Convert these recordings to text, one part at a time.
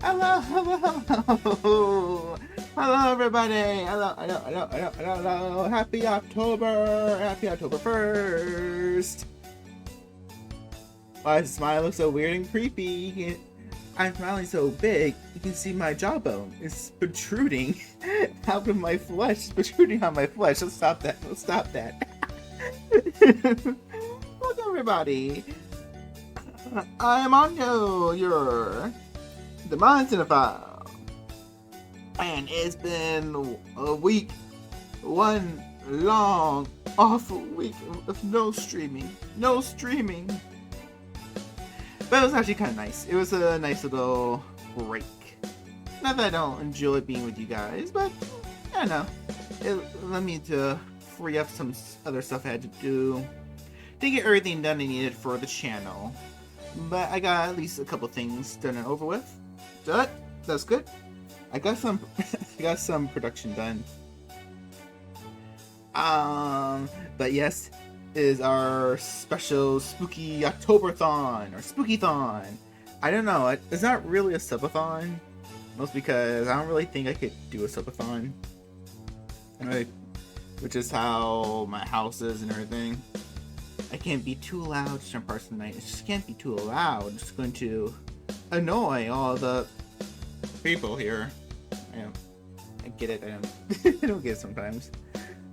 Hello, hello, hello. Hello, everybody. Hello. Happy October. Happy October 1st. My smile looks so weird and creepy. I'm smiling so big, you can see my jawbone is protruding out of my flesh. It's protruding on my flesh. Let's stop that. Let's stop that. Welcome, everybody. I'm Anyo, the Mind Cinephile. And it's been a week, one long, awful week of no streaming. No streaming. But it was actually kind of nice. It was a nice little break. Not that I don't enjoy being with you guys, but I don't know. It led me to free up some other stuff I had to do to get everything done I needed for the channel. But I got at least a couple things done and over with. So that's good. I got some I got some production done. But yes, is our special spooky Octoberthon or Spookython. I don't know. It's not really a subathon, mostly because I don't really think I could do a subathon, which is how my house is and everything. I can't be too loud some parts of the night. It just can't be too loud. It's going to annoy all the people here. I get it. I don't get it sometimes,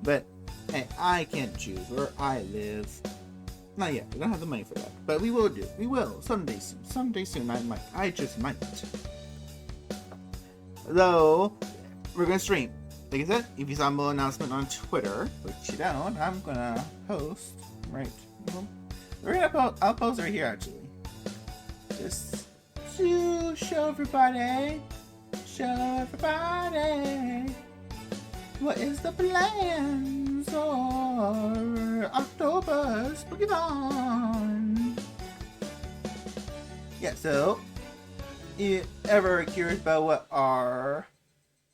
but hey, I can't choose where I live. Not yet. We don't have the money for that, but we will do. We will someday soon. Someday soon. I might. I just might. Though we're gonna stream. Like I said, if you saw my announcement on Twitter, which you don't, I'm gonna post right. I'll post right here actually. Just to show everybody. What is the plans for October Spookython? Yeah, so you ever curious about what our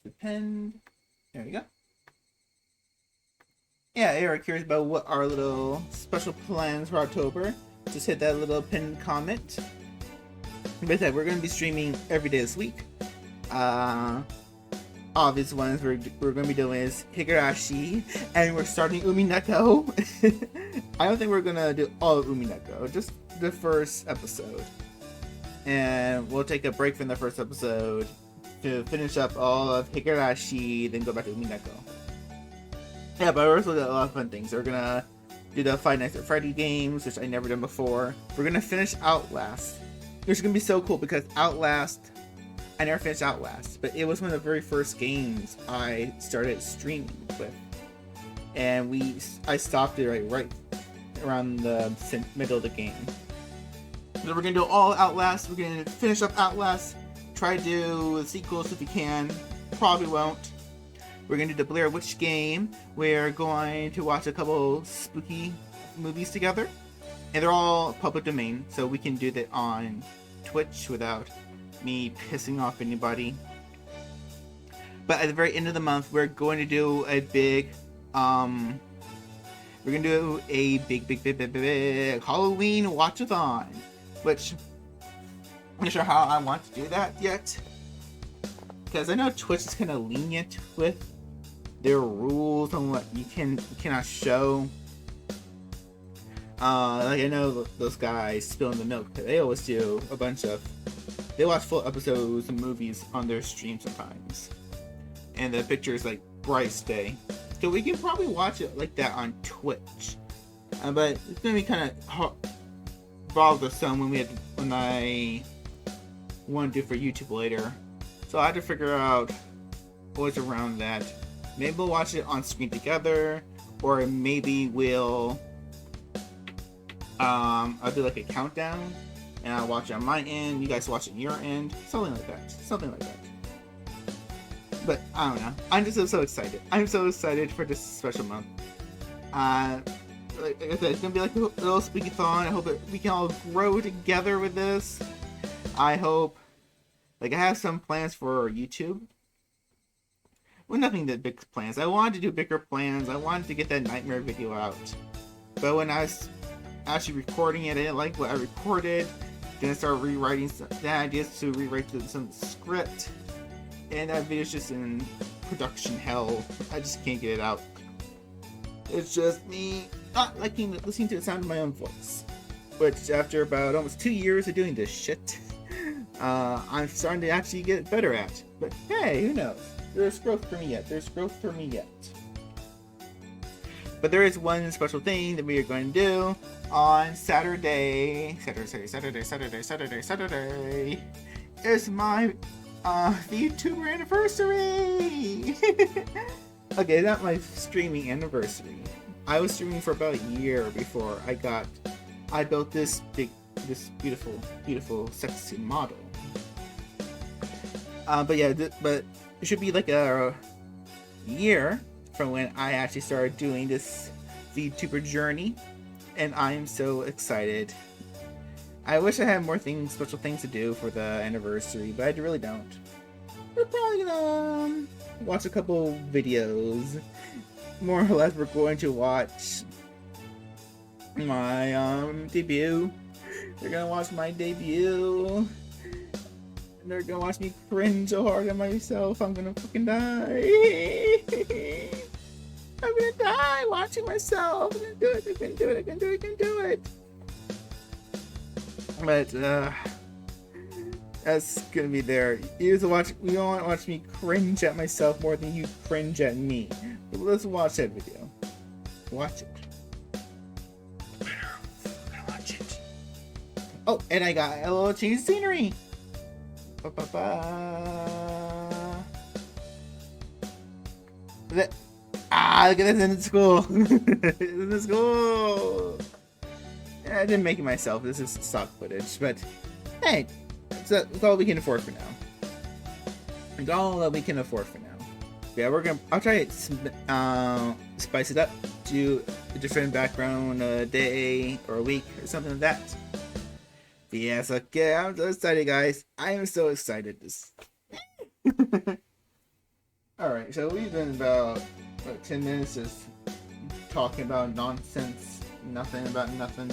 depend? There you go. Yeah, ever curious about what our little special plans for October? Just hit that little pinned comment. Like I said, we're gonna be streaming every day this week. Obvious ones we're going to be doing is Higurashi, and we're starting Umineko. I don't think we're going to do all of Umineko, just the first episode. And we'll take a break from the first episode to finish up all of Higurashi, then go back to Umineko. Yeah, but we're also doing a lot of fun things. We're going to do the Five Nights at Freddy games, which I never done before. We're going to finish Outlast, which is going to be so cool because Outlast, I never finished Outlast, but it was one of the very first games I started streaming with, and I stopped it right around the middle of the game. So we're gonna do all Outlast. We're gonna finish up Outlast. Try to do the sequels if we can. Probably won't. We're gonna do the Blair Witch game. We're going to watch a couple spooky movies together, and they're all public domain, so we can do that on Twitch without me pissing off anybody. But at the very end of the month, we're going to do a big Halloween watchathon, which I'm not sure how I want to do that yet, because I know Twitch is kind of lenient with their rules on what you cannot show. Like I know those guys spilling the milk. They always do a bunch of. They watch full episodes of movies on their stream sometimes, and the picture is like brightest day. So we can probably watch it like that on Twitch, but it's gonna be kind of involved with some when I want to do for YouTube later. So I have to figure out what's around that. Maybe we'll watch it on screen together, or maybe we'll I'll do like a countdown. And I'll watch it on my end, you guys watch it on your end, something like that. But I don't know. I'm just so excited. I'm so excited for this special month. Like I said, it's gonna be like a little Spookython. I hope we can all grow together with this. I hope. Like I have some plans for YouTube. Well, nothing that big plans. I wanted to do bigger plans. I wanted to get that nightmare video out. But when I was actually recording it, I didn't like what I recorded. Gonna start rewriting the ideas to rewrite some script, and that video's just in production hell. I just can't get it out. It's just me not liking listening to the sound of my own voice. Which, after about almost 2 years of doing this shit, I'm starting to actually get better at. But hey, who knows? There's growth for me yet. But there is one special thing that we are going to do on Saturday. It's my VTuber anniversary. Okay, not my streaming anniversary. I was streaming for about a year before I built this beautiful, sexy model. But yeah, but it should be like a year from when I actually started doing this VTuber journey, and I'm so excited. I wish I had more special things to do for the anniversary, but I really don't. We're probably gonna watch a couple videos. More or less, we're going to watch my debut. They're gonna watch my debut. And they're gonna watch me cringe so hard at myself. I'm gonna fucking die. I'm gonna die watching myself. I can do it. But that's gonna be there. You don't want to watch me cringe at myself more than you cringe at me. But let's watch that video. Watch it. Watch it. Oh, and I got a little change of scenery. Look at this in school. In school. Yeah, I didn't make it myself. This is stock footage, but hey, that's all we can afford for now. It's all that we can afford for now. Yeah, I'll try to spice it up, do a different background a day or a week or something like that. But yes, okay, I'm so excited, guys. I am so excited. Alright, so we've been about 10 minutes just talking about nonsense. Nothing about nothing.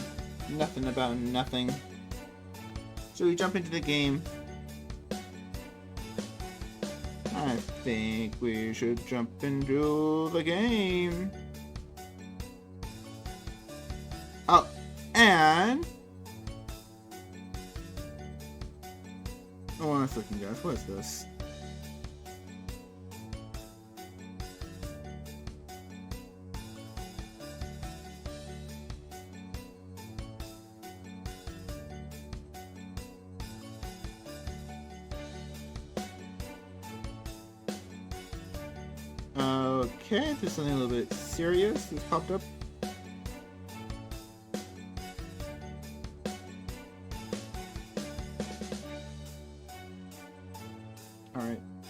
Nothing about nothing. Should we jump into the game? I think we should jump into the game. Oh, and one second, guys. What is this? Okay, there's something a little bit serious that's popped up.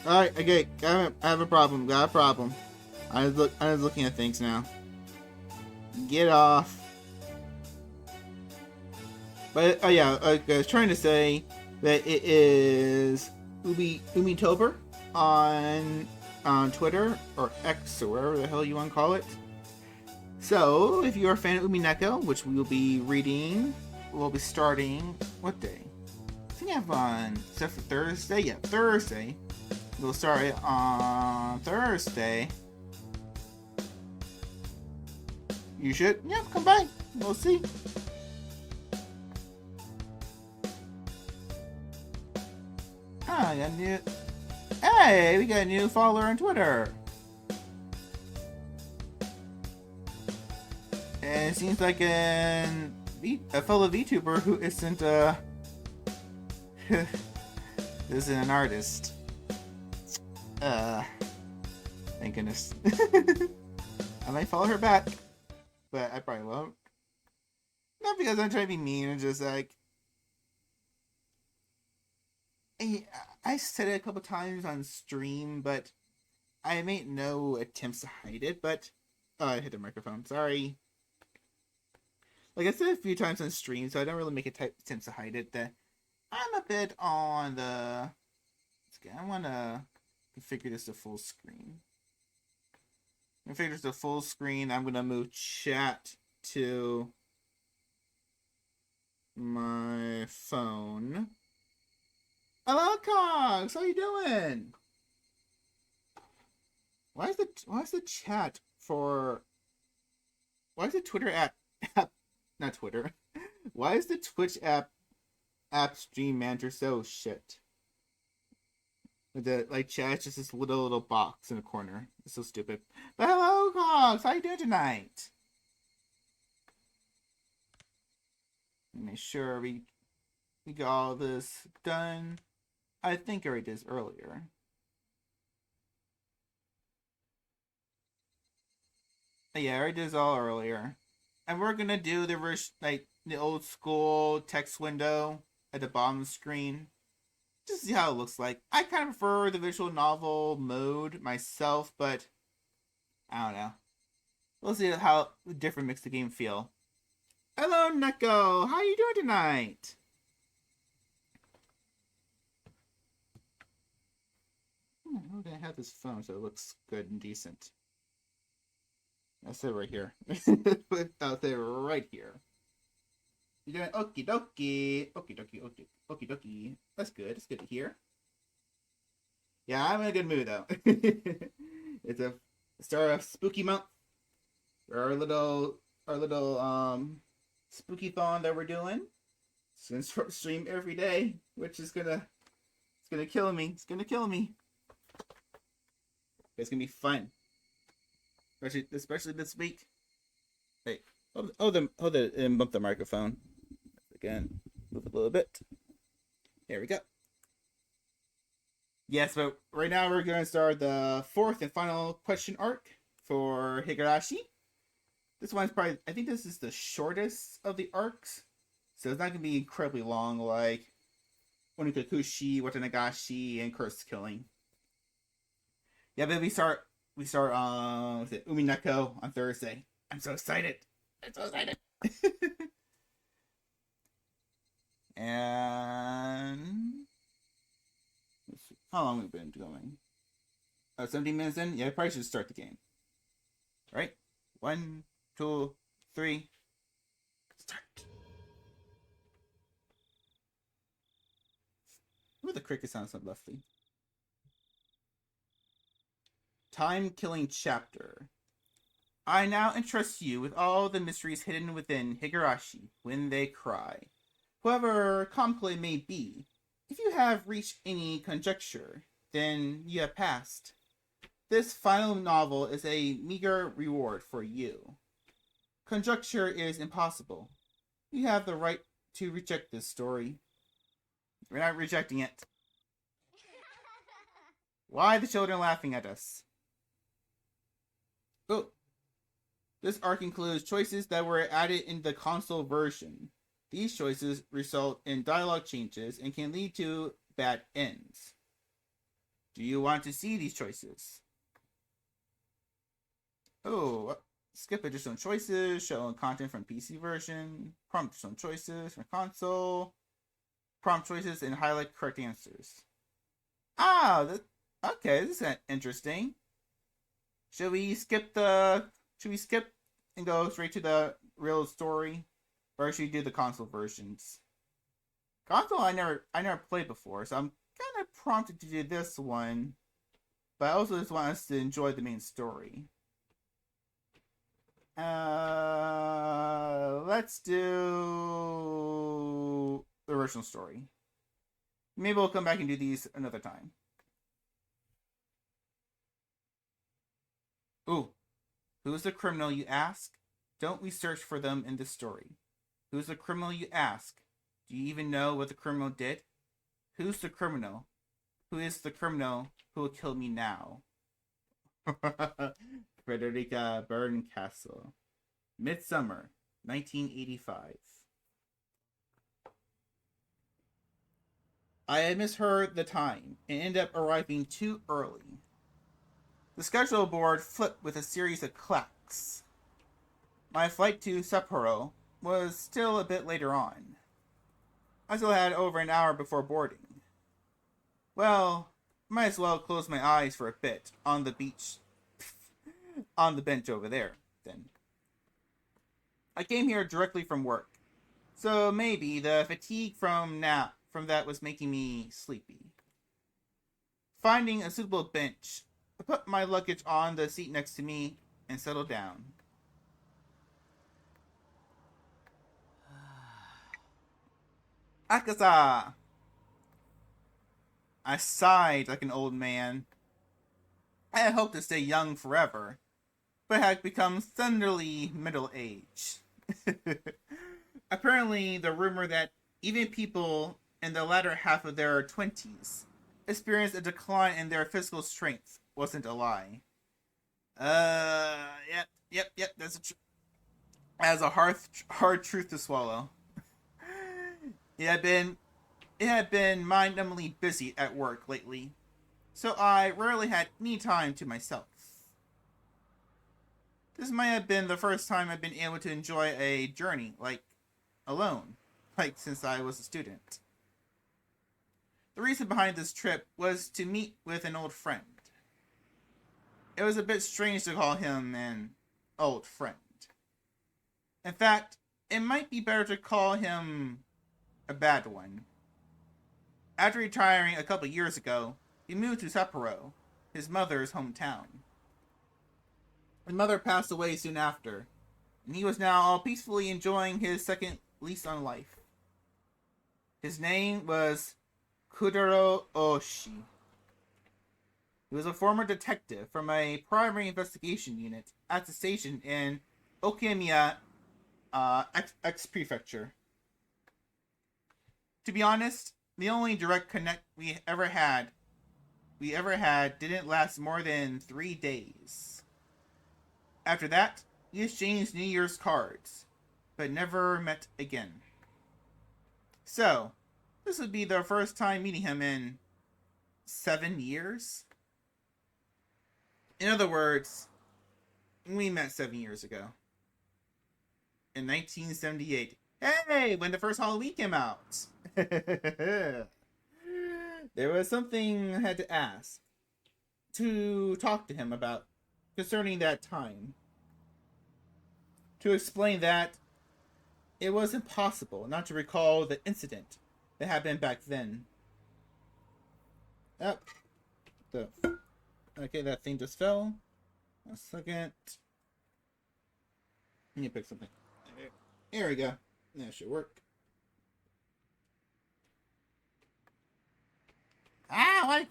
Alright, okay, I have a problem, got a problem. I was looking at things now. Get off. But, oh yeah, I was trying to say that it is Umitober on Twitter, or X, or wherever the hell you want to call it. So, if you're a fan of Umineko, which we will be reading, we'll be starting, what day? I think I have on, except for Thursday? Yeah, Thursday. We'll start it on Thursday. You should, yeah, come by. We'll see. I got a new... Hey, we got a new follower on Twitter. And it seems like a fellow VTuber who isn't isn't an artist. Thank goodness. I might follow her back, but I probably won't. Not because I'm trying to be mean, I'm just like... I said it a couple times on stream, but I made no attempts to hide it, but... Oh, I hit the microphone, sorry. Like I said a few times on stream, so I don't really make attempts to hide it, that I'm a bit on the... I want to configure this to full screen. Configure this to full screen, I'm going to move chat to my phone. Cogs, how you doing? Why is the chat for why is the Twitter app not Twitter? Why is the Twitch app stream manager so shit? With the like chat, it's just this little box in the corner. It's so stupid. But hello, Cogs, how you doing tonight? Make sure we got all this done. I think I already did this earlier. But yeah, I already did this all earlier. And we're gonna do the old school text window at the bottom of the screen. Just see how it looks like. I kind of prefer the visual novel mode myself, but I don't know. We'll see how different makes the game feel. Hello, Neko. How you doing tonight? I'm gonna have this phone so it looks good and decent. I'll sit right here. I'll sit right here. You're doing okie dokie. Okie dokie, okie dokie. That's good. It's good to hear. Yeah, I'm in a good mood though. It's a start of spooky month. Our little spooky thon that we're doing. It's gonna stream every day, which is gonna kill me. It's gonna kill me. It's gonna be fun. Especially this week. Hey, hold and bump the microphone. Again, move it a little bit. There we go. Yes, but right now we're going to start the fourth and final question arc for Higurashi. This one's probably, I think this is the shortest of the arcs, so it's not going to be incredibly long like Onikakushi, Watanagashi, and Curse Killing. Yeah, but we start with Umineko on Thursday. I'm so excited. And let's see. How long have we been going? 17 minutes in? Yeah, I probably should start the game. Right? 1, 2, 3. Start. Ooh, the cricket sounds lovely. Time-killing chapter. I now entrust you with all the mysteries hidden within Higurashi when they cry. However complex it may be, if you have reached any conjecture, then you have passed. This final novel is a meager reward for you. Conjecture is impossible. You have the right to reject this story. We're not rejecting it. Why are the children laughing at us? Oh. This arc includes choices that were added in the console version. These choices result in dialogue changes and can lead to bad ends. Do you want to see these choices? Oh, skip additional choices, show content from PC version, prompt additional choices from console, prompt choices, and highlight correct answers. Okay, this is interesting. Should we skip and go straight to the real story? Or should we do the console versions? Console I never played before, so I'm kind of prompted to do this one. But I also just want us to enjoy the main story. Let's do the original story. Maybe we'll come back and do these another time. Ooh. Who's the criminal, you ask? Don't we search for them in this story? Who's the criminal, you ask? Do you even know what the criminal did? Who's the criminal? Who is the criminal who will kill me now? Frederica Berncastle. Midsummer, 1985. I had misheard the time and ended up arriving too early. The schedule board flipped with a series of clacks. My flight to Sapporo was still a bit later on. I still had over an hour before boarding. Well, might as well close my eyes for a bit on the beach, on the bench over there, then. I came here directly from work, so maybe the fatigue from that was making me sleepy. Finding a suitable bench, I put my luggage on the seat next to me and settled down. Akaza! I sighed like an old man. I had hoped to stay young forever, but had become suddenly middle-aged. Apparently, the rumor that even people in the latter half of their 20s experienced a decline in their physical strength wasn't a lie. Yep, that's a hard truth to swallow. It had been mind-numbingly busy at work lately, so I rarely had any time to myself. This might have been the first time I've been able to enjoy a journey, alone, since I was a student. The reason behind this trip was to meet with an old friend. It was a bit strange to call him an old friend. In fact, it might be better to call him a bad one. After retiring a couple years ago, he moved to Sapporo, his mother's hometown. His mother passed away soon after, and he was now peacefully enjoying his second lease on life. His name was Kudaro Oshi. He was a former detective from a primary investigation unit at the station in Okimiya, Prefecture. To be honest, the only direct connect we ever had didn't last more than 3 days. After that, we exchanged New Year's cards, but never met again. So, this would be the first time meeting him in 7 years? In other words, we met 7 years ago. In 1978. Hey, when the first Halloween came out! There was something I had to ask. To talk to him about concerning that time. To explain that it was impossible not to recall the incident that happened back then. Okay, that thing just fell. A second. Let me pick something. There we go. That should work. Why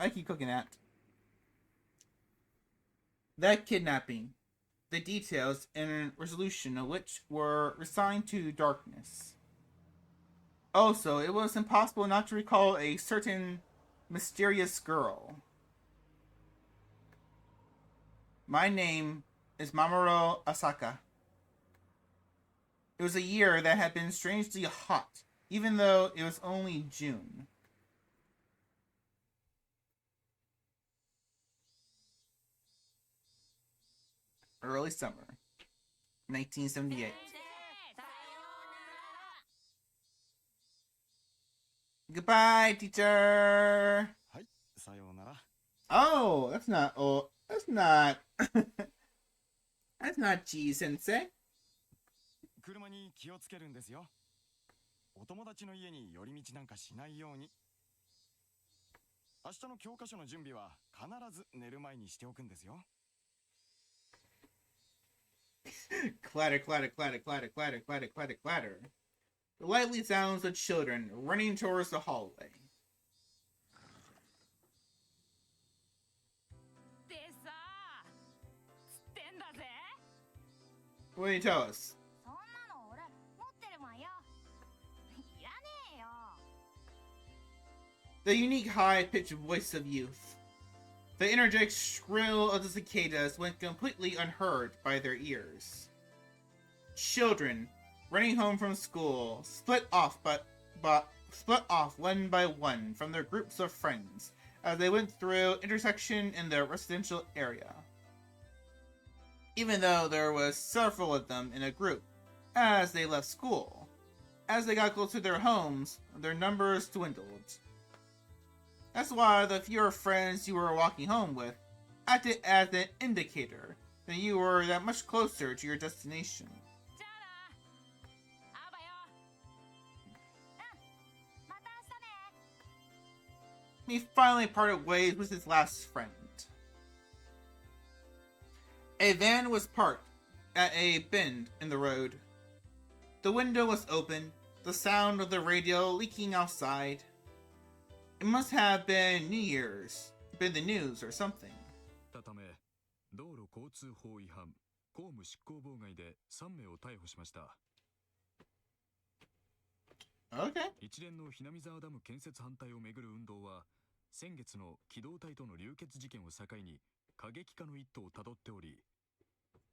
keep cooking at? That kidnapping, the details and resolution of which were resigned to darkness. Also, it was impossible not to recall a certain mysterious girl. My name is Mamoru Asaka. It was a year that had been strangely hot, even though it was only June. Early summer, 1978. Goodbye, teacher! Oh, that's not... Oh, that's not... That's not G-sensei. 車に気をつけるんですよ。お友達の家に寄り道なんかしないように。明日の教科書の準備は必ず寝る前にしておくんですよ。Clatter, clatter, clatter, clatter, clatter, clatter, clatter, clatter. The lively sounds of children running towards the hallway. What do you tell us? The unique high-pitched voice of youth. The energetic shrill of the cicadas went completely unheard by their ears. Children, running home from school, split off one by one from their groups of friends as they went through intersection in the residential area. Even though there was several of them in a group as they left school, as they got close to their homes, their numbers dwindled. That's why the fewer friends you were walking home with acted as an indicator that you were that much closer to your destination. he finally parted ways with his last friend. A van was parked at a bend in the road. The window was open, the sound of the radio leaking outside. It must have been New Year's, been the news or something. たため、道路交通法違反、公務執行妨害で3名を逮捕しました。Okay. 一連のひなみ沢ダム建設反対をめぐる運動は、先月の機動隊との流血事件を境に過激化の一途をたどっており。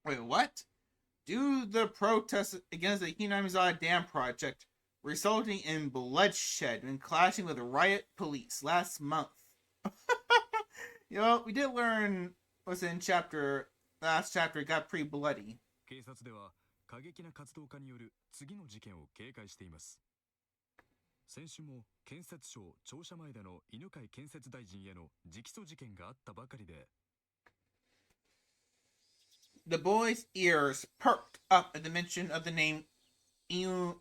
Wait, what? Due to the protests against the Hinamizawa Dam project, resulting in bloodshed and clashing with riot police last month. You know, we did learn was in last chapter got pretty bloody. 警察では過激な活動家による次の事件を警戒しています。先週も建設省庁舎前での犬飼建設大臣への直訴事件があったばかりで。The boy's ears perked up at the mention of the name Inuyaki.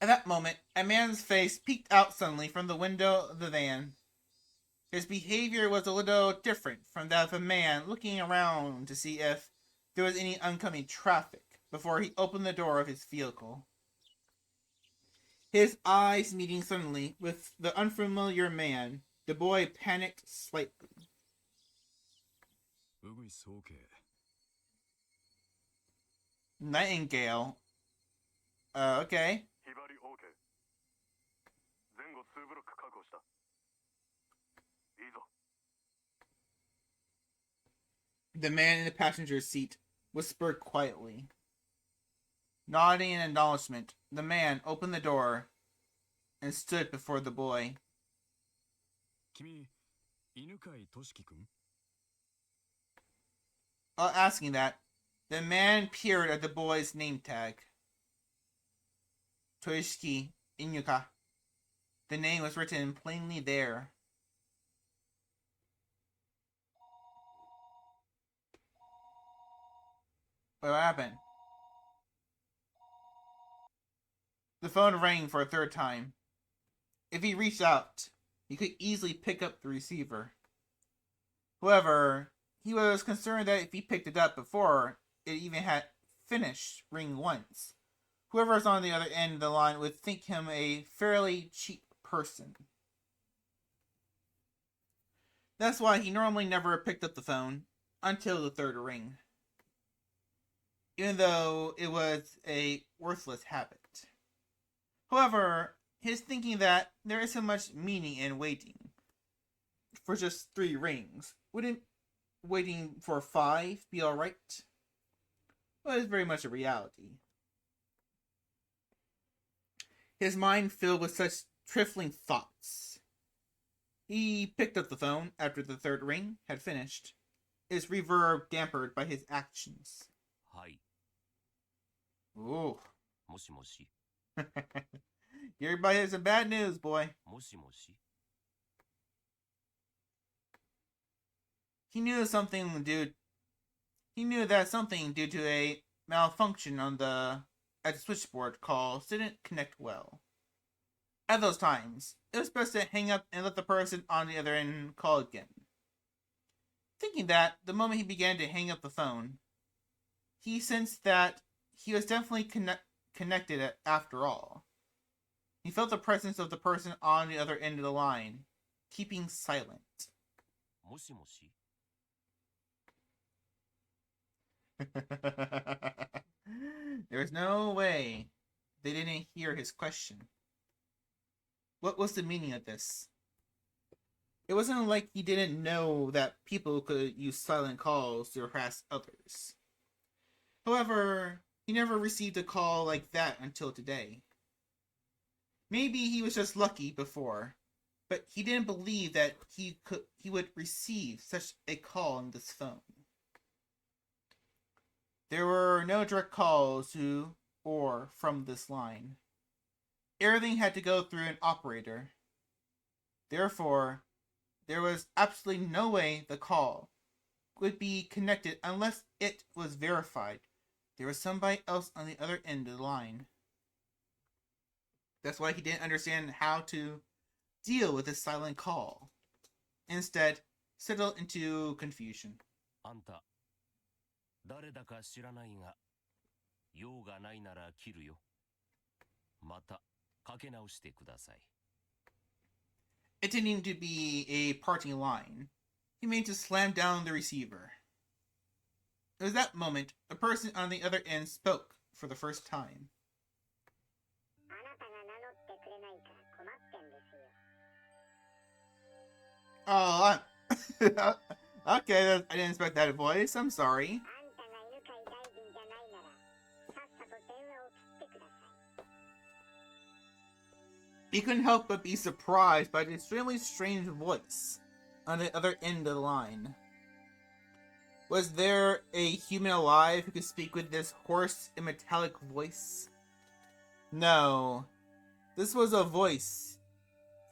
At that moment, a man's face peeked out suddenly from the window of the van. His behavior was a little different from that of a man looking around to see if there was any oncoming traffic before he opened the door of his vehicle. His eyes meeting suddenly with the unfamiliar man, the boy panicked slightly. Nightingale. Okay. The man in the passenger seat whispered quietly. Nodding in acknowledgement, the man opened the door and stood before the boy. While asking that, the man peered at the boy's name tag. Toshiki Inuka. The name was written plainly there. What happened? The phone rang for a third time. If he reached out, he could easily pick up the receiver. However, he was concerned that if he picked it up before it even had finished ringing once, whoever's on the other end of the line would think him a fairly cheap person. That's why he normally never picked up the phone until the third ring, even though it was a worthless habit. However, his thinking that there isn't much meaning in waiting for just 3 rings, wouldn't waiting for 5 be alright? Well, it's very much a reality. His mind filled with such trifling thoughts. He picked up the phone after the third ring had finished, his reverb dampened by his actions. Hi. Ooh. もしもし Everybody has some bad news, boy. もしもし He knew that something due to a malfunction at the switchboard call didn't connect well. At those times, it was best to hang up and let the person on the other end call again. Thinking that, the moment he began to hang up the phone, he sensed that he was definitely connected after all. He felt the presence of the person on the other end of the line, keeping silent. もしもし There was no way they didn't hear his question. What was the meaning of this? It wasn't like he didn't know that people could use silent calls to harass others. However, he never received a call like that until today. Maybe he was just lucky before, but he didn't believe that he would receive such a call on this phone. There were no direct calls to or from this line. Everything had to go through an operator. Therefore, there was absolutely no way the call would be connected unless it was verified there was somebody else on the other end of the line. That's why he didn't understand how to deal with this silent call. Instead, settled into confusion. あんた、誰だか知らないが、用がないなら切るよ。また、かけ直してください。Intending to be a parting line, he made to slam down the receiver. It was that moment a person on the other end spoke for the first time. Oh, okay, I didn't expect that voice. I'm sorry. He couldn't help but be surprised by the extremely strange voice on the other end of the line. Was there a human alive who could speak with this hoarse and metallic voice? No. This was a voice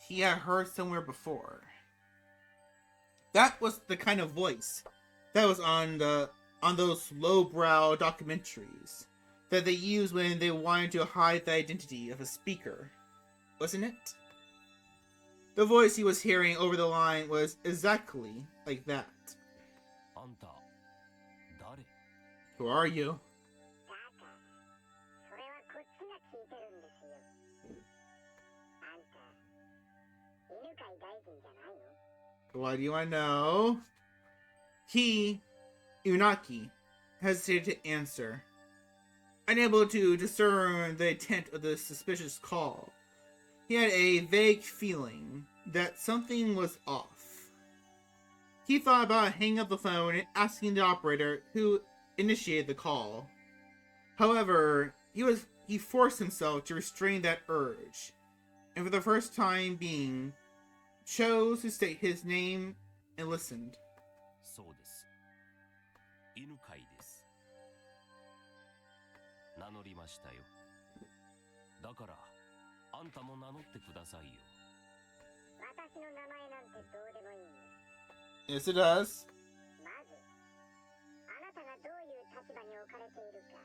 he had heard somewhere before. That was the kind of voice that was on those lowbrow documentaries that they used when they wanted to hide the identity of a speaker. Wasn't it? The voice he was hearing over the line was exactly like that. あんた、誰？ Who are you? What do you want to know? He, Unaki, hesitated to answer, unable to discern the intent of the suspicious call. He had a vague feeling that something was off. He thought about hanging up the phone and asking the operator who initiated the call. However, he forced himself to restrain that urge, and for the first time being, chose to state his name and listened. そうです。犬飼です。名乗りましたよ。だから、あんたも名乗ってくださいよ。私の名前なんてどうでもいいんです。 Yes, it does. まず、あなたがどういう立場に置かれているか、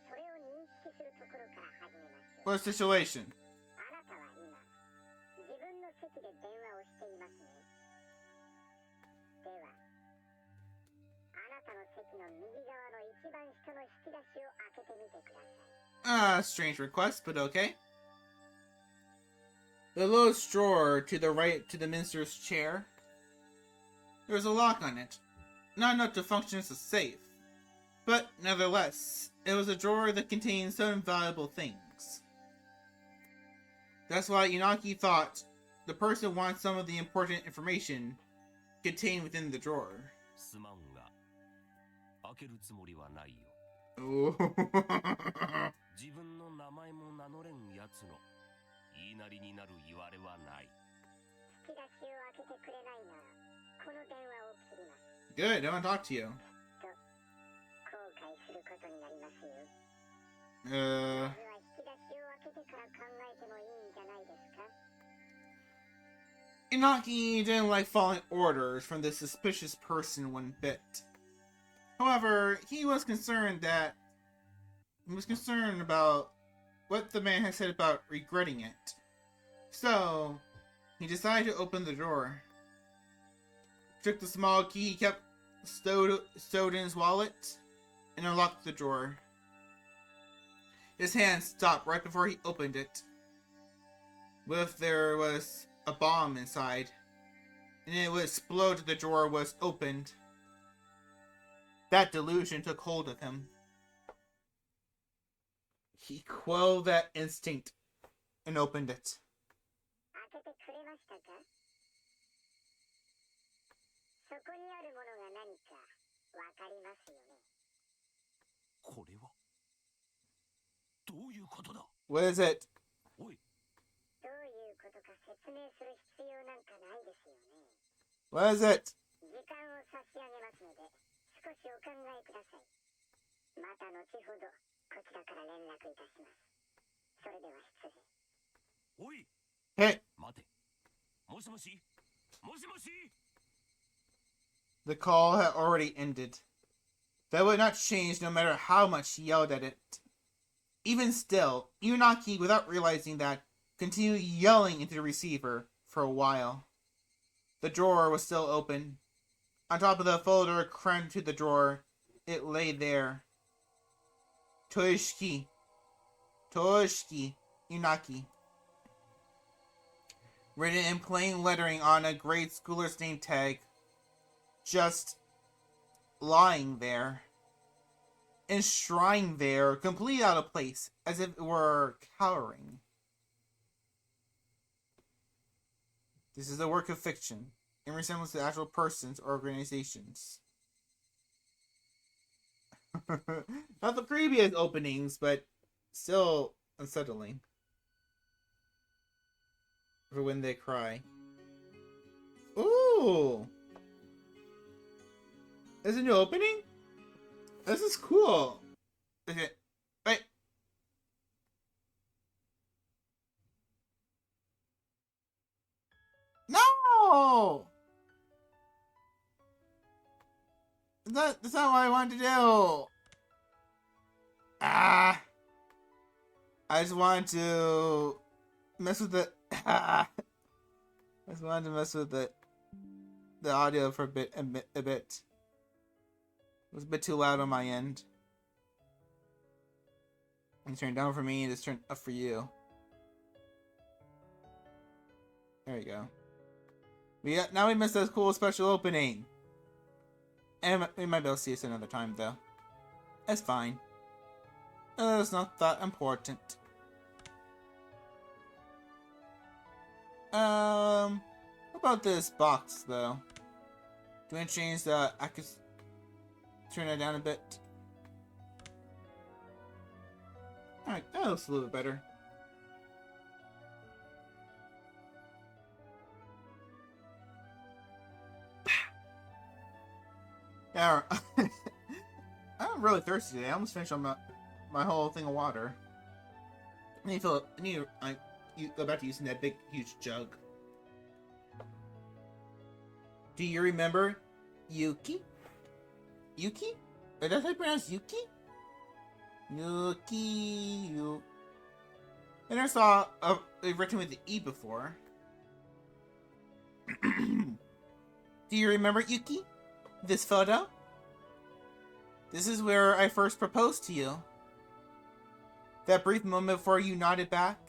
それを認識するところから始めましょう。 What situation? あなたは今、自分の席で電話をしていますね。では、あなたの席の右側の一番下の引き出しを開けてみてください。Strange request, but okay. The lowest drawer to the right to the minister's chair. There was a lock on it. Not enough to function as a safe. But, nevertheless, it was a drawer that contained some valuable things. That's why Inaki thought the person wanted some of the important information contained within the drawer. すまんが、開けるつもりはないよ。 Ooh. 自分の名前も名乗れんやつの言いなりになる言われはない。引き出しを開けてくれないなら、この電話を切ります。 Good, I want to talk to you. 後悔することになりますよ。 Uh, まずは引き出しを開けてから考えてもいいんじゃないですか。 Inaki didn't like following orders from this suspicious person one bit. However, he was concerned about what the man had said about regretting it. So, he decided to open the drawer. Took the small key he kept stowed in his wallet and unlocked the drawer. His hand stopped right before he opened it. What if there was a bomb inside, and it would explode if the drawer was opened? That delusion took hold of him. He quelled that instinct and opened it. 開けてくれましたか？そこにあるものが何かわかりますよね。これはどういうことだ？ What is it? おい、どういうことか説明する必要なんかないですよね。 What is it? 時間を差し上げますので、少しお考えください。また後ほどこちらから連絡いたします。それでは失礼。おい、 Hey, 待て。もしもし？もしもし？ the call had already ended. That would not change no matter how much he yelled at it. Even still, Unaki, without realizing that continued yelling into the receiver for a while. The drawer was still open. On top of the folder crammed to the drawer, it lay there. Toshiki. Toshiki Inaki. Written in plain lettering on a grade schooler's name tag. Just lying there. Enshrined there, completely out of place, as if it were cowering. This is a work of fiction, in resemblance to actual persons or organizations. Not the creepiest openings, but still unsettling. For when they cry. Ooh! There's a new opening? This is cool. Okay. Wait. No! That's not what I wanted to do. Ah! I just wanted to mess with the. I just wanted to mess with the audio for a bit. It was a bit too loud on my end. And turn it down for me and just turn up for you. There you go. Now we missed this cool special opening. And we might be able to see this another time though. That's fine. It's not that important. What about this box though? Do you want to change the turn it down a bit? Alright, that looks a little bit better. Yeah, I'm really thirsty today. I almost finished on my whole thing of water. I need to go back to using that big, huge jug. Do you remember Yuki? Yuki? Is that how you pronounce Yuki? Yuki. I never saw it written with the E before. Do you remember Yuki? This photo? This is where I first proposed to you. That brief moment before you nodded back?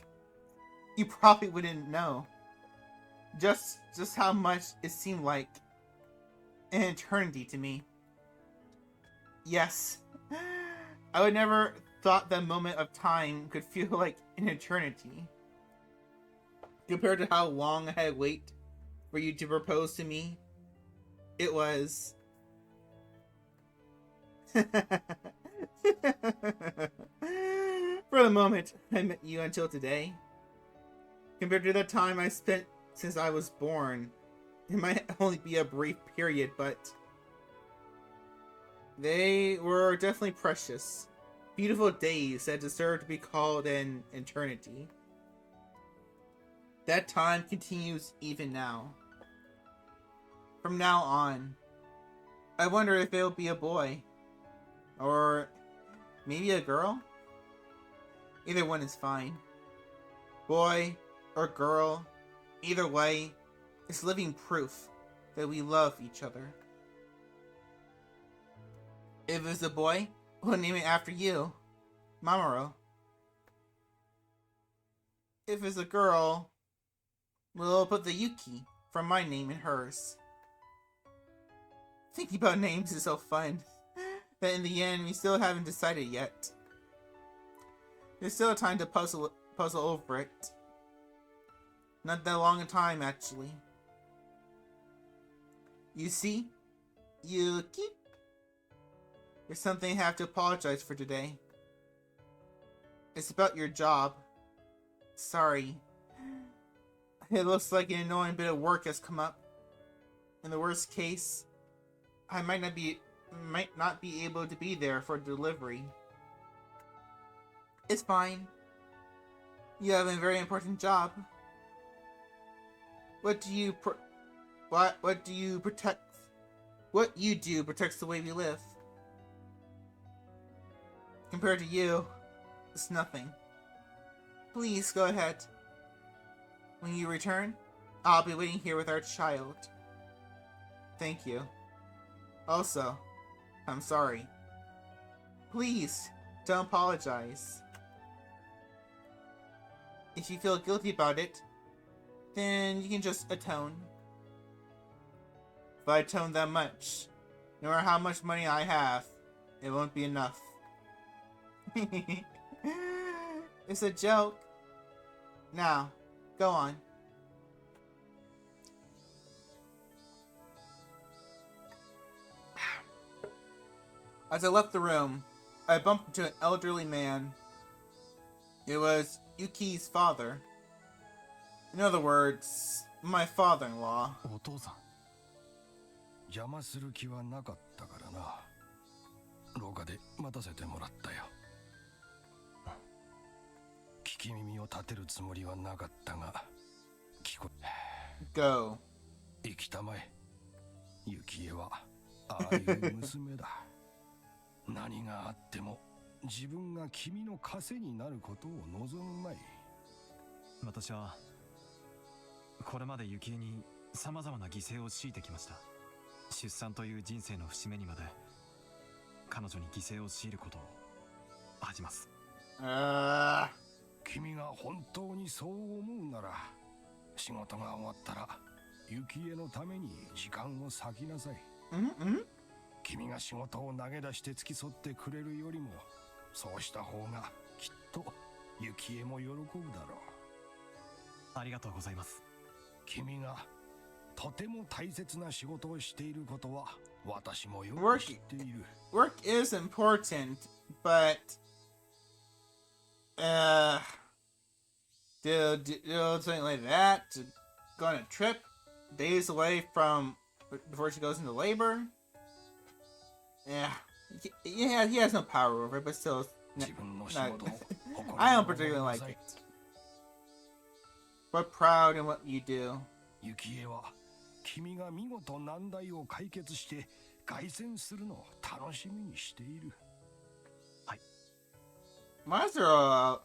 You probably wouldn't know. Just how much it seemed like an eternity to me. Yes. I would never thought that moment of time could feel like an eternity. Compared to how long I had waited for you to propose to me, it was... For the moment I met you until today, compared to the time I spent since I was born, it might only be a brief period, but they were definitely precious, beautiful days that deserve to be called an eternity. That time continues even now. From now on, I wonder if it'll be a boy. Or maybe a girl? Either one is fine. Boy or girl, either way, it's living proof that we love each other. If it's a boy, we'll name it after you, Mamoru. If it's a girl, we'll put the Yuki from my name in hers. Thinking about names is so fun. But in the end, we still haven't decided yet. There's still time to puzzle over it. Not that long a time, actually. You see, Yuki? There's something I have to apologize for today. It's about your job. Sorry. It looks like an annoying bit of work has come up. In the worst case, I might not be able to be there for delivery. It's fine. You have a very important job. What you do protects the way we live. Compared to you, it's nothing. Please go ahead. When you return, I'll be waiting here with our child. Thank you. Also, I'm sorry. Please, don't apologize. If you feel guilty about it, then you can just atone. If I atone that much, no matter how much money I have, it won't be enough. It's a joke. Now, go on. As I left the room, I bumped into an elderly man. It was Yuki's father. In other words, my father-in-law. お父さん、邪魔する気はなかったからな。廊下で待たせてもらったよ。聞き耳を立てるつもりはなかったが、聞こえ。Go. 生きたまえ。雪江はああいう娘だ。何があっても自分が君の枷になることを望むまい。私はこれまで雪江にさまざまな犠牲を強いてきました。出産という人生の節目にまで彼女に犠牲を強いることを恥じます。君が本当にそう思うなら、仕事が終わったら雪江のために時間を割きなさい。君が仕事を投げ出して付き添ってくれるよりも、そうした方がきっと雪江も喜ぶだろう。ありがとうございます。君がとても大切な仕事をしていることは私もよく知っている。Work is important, but do something like that, to go on a trip days away from before she goes into labor. Yeah, he has no power over it, but still, I don't particularly like it. But proud in what you do. 雪江は君が見事難題を解決して凱旋するのを楽しみにしている。はい。Why is there a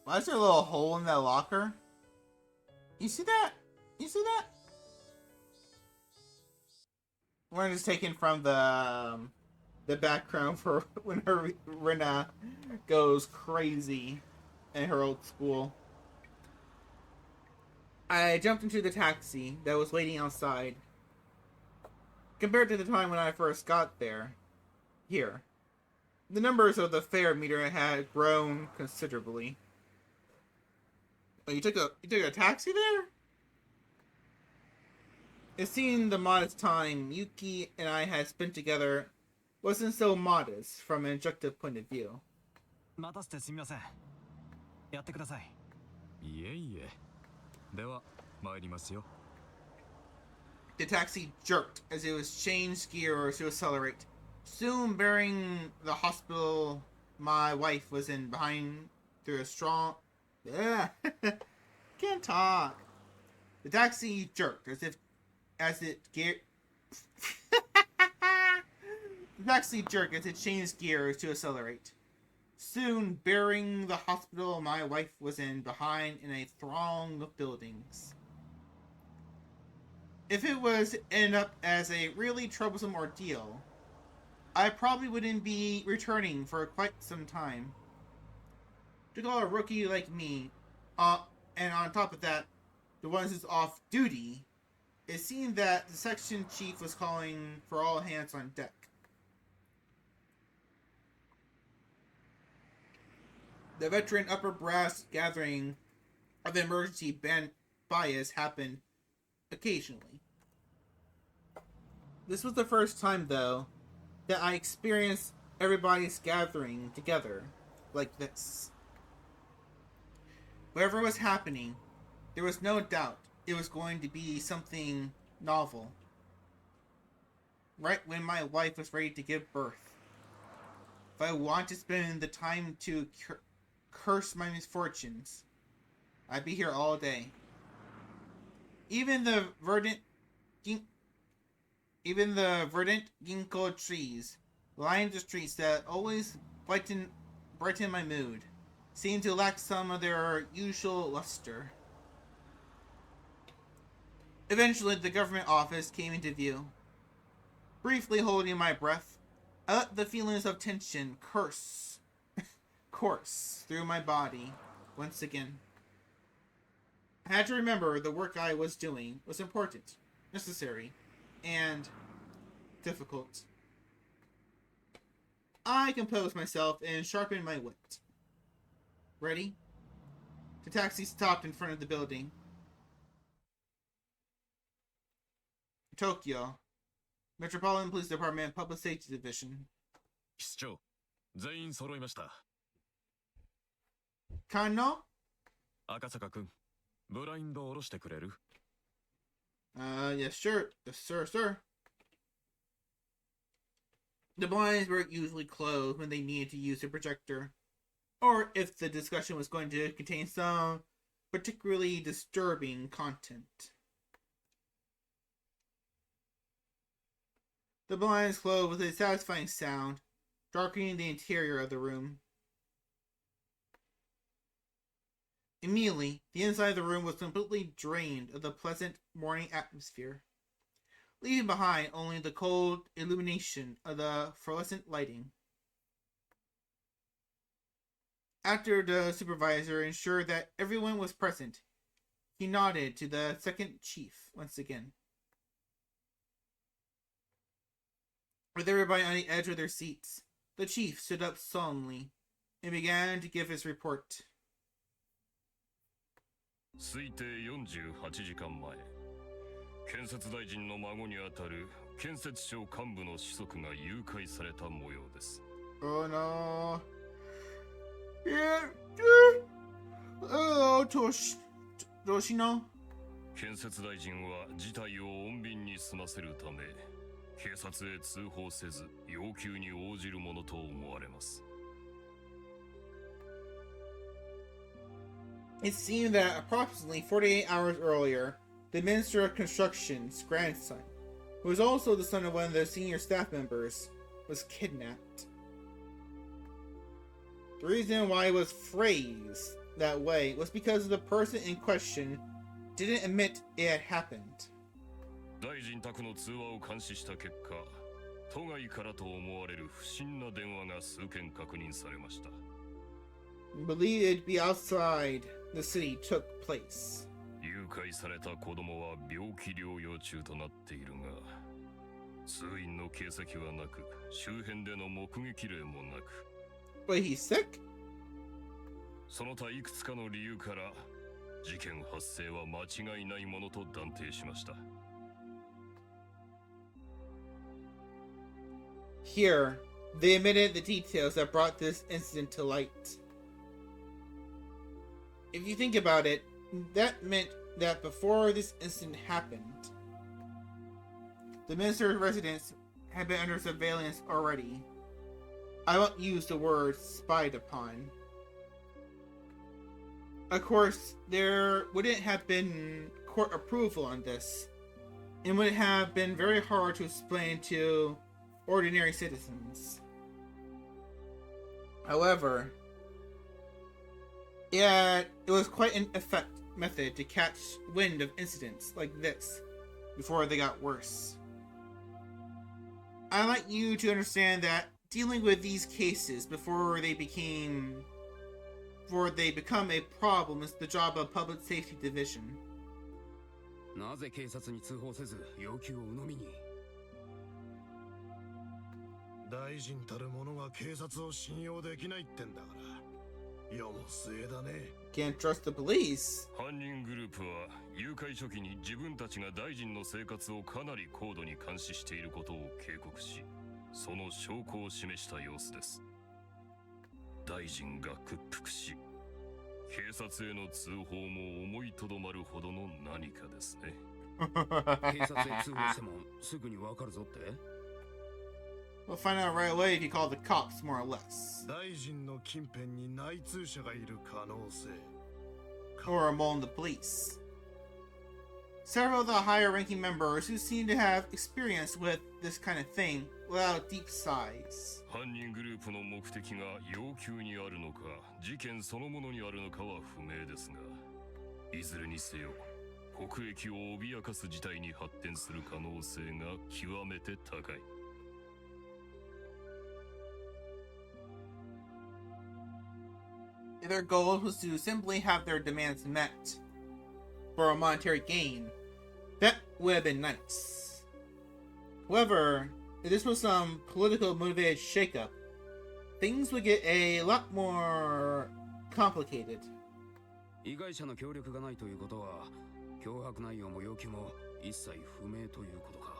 little hole in that locker? You see that? You see that? We're just taken from the background for when Rina goes crazy in her old school. I jumped into the taxi that was waiting outside. Compared to the time when I first got there, here, the numbers of the fare meter had grown considerably. Oh, you took a taxi there? It seemed the modest time Yuki and I had spent together wasn't so modest from an objective point of view. 待たせてすみません。やってください。いえいえ。では参りますよ。 The taxi jerked as it was changed gears to accelerate, soon bearing the hospital my wife was in behind through a strong... Can't talk. The taxi jerked as it The taxi jerked as it changed gears to accelerate, soon bearing the hospital my wife was in behind in a throng of buildings. If it was end up as a really troublesome ordeal, I probably wouldn't be returning for quite some time. To call a rookie like me, and on top of that, the ones who's off duty, it seemed that the section chief was calling for all hands on deck. The veteran upper brass gathering of the emergency bias happened occasionally. This was the first time, though, that I experienced everybody's gathering together like this. Whatever was happening, there was no doubt it was going to be something novel. Right when my wife was ready to give birth. If I wanted to spend the time to curse my misfortunes, I'd be here all day. Even the verdant ginkgo trees lining the streets that always brighten my mood seemed to lack some of their usual luster. Eventually, the government office came into view. Briefly holding my breath, I let the feelings of tension course through my body once again. I had to remember the work I was doing was important, necessary, and difficult. I composed myself and sharpened my wit. Ready? The taxi stopped in front of the building. Tokyo, Metropolitan Police Department Public Safety Division. 室長、全員揃いました。Kano? 赤坂くん、ブラインドを下ろしてくれる？ Yes, sure. Yes, sir. The blinds were usually closed when they needed to use a projector, or if the discussion was going to contain some particularly disturbing content. The blinds closed with a satisfying sound, darkening the interior of the room. Immediately, the inside of the room was completely drained of the pleasant morning atmosphere, leaving behind only the cold illumination of the fluorescent lighting. After the supervisor ensured that everyone was present, he nodded to the second chief once again. With everybody on the edge of their seats, the chief stood up solemnly and began to give his report. 推定48時間前、建設大臣の孫にあたる建設省幹部の子息が誘拐された模様です。Oh no. Oh, Toshino. 建設大臣は事態を穏便に済ませるため、警察へ通報せず要求に応じるものと思われます。It seemed that approximately 48 hours earlier, the Minister of Construction's grandson, who was also the son of one of the senior staff members, was kidnapped. The reason why it was phrased that way was because the person in question didn't admit it had happened. 大臣宅の通話を監視した結果、都外からと思われる不審な電話が数件確認されました。Believed it to be outside the city took place. 誘拐された子供は病気療養中となっているが、通院の形跡はなく、周辺での目撃例もなく。But he's sick? その他いくつかの理由から、事件発生は間違いないものと断定しました。Here, they admitted the details that brought this incident to light. If you think about it, that meant that before this incident happened, the minister's residence had been under surveillance already. I won't use the word spied upon. Of course, there wouldn't have been court approval on this, and would have been very hard to explain to ordinary citizens. However, it was quite an effective method to catch wind of incidents like this before they got worse. I'd like you to understand that dealing with these cases before they become a problem is the job of Public Safety Division. なぜ警察に通報せず要求を鵜呑みに？大臣たる者が警察を信用できないってんだから、世も末だね。Can't trust the police. 犯人グループは誘拐初期に自分たちが大臣の生活をかなり高度に監視していることを警告し、その証拠を示した様子です。大臣が屈服し、警察への通報も思いとどまるほどの何かですね。警察へ通報してもすぐにわかるぞって？ We'll find out right away if you call the cops, more or less. 大臣の近辺に内通者がいる可能性。Or among the police. Several of the higher-ranking members who seem to have experience with this kind of thing let out deep sighs. 犯人グループの目的が要求にあるのか、事件そのものにあるのかは不明ですが、いずれにせよ、国益を脅かす事態に発展する可能性が極めて高い。If their goal was to simply have their demands met for a monetary gain, that would have been nice. However, if this was some political motivated shakeup, things would get a lot more complicated. 被害者の協力がないということは、脅迫内容も要求も一切不明ということか。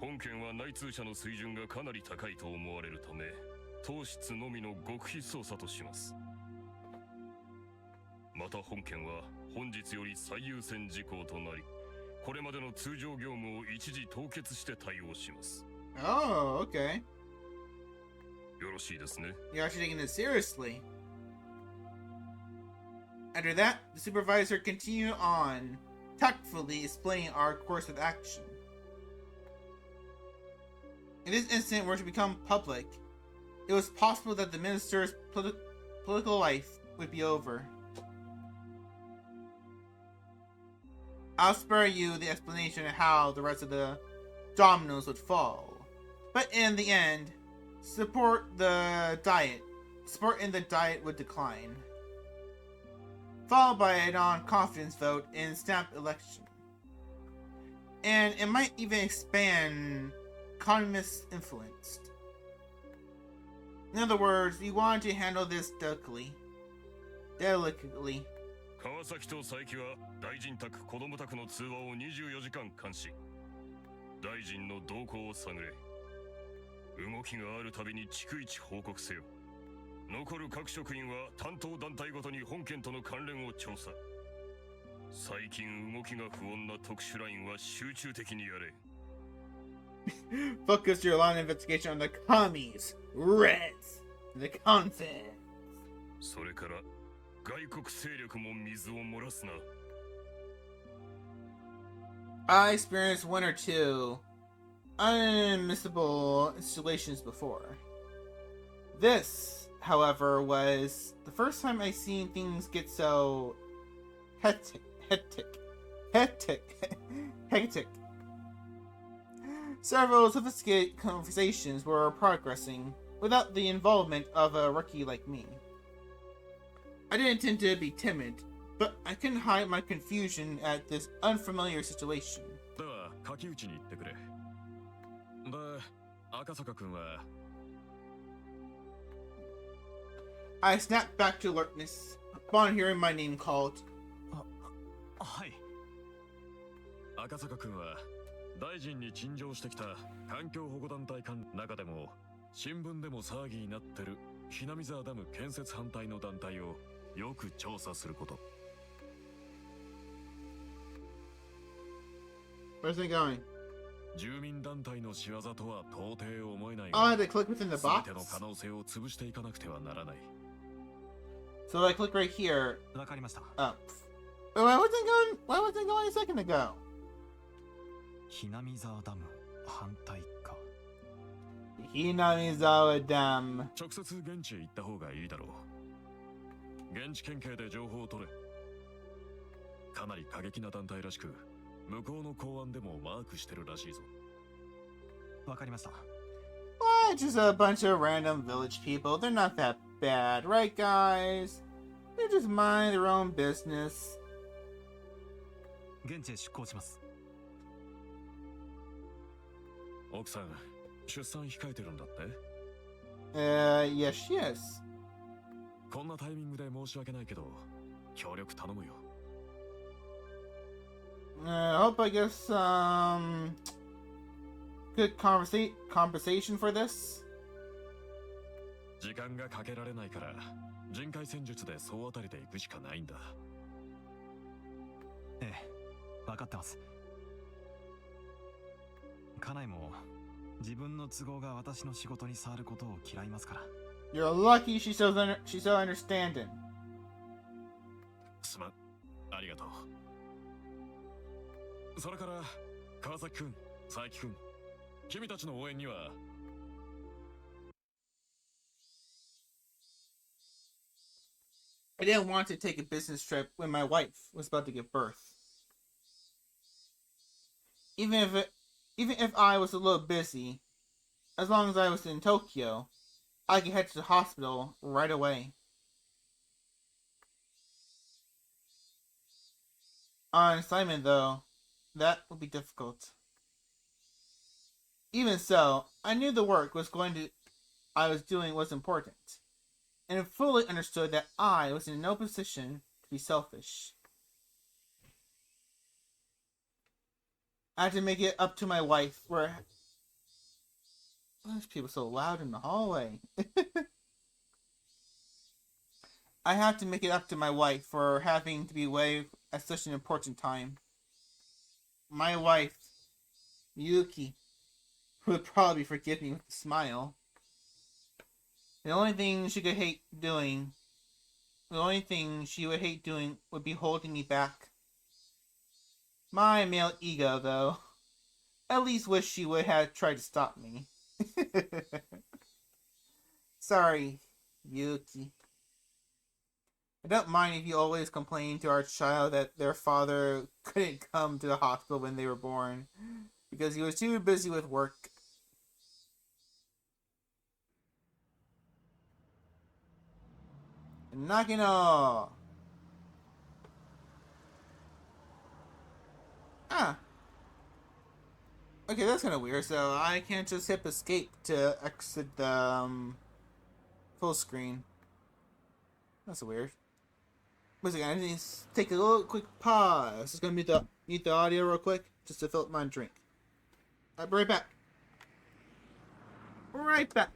本件は内通者の水準がかなり高いと思われるため、当室のみの極秘捜査とします。また本件は本日より最優先事項となり、これまでの通常業務を一時凍結して対応します。Oh, okay. よろしいですね。 You're actually taking this seriously. After that, the supervisor continued on, tactfully explaining our course of action. If this incident were to become public, it was possible that the minister's political life would be over. I'll spare you the explanation of how the rest of the dominoes would fall. But in the end, support in the diet would decline, followed by a non-confidence vote in snap election. And it might even expand communist influence. In other words, we wanted to handle this delicately. 川崎と佐伯は大臣宅子供宅の通話を24時間監視。大臣の動向を探れ。動きがあるたびに逐一報告せよ。残る各職員は担当団体ごとに本件との関連を調査。最近動きが不穏な特殊ラインは集中的にやれ。Focus your line of investigation on the commies, Reds, the convicts. それから外国勢力も水を漏らすな。I experienced one or two unmissable situations before. This, however, was the first time I've seen things get so hectic. Several sophisticated conversations were progressing without the involvement of a rookie like me. I didn't intend to be timid, but I couldn't hide my confusion at this unfamiliar situation. では柿内に行ってくれ。で、赤坂君は I snapped back to alertness upon hearing my name called. はい。赤坂君は大臣に陳情してきた環境保護団体間中でも新聞でも騒ぎになってるひなみ沢ダム建設反対の団体をよく調査すること。Where's it going? 住民団体の仕業とは到底思えない Oh, I が、 had to click within the 全 box. ての可能性を潰していかなくてはならない。So I click right here. わかりました。 Oh. Why wasn't it going a second ago? ひなみ沢ダム反対か。 Hinamizawa Dam. 直接現地へ行った方がいいだろう。現地県警で情報を取れ。かなり過激な団体らしく、向こうの公安でもマークしてるらしいぞ。わかりました。What? Just a bunch of random village people. They're not that bad, right, guys? They just mind their own business. 現地へ出向します。奥さん、出産控えてるんだって？ Yes, she is. こんなタイミングで申し訳ないけど、協力頼むよ。I hope I get some good compensation for this. 時間がかけられないから、人海戦術で総当たりで行くしかないんだ。ええ、分かってます。家内も自分の都合が私の仕事に触ることを嫌いますから。You're lucky she's so understanding. すまん、ありがとう。それから川崎くん、佐伯くん、君たちの応援には I didn't want to take a business trip when my wife was about to give birth. Even if I was a little busy, as long as I was in Tokyo, I could head to the hospital right away. On assignment, though, that would be difficult. Even so, I knew the work I was doing was important, and fully understood that I was in no position to be selfish. I had to make it up to my wife where there's people so loud in the hallway. I had to make it up to my wife for having to be away at such an important time. My wife, Yuki, would probably forgive me with a smile. The only thing she could hate doing, the only thing she would hate doing would be holding me back. My male ego, though, at least wish she would have tried to stop me. Sorry, Yuki. I don't mind if you always complain to our child that their father couldn't come to the hospital when they were born because he was too busy with work. Knocking off. Ah. Okay, that's kind of weird. So I can't just hit escape to exit the full screen. That's weird. Wait a second, I need to take a little quick pause. Just gonna mute the audio real quick just to fill up my drink. I'll be right back. Right back.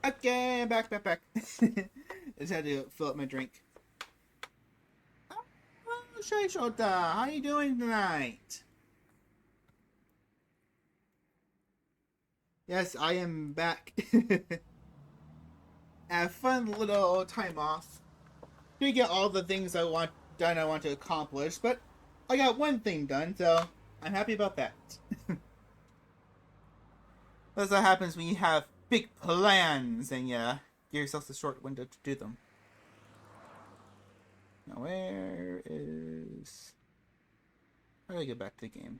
Okay, back. Just had to fill up my drink. Oh, Shay Shota, how you doing tonight? Yes, I am back. A fun little time off. Didn't get all the things I want to accomplish, but I got one thing done, so I'm happy about that. That's what happens when you have big plans and you give yourself a short window to do them. Now where is... How do I get back to the game?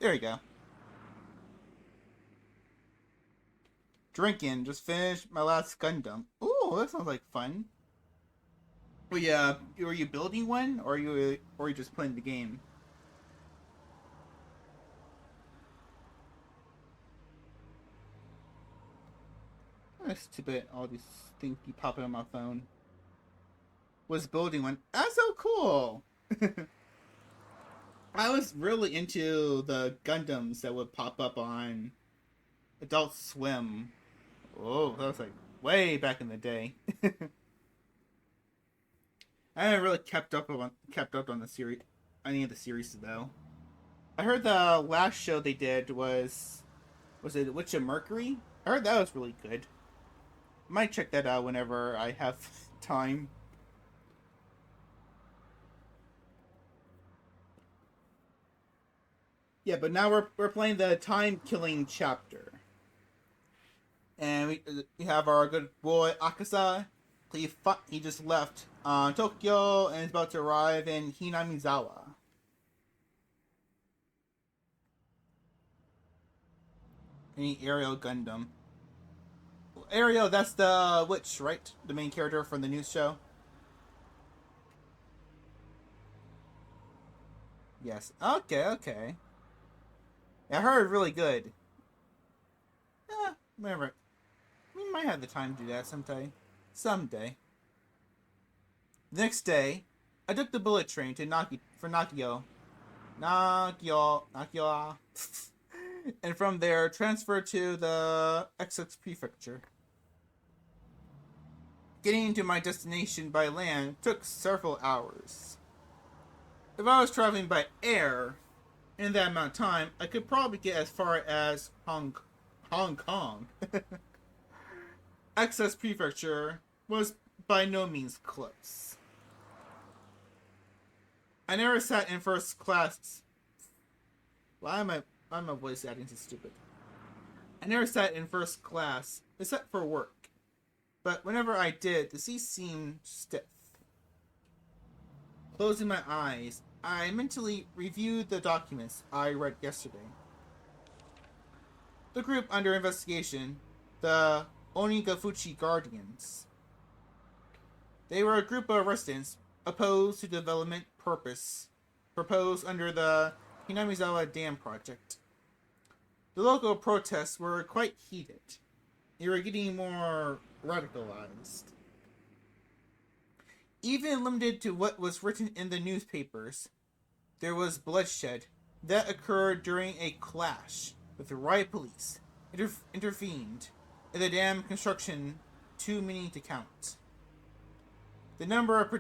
There we go. Drinking. Just finished my last Gundam. Ooh, that sounds like fun. Were you building one, or you just playing the game? That's too bad. All these things keep popping on my phone. Was building one. That's so cool. I was really into the Gundams that would pop up on Adult Swim. Oh, that was like way back in the day. I haven't really kept up on the series, any of the series though. I heard the last show they did was it Witch of Mercury? I heard that was really good. Might check that out whenever I have time. Yeah, but now we're playing the time killing chapter, and we have our good boy Akasa. He just left Tokyo and is about to arrive in Hinamizawa. Any Ariel Gundam. Ariel, that's the witch, right? The main character from the news show. Yes. Okay. I heard really good. Whatever. We might have the time to do that someday. The next day, I took the bullet train to Nakio. And from there, transferred to the Essex Prefecture. Getting to my destination by land took several hours. If I was traveling by air, in that amount of time, I could probably get as far as Hong Kong. Essex Prefecture was by no means close. I never sat in first class. Why am my voice acting so stupid? I never sat in first class, except for work. But whenever I did, the seat seemed stiff. Closing my eyes, I mentally reviewed the documents I read yesterday. The group under investigation, the Onigafuchi Guardians. They were a group of residents opposed to development purpose proposed under the Hinamizawa Dam project. The local protests were quite heated. They were getting more radicalized. Even limited to what was written in the newspapers, there was bloodshed that occurred during a clash with the riot police intervened in the dam construction, too many to count. The number of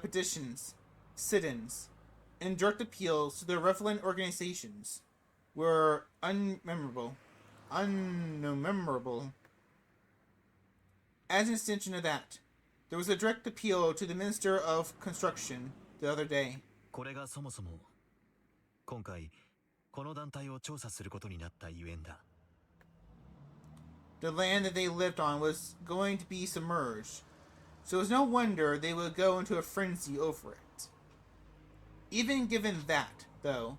petitions, sit-ins, and direct appeals to the relevant organizations were unmemorable. As an extension of that, there was a direct appeal to the Minister of Construction the other day. これがそもそも今回この団体を調査することになったゆえんだ。 The land that they lived on was going to be submerged, so it was no wonder they would go into a frenzy over it. Even given that, though,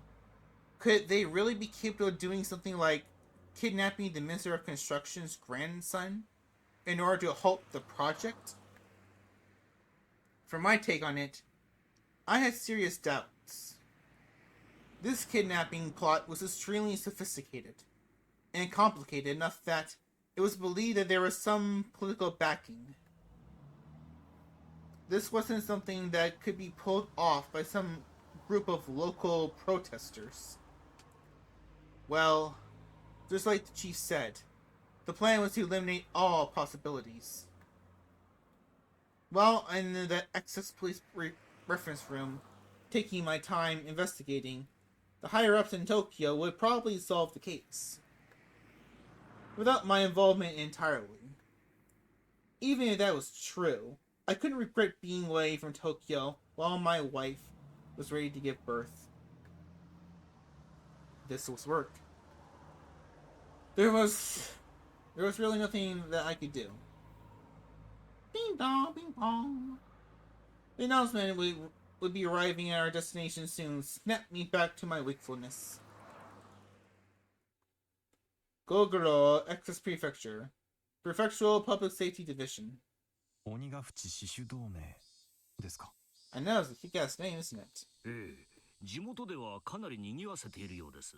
could they really be capable of doing something like kidnapping the Minister of Construction's grandson in order to halt the project? For my take on it, I had serious doubts. This kidnapping plot was extremely sophisticated and complicated enough that it was believed that there was some political backing. This wasn't something that could be pulled off by some group of local protesters. Well, just like the chief said, the plan was to eliminate all possibilities. While in the Essex Police reference room, taking my time investigating, the higher-ups in Tokyo would probably solve the case. Without my involvement entirely. Even if that was true, I couldn't regret being away from Tokyo while my wife was ready to give birth. This was work. There was really nothing that I could do. Bing dong, bing bong. The announcement would be arriving at our destination soon snapped me back to my wakefulness. Gogoro, Essex Prefecture. Prefectural Public Safety Division. 鬼ヶ淵死守同盟ですか? I know, it's a kick-ass name, isn't it? ええ、地元ではかなり賑わせているようです。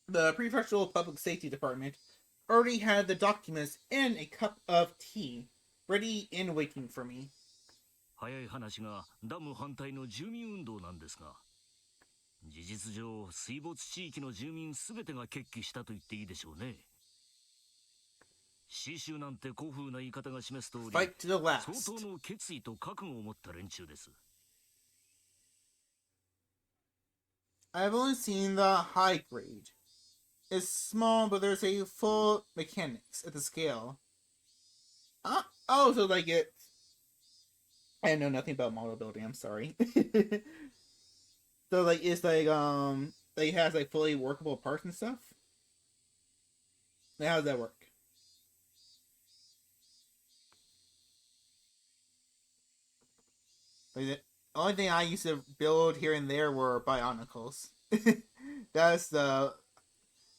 The Prefectural Public Safety Department already had the documents and a cup of tea ready and waiting for me. 早い話がダム反対の住民運動なんですが、事実上水没地域の住民すべてが決起したと言っていいでしょうね。死守なんて古風な言い方が示す通り、Fight to the last. 相当の決意と覚悟を持った連中です。I've only seen the high grade. is small, but there's a full mechanics at the scale. Oh, so like it. I know nothing about model building. I'm sorry. So like it's like it has like fully workable parts and stuff. Like, how does that work? Like the only thing I used to build here and there were bionicles. that's the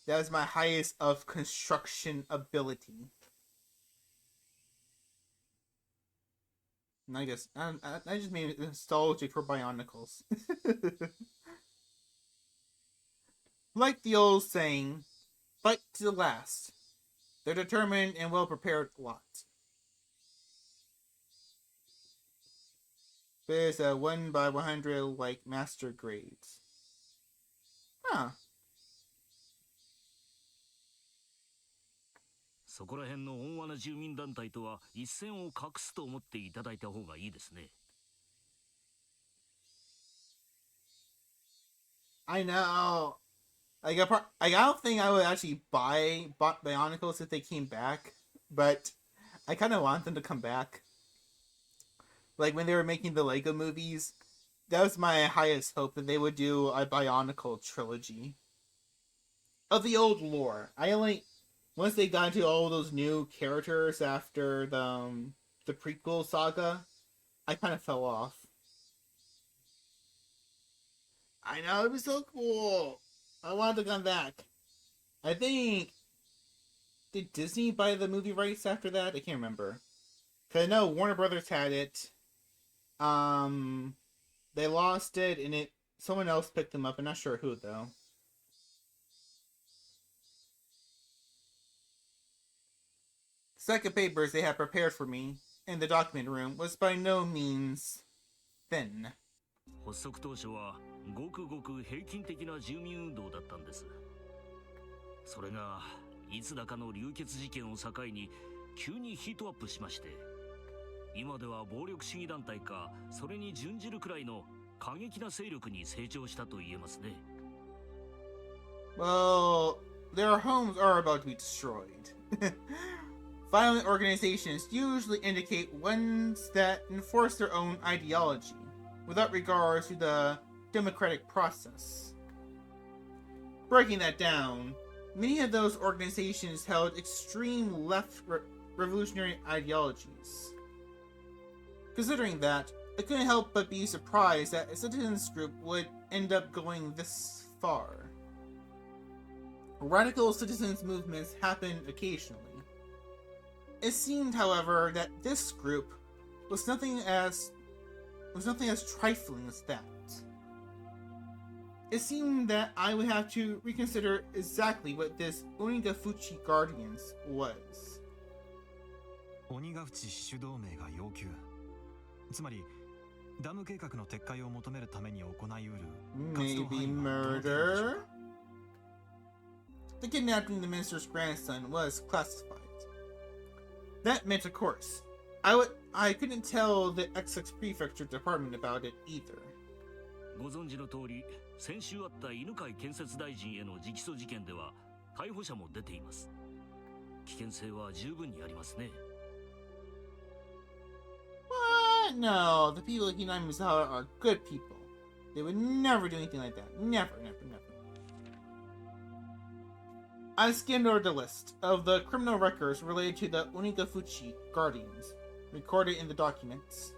that's my highest of construction ability. And I just made nostalgic for bionicles. Like the old saying, fight to the last. They're determined and well prepared lot. There's a 1x100 like master grades. Huh. そこら辺の温和な住民団体とは一線を画すと思っていただいた方がいいですね。I know. Like, I don't think I would actually buy Bionicles if they came back, but I kind of want them to come back. Like when they were making the Lego movies, that was my highest hope that they would do a Bionicle trilogy of the old lore. Once they got into all those new characters after the prequel saga, I kind of fell off. I know, it was so cool. I wanted to come back. I think, did Disney buy the movie rights after that? I can't remember. Cause I know Warner Brothers had it. They lost it, and someone else picked them up. I'm not sure who though. Second papers they had prepared for me in the document room was by no means thin. 発足当初はごくごく平均的な住民運動だったんです。それがいつだかの流血事件を境に急にヒートアップしまして、今では暴力主義団体かそれに準じるくらいの過激な勢力に成長したと言えますね。Well, their homes are about to be destroyed. Violent organizations usually indicate ones that enforce their own ideology, without regard to the democratic process. Breaking that down, many of those organizations held extreme left revolutionary ideologies. Considering that, I couldn't help but be surprised that a citizens group would end up going this far. Radical citizens movements happen occasionally. It seemed, however, that this group was nothing as trifling as that. It seemed that I would have to reconsider exactly what this Onigafuchi Guardians was. 鬼ヶ淵死守同盟が要求、つまりダム計画の撤回を求めるために行いうる活動範囲はどの程度でしょう Maybe か。 murder? The kidnapping of the minister's grandson was classified. That meant, of course, I couldn't tell the Essex Prefecture Department about it either. ご存知の通り、先週あった犬飼建設大臣への直訴事件では逮捕者も出ています。危険性は十分にありますね。What? No, the people of Hinai Misawa are good people. They would never do anything like that. Never, never, never. I skimmed over the list of the criminal records related to the Onigafuchi Guardians, recorded in the documents.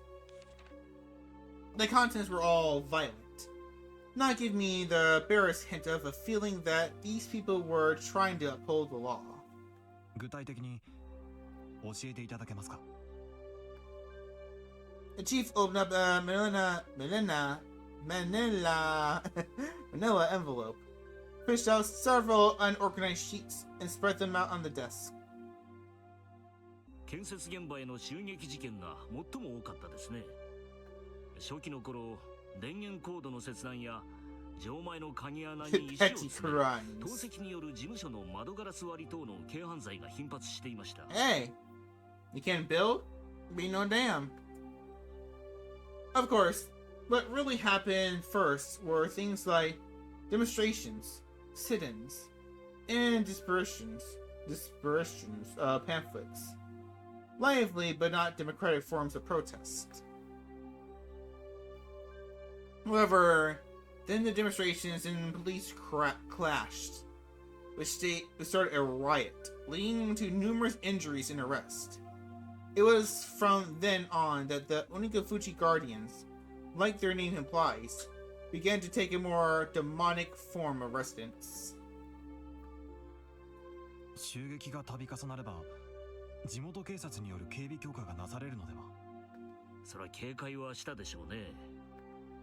The contents were all violent, not giving me the barest hint of a feeling that these people were trying to uphold the law. 具体的に教えていただけますか。 The chief opened up a manila envelope, fished out several unorganized sheets, and spread them out on the desk. 建設現場への襲撃事件が最も多かったですね。初期の頃、電源コードの切断や錠前の鍵穴に石を詰め、投石による事務所の窓ガラス割り等の軽犯罪が頻発していました。Hey, you can't build? Be no damn. Of course, what really happened first were things like demonstrations, sit-ins, and pamphlets. Lively but not democratic forms of protest. However, then the demonstrations and police clashed, which started a riot, leading to numerous injuries and arrests. It was from then on that the Onikafuchi Guardians, like their name implies, began to take a more demonic form of residence. 襲撃が度重なれば地元警察による警備強化がなされるのでは。それは警戒はしたでしょうね。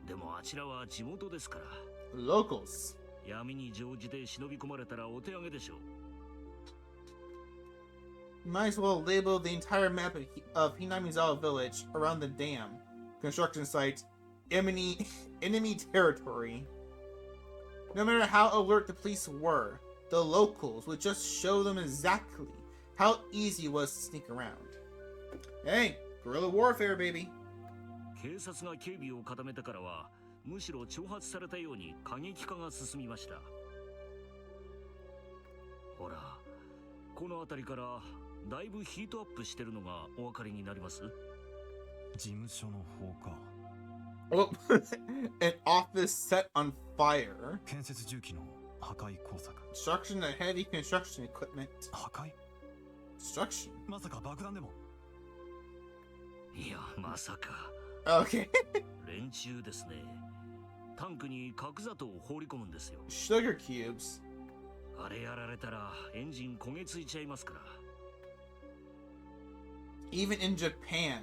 でもあちらは地元ですから。Locals. 闇に乗じて忍び込まれたらお手上げでしょう。You might as well label the entire map of Hinamizawa village around the dam construction site enemy territory. No matter how alert the police were, the locals would just show them exactly how easy it was to sneak around. Hey, guerrilla warfare, baby. 警察が警備を固めてからはむしろ挑発されたように過激化が進みました。ほら、この辺りからだいぶヒートアップしてるのがお分かりになります？事務所の放火。Oh, an office set on fire. 建設重機の破壊工作。Destruction of heavy construction equipment. 破壊？ Destruction? まさか爆弾でも？いや、まさか。Okay. 連中ですね。タンクに角砂糖を放り込むんですよ。Sugar cubes. あれやられたらエンジン焦げついちゃいますから。Even in Japan,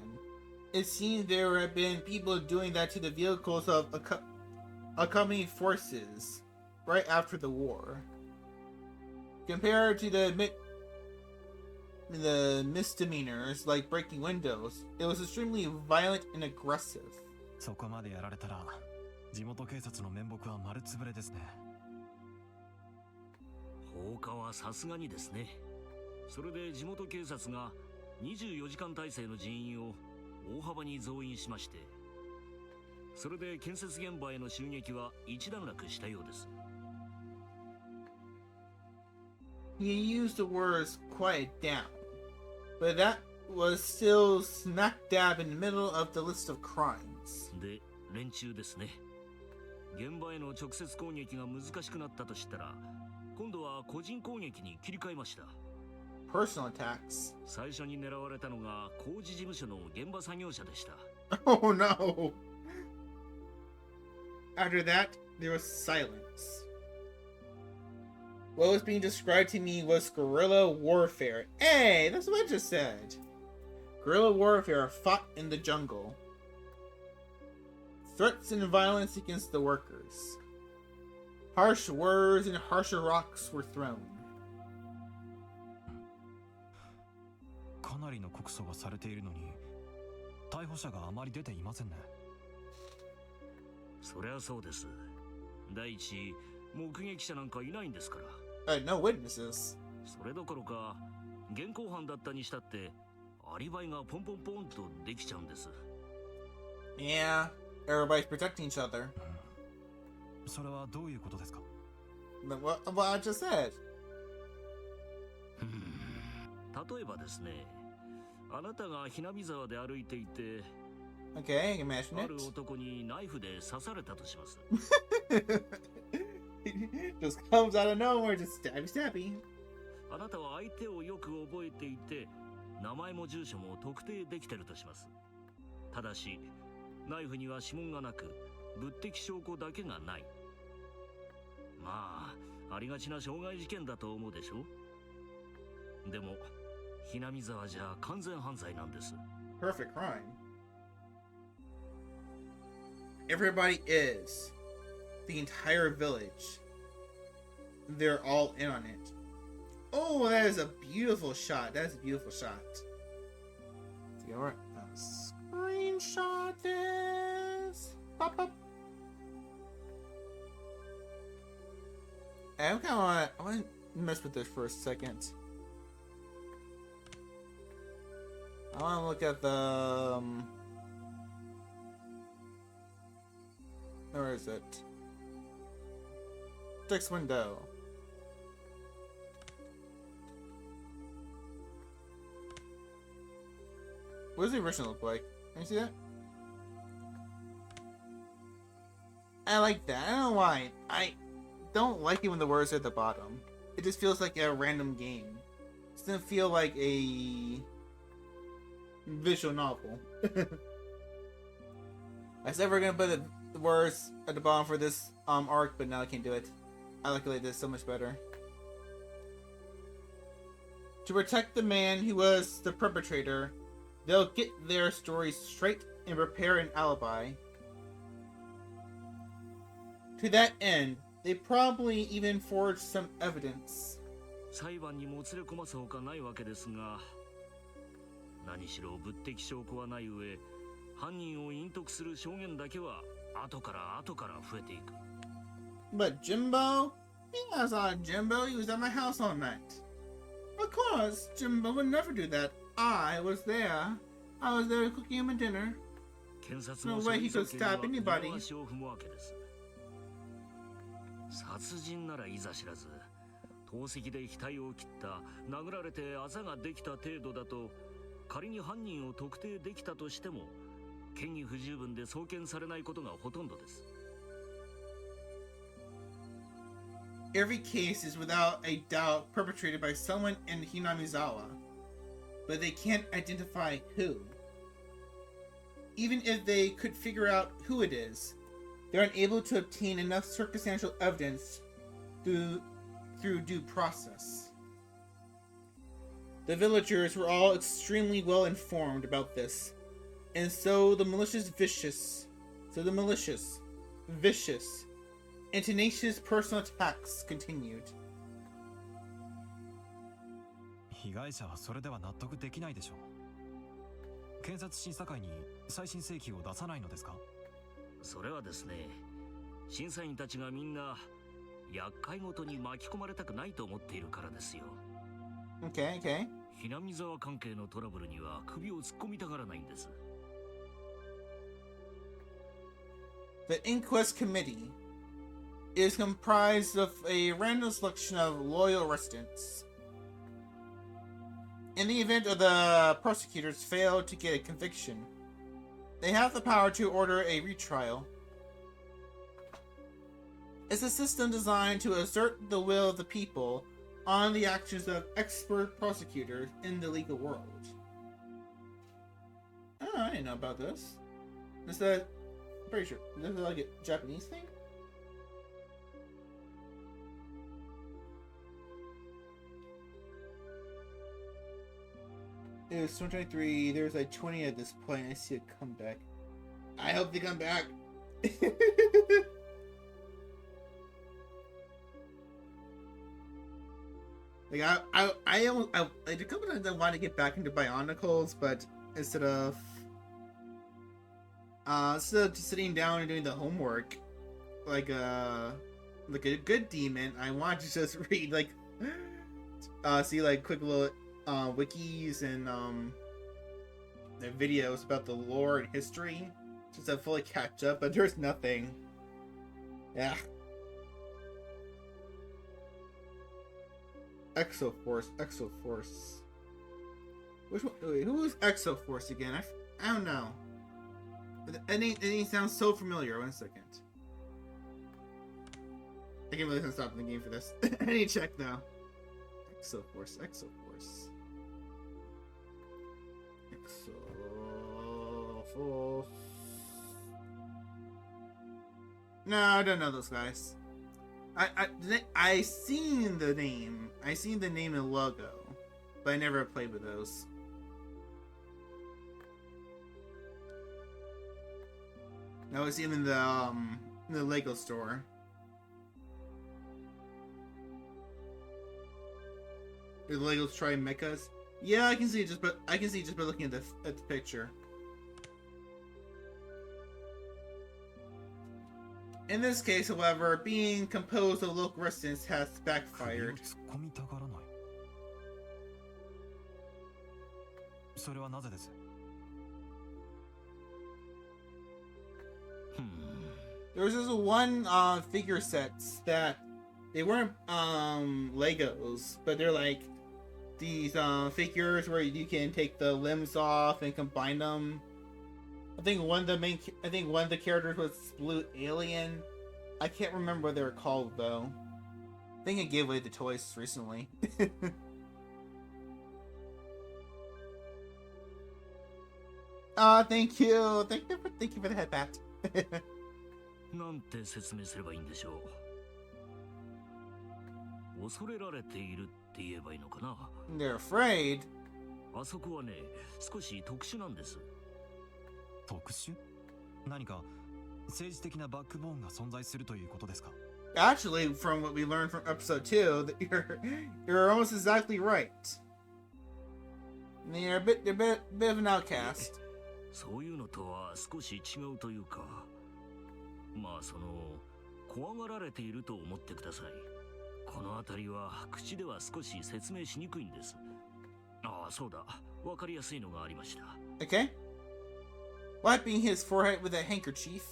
it seems there have been people doing that to the vehicles of accompanying forces right after the war. Compared to the misdemeanors like breaking windows, it was extremely violent and aggressive. そこまでやられたら地元警察の面目は丸つぶれですね。放火はさすがにですね。それで地元警察が24時間体制の人員を大幅に増員しまして、それで建設現場への襲撃は一段落したようです。He used the words quiet down, but that was still smack dab in the middle of the list of crimes. で、連中ですね。現場への直接攻撃が難しくなったと知ったら、今度は個人攻撃に切り替えました。Personal attacks. 最初に狙われたのが工事事務所の現場作業者でした。Oh no! After that, there was silence. What was being described to me was guerrilla warfare. Hey, that's what I just said. Guerrilla warfare fought in the jungle. Threats and violence against the workers. Harsh words and harsher rocks were thrown. かなりの告訴がされているのに逮捕者があまり出ていませんね。そりゃそうです。第一、目撃者なんかいないんですから。No witnesses. それどころか、現行犯だったにしたってアリバイがポンポンポンとできちゃうんです。Yeah, everybody's protecting each other. それはどういうことですか？ What I just said. 例えばですね、あなたがひなみ沢で歩いていて、Okay, imagine あ it. る男にナイフで刺されたとします。Just comes out of nowhere, just stabby stabby. あなたは相手をよく覚えていて、名前も住所も特定できてるとします。ただし、ナイフには指紋がなく、物的証拠だけがない。まあ、ありがちな傷害事件だと思うでしょ？でも、ひなみ沢じゃ完全犯罪なんです。Perfect crime. Everybody is. The entire village. They're all in on it. Oh, that is a beautiful shot. That is a beautiful shot. See, alright. Screenshot this. Pop up. I want to mess with this for a second. I want to look at the. Where is it? Text window. What does the original look like? Can you see that? I like that. I don't know why. I don't like it when the words are at the bottom. It just feels like a random game. It doesn't feel like a visual novel. I said we're gonna put the words at the bottom for this arc, but now I can't do it. I like this so much better. To protect the man who was the perpetrator, they'll get their stories straight and prepare an alibi. To that end, they probably even forged some evidence. 裁判にもつれ込ますほかないわけですが、何しろ物的証拠はない上、犯人を隠匿する証言だけは後から増えていく。But Jimbo? Yeah, I saw Jimbo. He was at my house all night. Of course, Jimbo would never do that. I was there. I was there cooking him a dinner. 検察 No も way he could その件 stab には anybody. 二の足を踏むわけです。殺人ならいざ知らず、透析で額を切った、殴られてあざができた程度だと、仮に犯人を特定できたとしても、嫌疑不十分で送検されないことがほとんどです。Every case is without a doubt perpetrated by someone in Hinamizawa, but they can't identify who. Even if they could figure out who it is, they're unable to obtain enough circumstantial evidence through due process. The villagers were all extremely well informed about this, and so the malicious, vicious, and tenacious personal attacks continued. 被害者はそれでは納得できないでしょう。検察審査会に再審請求を出さないのですか？それはですね、審査員たちがみんな厄介ごとに巻き込まれたくないと思っているからですよ。Okay. 南沢関係のトラブルには首を突っ込みたがらないんです。The inquest committee is comprised of a random selection of loyal residents. In the event of the prosecutors fail to get a conviction, they have the power to order a retrial. It's a system designed to assert the will of the people on the actions of expert prosecutors in the legal world. Oh, I didn't know about this. This is I'm pretty sure. This is like a Japanese thing? It was 2023. There's like 20 at this point. I see a comeback. I hope they come back. Like like a couple times I wanted to get back into Bionicles, but instead of just sitting down and doing the homework, like a good demon, I want to just read like see like quick little wikis and the videos about the lore and history just to fully catch up, but there's nothing. Yeah. Exoforce. Which one? Wait, who was Exoforce again? I don't know. It sounds so familiar. 1 second. I can't believe I'm stopping the game for this. I need to check though. Exoforce. No, I don't know those guys. I seen the name. I seen the name and logo, but I never played with those. I was seen in the Lego store. The Legos try mechas. Yeah, I can see just by looking at the picture. In this case, however, being composed of local residents has backfired. それはなぜです？ There was this one figure sets that they weren't Legos, but they're like these figures where you can take the limbs off and combine them. I think one of the characters was Blue Alien. I can't remember what they're called though. I think I gave away the toys recently. Thank you. Thank you for the head pat. なんて説明すればいいんでしょう。恐れられているって言えばいいのかな。 They're afraid. あそこはね、少し特殊なんです。特殊？何か政治的なバックボーンが存在するということですか？ Actually, from what we learned from episode 2, that you're almost exactly right. They're a bit of an outcast. そういうのとは少し違うというか、まあ怖がられていると思ってください。この辺りは口では少し説明しにくいんです。ああ、そうだ。わかりやすいのがありました。Okay. Wiping his forehead with a handkerchief,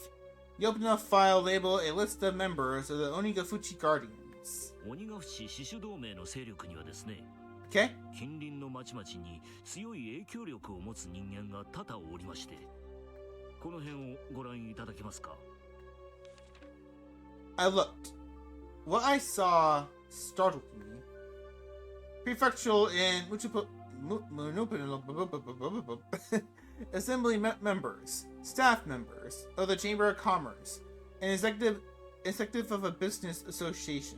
he opened a file labeled a list of members of the Onigafuchi Guardians. 鬼ヶ淵死守同盟の勢力にはですね、Okay. 近隣の町々に強い影響力を持つ人間が多々おりまして、この辺をご覧いただけますか。 I looked. What I saw startled me. Prefectural and assembly members, staff members of the Chamber of Commerce, an executive of a business association,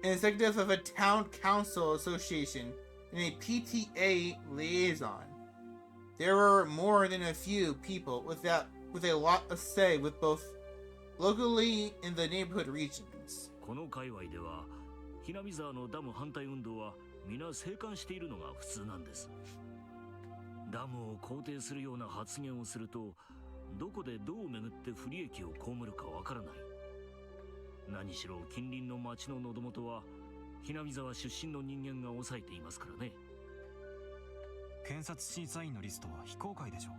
an executive of a town council association, and a PTA liaison. There were more than a few people with a lot of say with both locally in the neighborhood regions. この界隈では、ひなみ沢のダム反対運動は皆静観しているのが普通なんです。ダムを肯定するような発言をすると、どこでどう巡って不利益を被るかわからない。何しろ近隣の町の喉元は、ひなみ沢出身の人間が抑えていますからね。検察審査員のリストは非公開でしょう。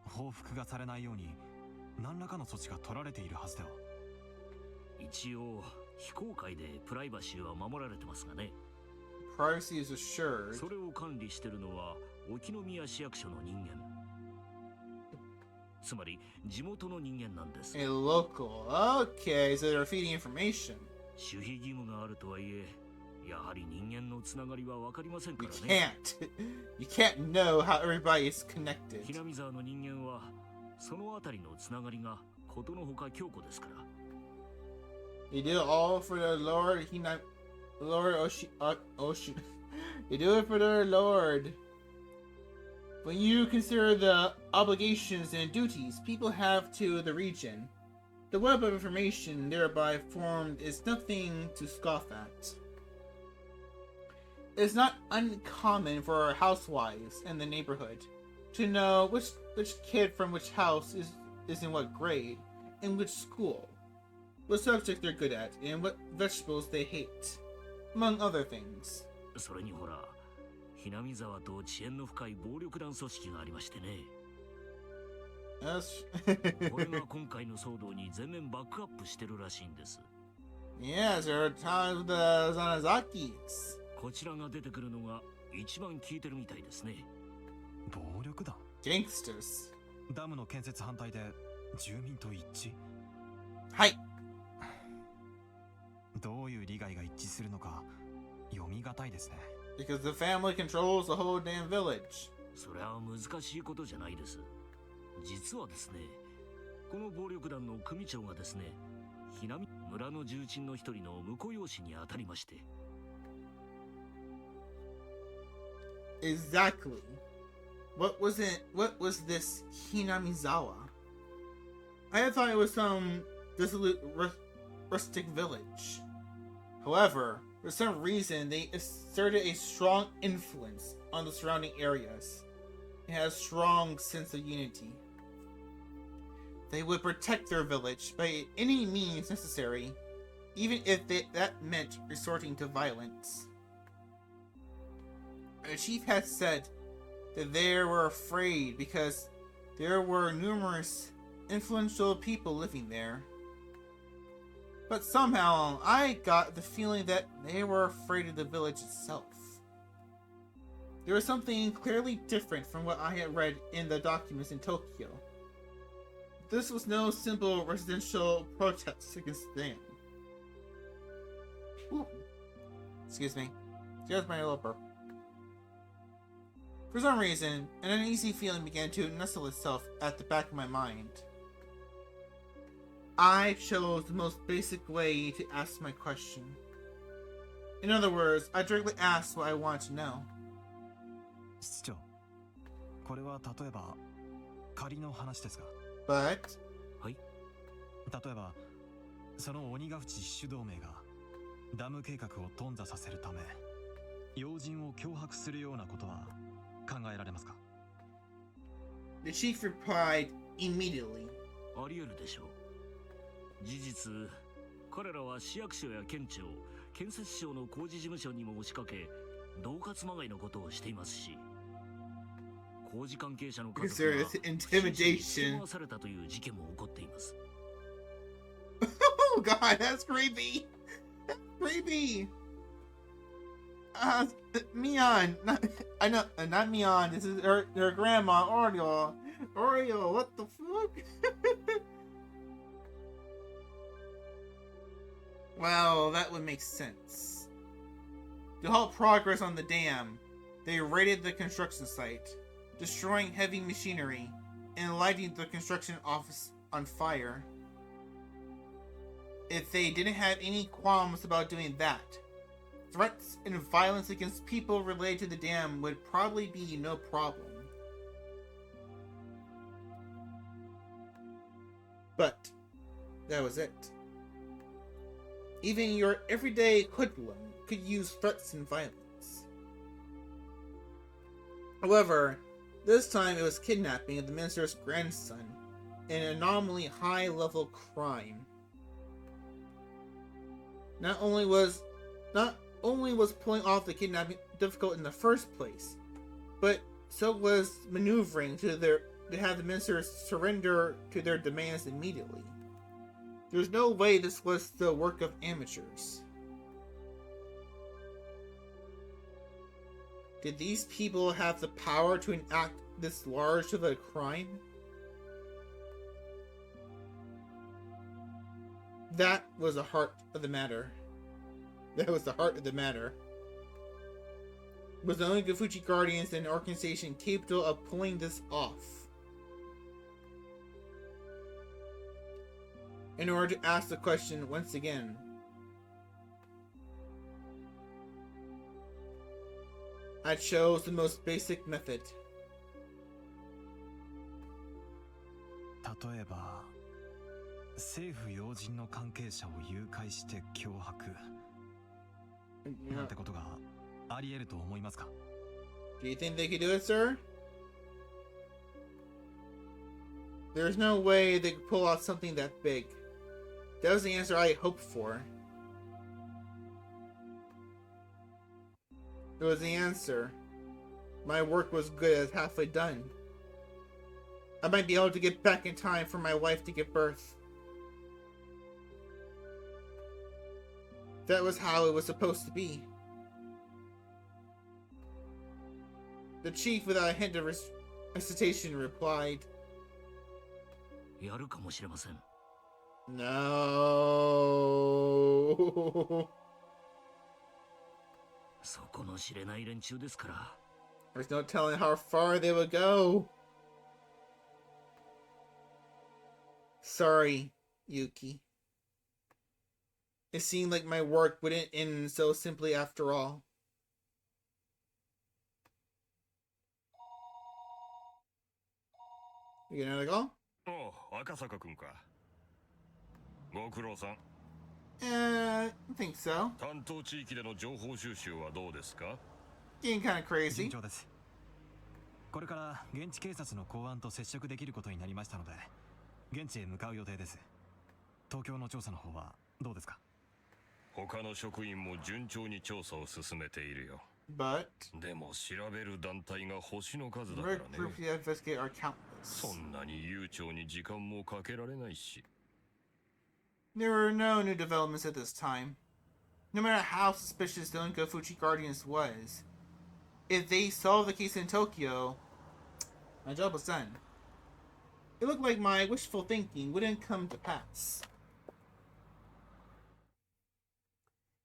報復がされないように何らかの措置が取られているはずでは。一応非公開でプライバシーは守られてますがね。Privacy is assured. それを管理しているのは沖宮市役所の人間。つまり地元の人間なんです。A local. Okay, so they're feeding information. 守秘義務があるとはいえ、やはり人間のつながりは分かりませんか You らね。can't. You can't know how everybody is connected. ひなみ沢の人間はそのあたりのつながりがことのほか強固ですから。You do it all for the Lord. Lord Oshi. You do it for the Lord. When you consider the obligations and duties people have to the region, the web of information thereby formed is nothing to scoff at. It is not uncommon for housewives in the neighborhood to know which kid from which house is in what grade, in which school, what subject they're good at, and what vegetables they hate, among other things. それにほら、ひなみ沢と遅延の深い暴力団組織がありましてね。これが今回の騒動に全面バックアップしてるらしいんです。Yes, there are times with the Zanazakis. こちらが出てくるのが一番効いてるみたいですね。暴力団？ Gangsters. ダムの建設反対で住民と一致？はい。どういう利害が一致するのか読み難いですね。Because the family controls the whole damn village. それは難しいことじゃないです。実はですね、この暴力団の組長がですね、ひなみ村の重鎮の一人の婿養子にあたりまして。Exactly. What was this Hinamizawa? I thought it was some dissolute rustic village. However, for some reason, they asserted a strong influence on the surrounding areas and had a strong sense of unity. They would protect their village by any means necessary, even if that meant resorting to violence. The chief had said that they were afraid because there were numerous influential people living there. But somehow, I got the feeling that they were afraid of the village itself. There was something clearly different from what I had read in the documents in Tokyo. This was no simple residential protest against them. Ooh. Excuse me. Here's my little burp. For some reason, an uneasy feeling began to nestle itself at the back of my mind. I chose the most basic way to ask my question. In other words, I directly asked what I wanted to know. 室長、これは例えば仮の話ですが。But はい。例えば、その鬼ヶ淵主導名がダム計画を頓挫させるため、要人を脅迫するようなことは考えられますか? the chief replied immediately. あり得るでしょう。事実、彼らは市役所や県庁、建設省の工事事務所にも押しかけ、恫喝まがいのことをしていますし、工事関係者の家族が不審者に引き回されたという事件も起こっています。Oh god, that's creepy! That's creepy! Mion, not Mion, this is her grandma, Oreo. Oreo, what the fuck? Well, that would make sense. To halt progress on the dam, they raided the construction site, destroying heavy machinery and lighting the construction office on fire. If they didn't have any qualms about doing that, threats and violence against people related to the dam would probably be no problem. But that was it. Even your everyday hoodlum could use threats and violence. However, this time it was kidnapping of the minister's grandson, an anomalous high-level crime. Not only was pulling off the kidnapping difficult in the first place, but so was maneuvering to have the ministers surrender to their demands immediately. There's no way this was the work of amateurs. Did these people have the power to enact this large of a crime? That was the heart of the matter. Was the only Gafuchi Guardians and organization capable of pulling this off? In order to ask the question once again, I chose the most basic method. 例えば、政府要人の関係者を誘拐して脅迫なんてことがあり得ると思いますか? Do you think they could do it, sir? There's no way they could pull off something that big. That was the answer I hoped for. It was the answer. My work was good as halfway done. I might be able to get back in time for my wife to give birth. That was how it was supposed to be. The chief, without a hint of hesitation, replied, やるかもしれません。 No. そこの知れない連中ですから。 There's no telling how far they would go. Sorry, Yuki. It seemed like my work wouldn't end so simply after all. You gonna go? おう、赤坂君か。ご苦労さん。I think so. 担当地域での情報収集はどうですか? Getting kind of crazy. 順調です。これから現地警察の公安と接触できることになりましたので、現地へ向かう予定です。東京の調査の方はどうですか? 他の職員も順調に調査を進めているよ。 But でも調べる団体が星の数だか the ら proof ね。 to investigate are countless. そんなに悠長に時間もかけられないし。There were no new developments at this time. No matter how suspicious the Unkafuchi Guardians was, if they solved the case in Tokyo, my job was done. It looked like my wishful thinking wouldn't come to pass.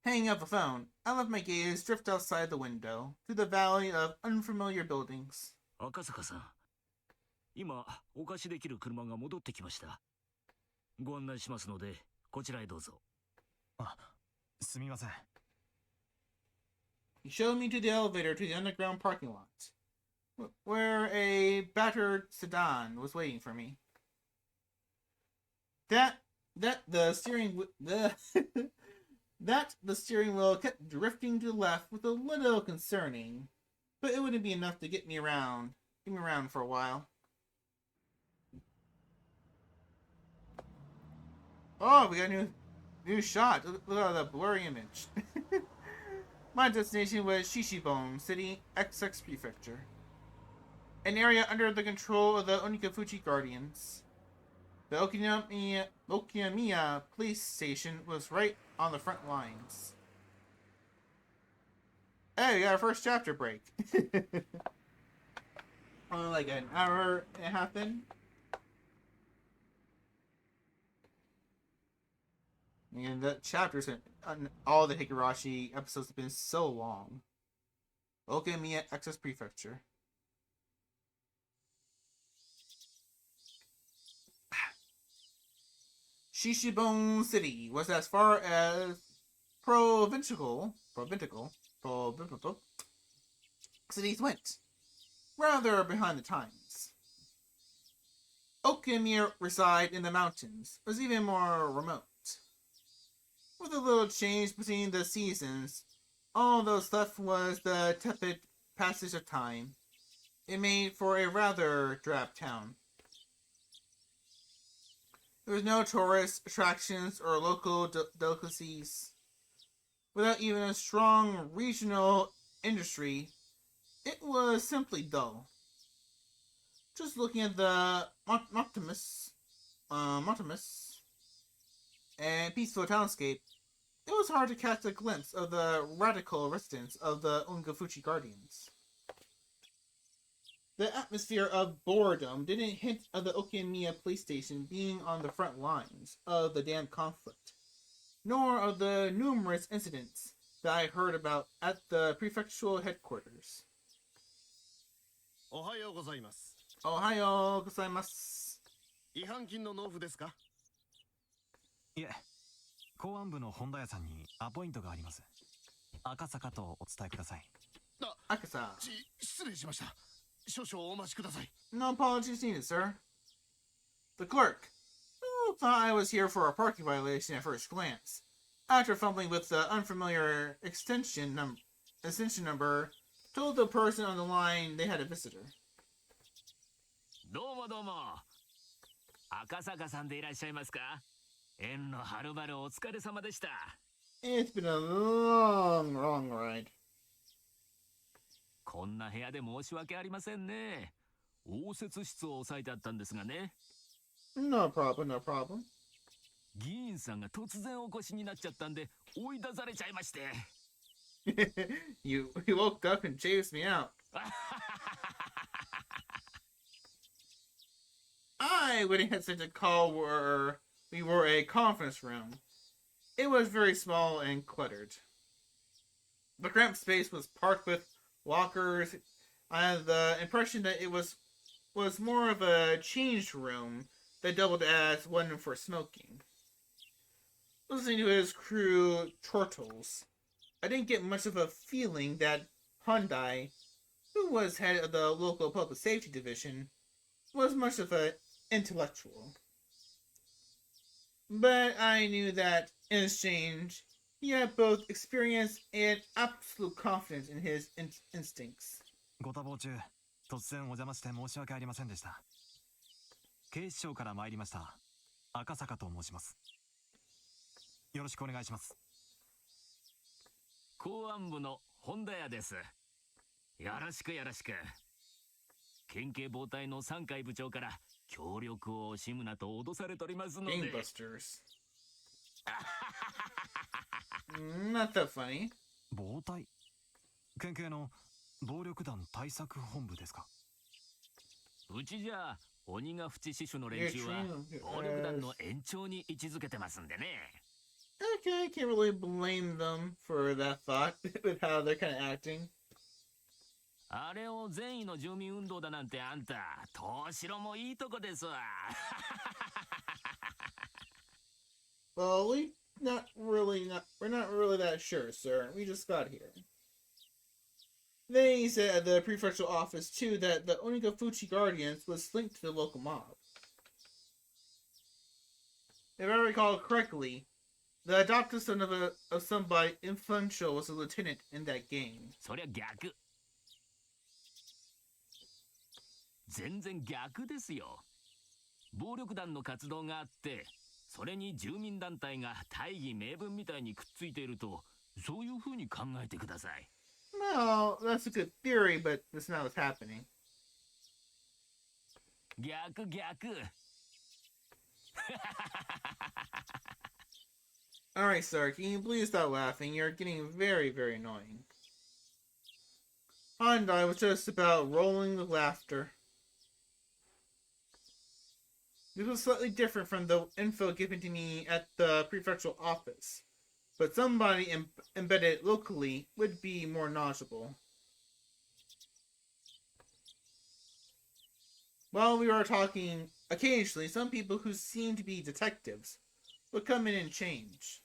Hanging up the phone, I let my gaze drift outside the window, through the valley of unfamiliar buildings. 赤坂さん、今お貸しできる車が戻ってきました。ご案内しますので、こちらへどうぞ。あ、すみません。He showed me to the elevator to the underground parking lot, where a battered sedan was waiting for me. That the steering wheel kept drifting to the left was a little concerning, but it wouldn't be enough to get me around for a while. Oh, we got a new shot. Look at the blurry image. My destination was Shishibone City, XX Prefecture, an area under the control of the Onikafuchi Guardians. The Okiyamiya police station was right on the front lines. Hey, we got our first chapter break. Only like an hour and a half in. And the chapters on all the Higurashi episodes have been so long. Okiyamiya Access Prefecture. Shishibone City was as far as provincial cities went, rather behind the times. Okiyamiya reside in the mountains, was even more remote. With a little change between the seasons, all that was left was the tepid passage of time. It made for a rather drab town. There was no tourist attractions or local delicacies. Without even a strong regional industry, it was simply dull. Just looking at the monotonous and peaceful townscape, it was hard to catch a glimpse of the radical residents of the Ungafuchi Guardians. The atmosphere of boredom didn't hint of the Okiyamiya police station being on the front lines of the damn conflict, nor of the numerous incidents that I heard about at the prefectural headquarters. おはようございます。おはようございます。違反金の納付ですか？いえ、公安部の本田屋さんにアポイントがあります。赤坂とお伝えください。赤さ。失礼しました。少々お待ちください。No apologies needed, sir. The clerk, who thought I was here for a parking violation at first glance, after fumbling with the unfamiliar extension number, told the person on the line they had a visitor. どうもどうも。赤坂さんでいらっしゃいますか？縁のはるばるお疲れ様でした。It's been a long ride. こんな部屋で申し訳ありませんね。応接室を押さえてあったんですがね。No problem. 議員さんが突然お越しになっちゃったんで追い出されちゃいまして。you woke up and chased me out. I wouldn't hesitate to call where we were a conference room. It was very small and cluttered. The cramped space was parked with lockers. I had the impression that it was more of a change room that doubled as one for smoking. Listening to his crew chortles, I didn't get much of a feeling that Hyundai, who was head of the local public safety division, was much of an intellectual. But I knew that, in exchange, he had both experience and absolute confidence in his instincts. ご多忙中、突然お邪魔して申し訳ありませんでした。警視庁から参りました赤坂と申します。よろしくお願いします。公安部の本田屋です。よろしくよろしく。県警防隊の3階部長から協力を惜しむなと脅されておりますので。Gangbusters. Not that funny. 暴対県警の暴力団対策本部ですか？うちじゃ鬼ヶ淵支所の You're 連中は training 暴力団の延長に位置づけてますんでね。 Okay, I can't really blame them for that thought with how they're kind of acting. あれを善意の住民運動だなんてあんた東城もいいとこですわ。Well, we're not really that sure, sir. We just got here. Then he said at the prefectural office too that the Onikafuchi Guardians was linked to the local mob. If I recall correctly, the adopted son of somebody influential was a lieutenant in that gang. そりゃ逆。全然逆ですよ。暴力団の活動があって、それに住民団体が大義名分みたいにくっついていると、そういう風に考えてください。Well, that's a good theory, but that's not what's happening. 逆逆。Alright, sir, can you please stop laughing? You're getting very, very annoying. Hyundai was just about rolling with laughter. This was slightly different from the info given to me at the prefectural office, but somebody embedded locally would be more knowledgeable. While we were talking, occasionally some people who seemed to be detectives would come in and change.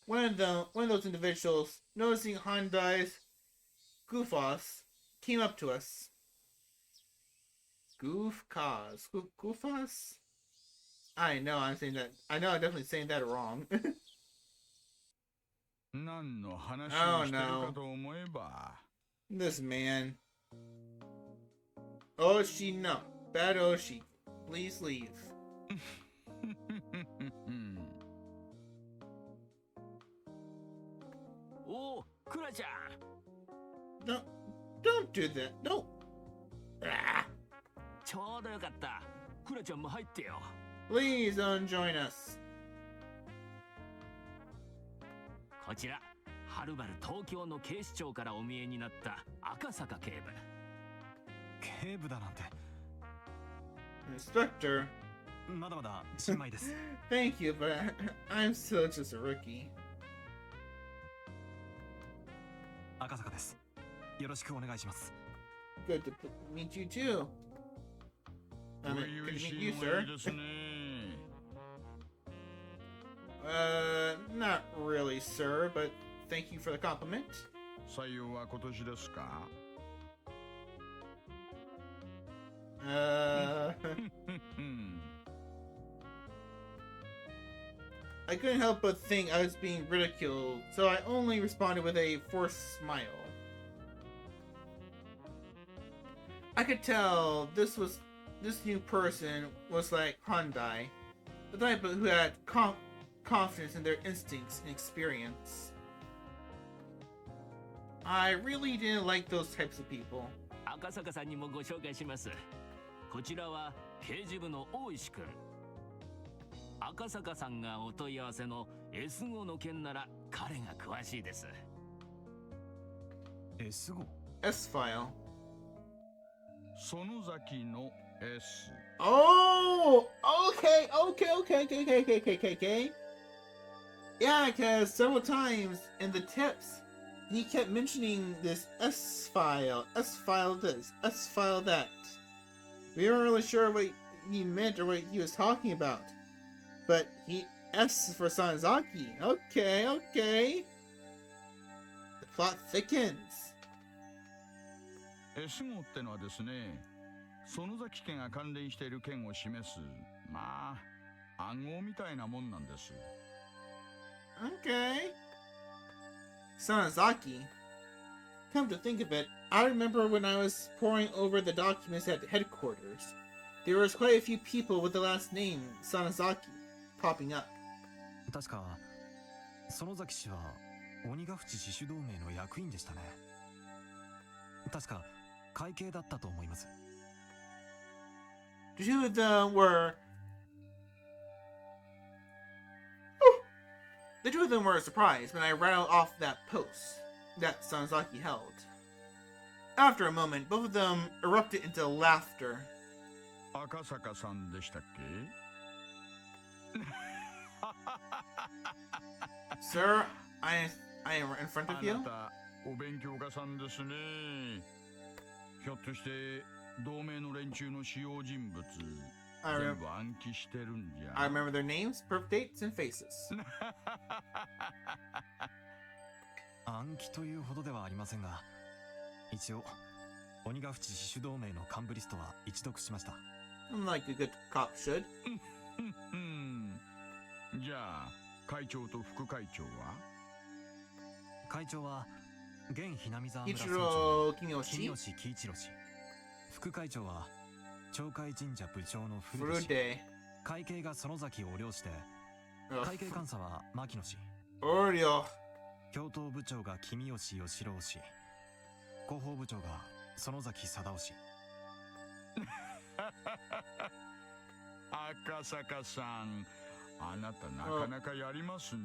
One of those individuals, noticing Hyundai's goofos, came up to us. Goofos? I know I'm definitely saying that wrong. 何の話 Oh をしてる no. かと思えば This man. Oshi no. Bad Oshi. Please leave. おお、クラちゃん。 Don't do that. No. Ah. ちょうどよかった。クラちゃんも入ってよ。Please don't join us. こちら、はるばる東京の警視庁からお見えになった赤坂警部。警部だなんて Inspector. まだまだ新米です。 Thank you, but I'm still just a rookie. 赤坂です。よろしくお願いします。 Good to meet you too. Good to meet you, sir. ですね Not really, sir, but thank you for the compliment. 採用は今年ですか I couldn't help but think I was being ridiculed, so I only responded with a forced smile. I could tell this new person was like Hyundai, the type who had confidence in their instincts and experience. I really didn't like those types of people. 赤坂さんにもご紹介します。こちらは刑事部の大石君。赤坂さんがお問い合わせの S 号の件なら彼が詳しいです。S 号 S file. 園崎の S Oh, okay. Yeah, because several times in the tips, he kept mentioning this S file this, S file that. We weren't really sure what he meant or what he was talking about. But S for Sanzaki. Okay. The plot thickens. S 号ってのはですね、園崎家が関連している件を示す、まあ、暗号みたいなもんなんです。Okay. Sanzaki. Come to think of it, I remember when I was poring over the documents at headquarters, there was quite a few people with the last name Sanzaki popping up. 確か園崎氏は鬼ヶ淵自主同盟の役員でしたね。確か会計だったと思います。 The two of them were The two of them were surprised when I rattled off that post that Sanzaki held. After a moment, both of them erupted into laughter. 赤坂さんでしたっけ Sir, I am in front of あ you. なたお勉強家さんですね。ひょっとして同盟の連中の主要人物 全部暗記してるんじゃ。I remember their names, birth dates, and faces. 暗記というほどではありませんが、一応鬼ヶ淵死守同盟の幹部リストは一読しました。Like a good cop should. じゃあ会長と副会長は？会長は現ひなみ沢村村Ichiro 長 Kiyoshi. 君吉喜一郎氏。副会長は町会神社部長の古田氏。 Furude. 会計が園崎を領して、会計監査は牧野氏。 Oreo. 教頭部長が君吉義郎氏。広報部長が園崎貞夫氏。赤坂さん、あなたなかなかやりますね。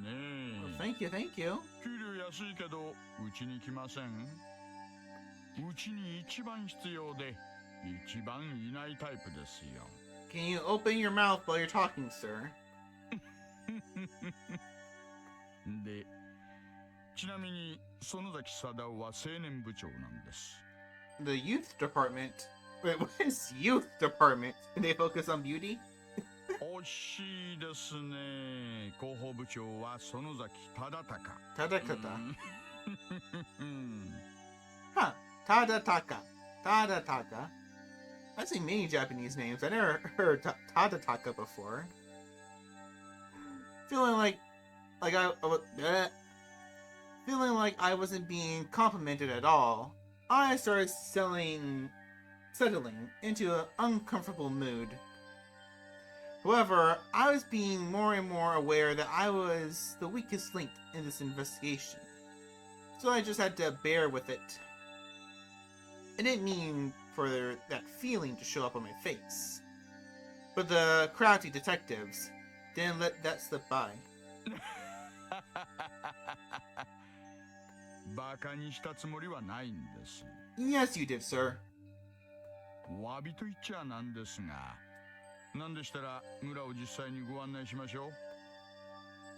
Thank you, thank you. 給料安いけどうちに来ません？うちに一番必要で一番いないタイプですよ。 Can you open your mouth while you're talking, sir? で、ちなみに園崎貞夫は青年部長なんです。 The youth department. Wait, what is youth department? They focus on beauty? 惜しいですね。広報部長は園崎忠孝。Tadakata. うん Huh. Tadataka. Tadataka. I've seen many Japanese names. I never heard Tadataka before. Feeling like I wasn't being complimented at all, I started settling into an uncomfortable mood. However, I was being more and more aware that I was the weakest link in this investigation. So I just had to bear with it. I didn't mean for that feeling to show up on my face. But the crafty detectives didn't let that slip by. バカにしたつもりはないんです。 Yes, you did, sir. お詫びと言っちゃなんですが、なんでしたら村を実際にご案内しましょう。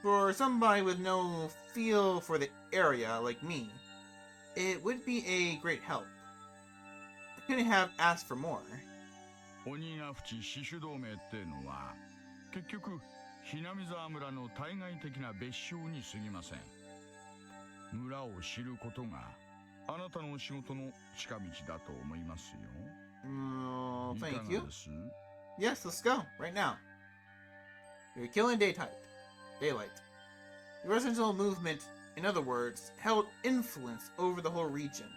For somebody with no feel for the area like me, it would be a great help. I couldn't have asked for more. 鬼ヶ淵死守同盟ってのは結局ひなみ沢村の対外的な別称に過ぎません。村を知ることがあなたの仕事の近道だと思いますよ。 Thank い you. かがです？ Yes, let's go, right now. You're killing daylight. The residential movement, in other words, held influence over the whole region.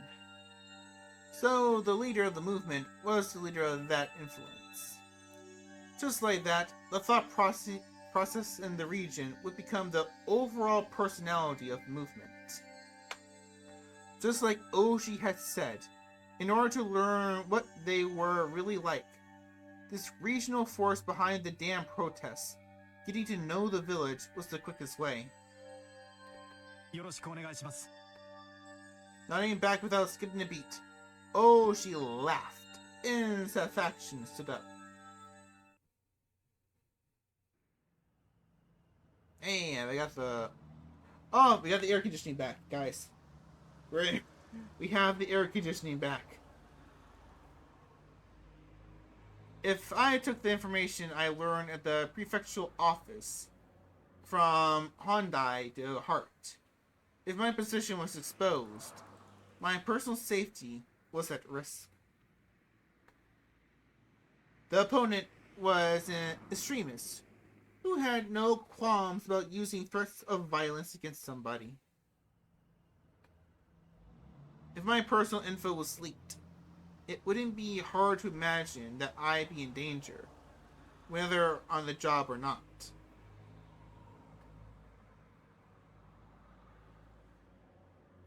So the leader of the movement was the leader of that influence. Just like that, the thought process in the region would become the overall personality of the movement. Just like Oshi had said, in order to learn what they were really like, this regional force behind the dam protests, getting to know the village was the quickest way. よろしくお願いします。 Nodding back without skipping a beat, Oshi laughed, and satisfaction stood up. Hey, we got the air conditioning back, guys. We have the air conditioning back. If I took the information I learned at the prefectural office from Hyundai to heart, if my position was exposed, my personal safety was at risk. The opponent was an extremist who had no qualms about using threats of violence against somebody. If my personal info was leaked, it wouldn't be hard to imagine that I'd be in danger, whether on the job or not.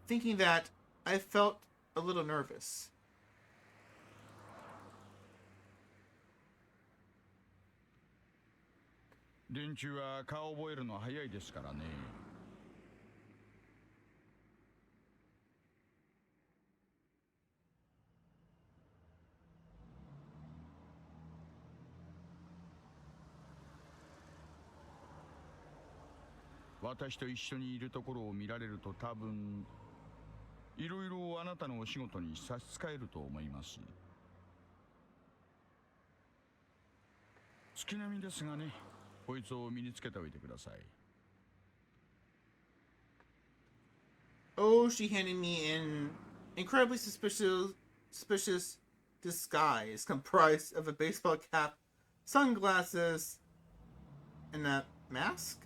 Thinking that, I felt a little nervous. 連中は顔覚えるの早いですからね。私と一緒にいるところを見られると多分いろいろあなたのお仕事に差し支えると思います。月並みですがね、こいつを身につけておいてください。Oh, she handed me an incredibly suspicious disguise comprised of a baseball cap, sunglasses, and a mask?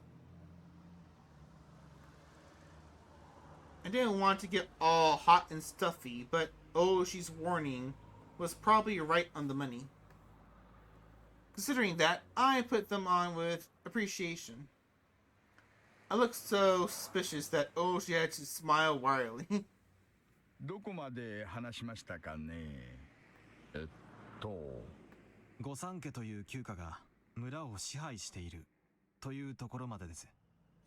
I didn't want to get all hot and stuffy, but she's warning was probably right on the money. Considering that, I put them on with appreciation. I looked so suspicious that she had to smile wryly. どこまで話しましたかね。御三家という旧家が村を支配しているというところまでです。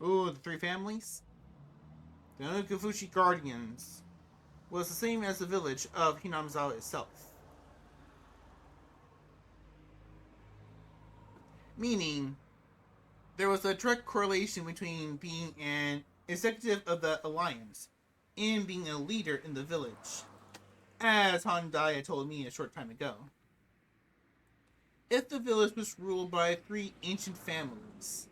Ooh, the three families? The Onikafushi Guardians was the same as the village of Hinamizawa itself. Meaning, there was a direct correlation between being an executive of the Alliance and being a leader in the village, as Handaya told me a short time ago. If the village was ruled by three ancient families,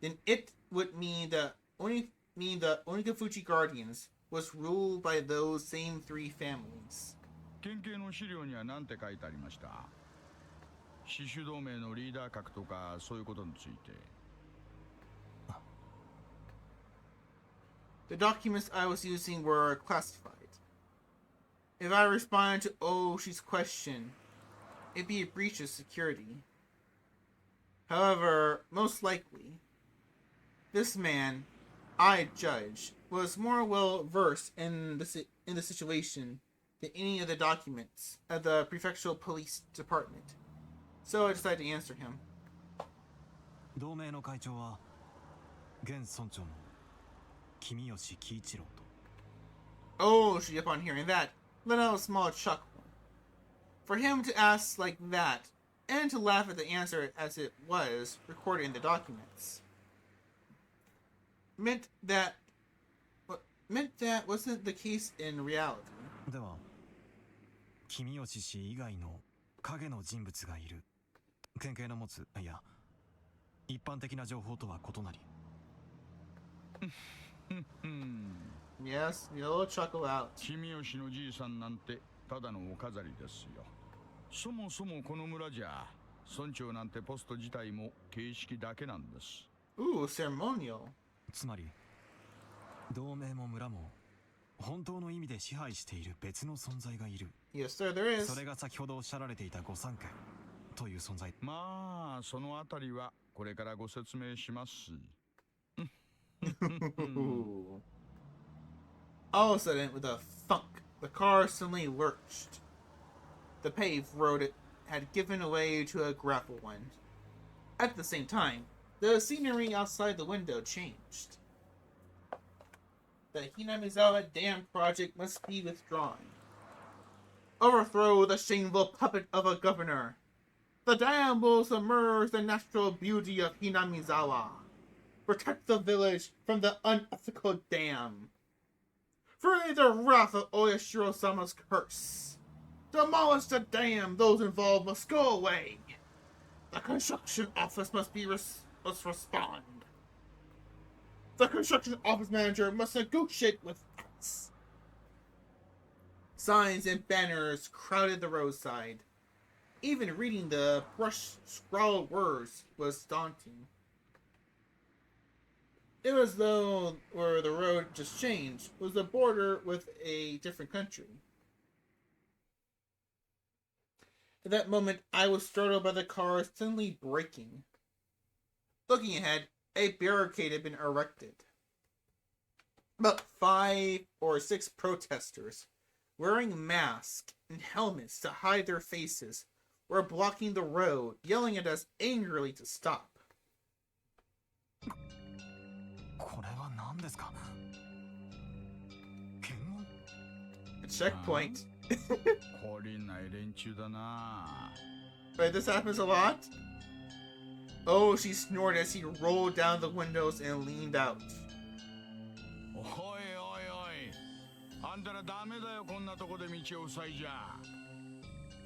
then it would mean the Onikafuchi Guardians was ruled by those same three families. 県警の資料には何て書いてありました？死守同盟のリーダー格とかそういうことについて。The documents I was using were classified. If I responded to Oshi's question, it'd be a breach of security. However, most likely, this man, I judge, was more well versed in the situation than any of the documents at the prefectural police department. So I decided to answer him. 同盟の会長は現村長の君吉喜一郎と。Oshi, upon hearing that, let out a small chuckle. For him to ask like that, and to laugh at the answer as it was recorded in the documents, meant that wasn't the case in reality. では、君吉氏以外の影の人物がいる。県警の持つ、いや、一般的な情報とは異なり。Yes, you'll chuckle out. 君吉のじいさんなんてただのお飾りですよ。そもそもこの村じゃ村長なんてポスト自体も形式だけなんです。Ooh, ceremonial. つまり、同盟も村も本当の意味で支配している別の存在がいる。Yes, sir, there is. それが先ほどおっしゃられていた御三家という存在。まあ、そのあたりはこれからご説明します。All of a sudden, with a thunk, the car suddenly lurched. The paved road had given way to a gravel one. At the same time, the scenery outside the window changed. The Hinamizawa Dam project must be withdrawn. Overthrow the shameful puppet of a governor. The dam will submerge the natural beauty of Hinamizawa. Protect the village from the unethical dam. Free the wrath of Oyashiro-sama's curse. Demolish the dam. Those involved must go away. The construction office must respond. The construction office manager must negotiate with us. Signs and banners crowded the roadside. Even reading the brush-scrawled words was daunting. It was as though where the road just changed was the border with a different country. At that moment, I was startled by the car suddenly braking. Looking ahead, a barricade had been erected. About 5 or 6 protesters, wearing masks and helmets to hide their faces, were blocking the road, yelling at us angrily to stop. これは何ですか？検問？ A checkpoint. 懲りない連中だな。 Wait, this happens a lot? Oh, she snorted as he rolled down the windows and leaned out. おいおいおい、あんたらダメだよ、こんなとこで道を塞いじゃ。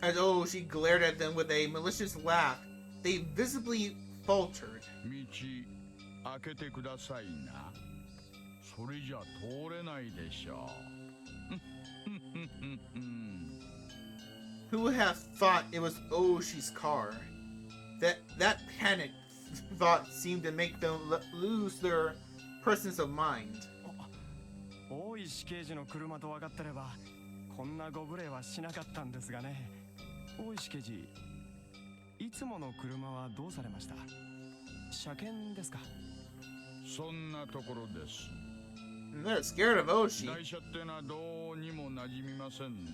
As she glared at them with a malicious laugh, they visibly faltered. 道開けてくださいな。それじゃ通れないでしょう。Who would have thought it was Oshi's car? That panic thought seemed to make them lose their presence of mind. 大石刑事の車と分かってればこんなご無礼はしなかったんですがね。大石刑事、いつもの車はどうされました？車検ですか？そんなところです。 They're scared of Oshi. 台車ってのはどうにも馴染みませんね。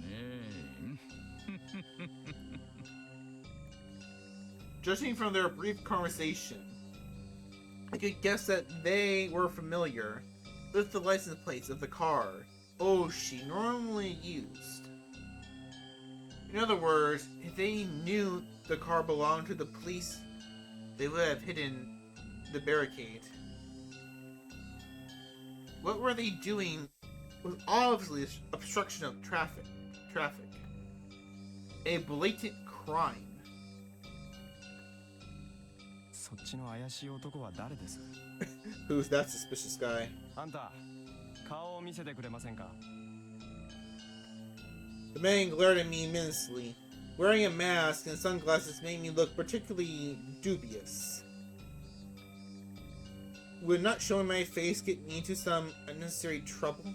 Judging from their brief conversation, I could guess that they were familiar with the license plates of the car Oshi normally used. In other words, if they knew the car belonged to the police, they would have hidden the barricade. What were they doing was obviously obstruction of traffic. A blatant crime. そっちの怪しい男は誰です？ Who's that suspicious guy? あんた、顔を見せてくれませんか？ The man glared at me menacingly. Wearing a mask and sunglasses made me look particularly dubious. Would not showing my face get me into some unnecessary trouble?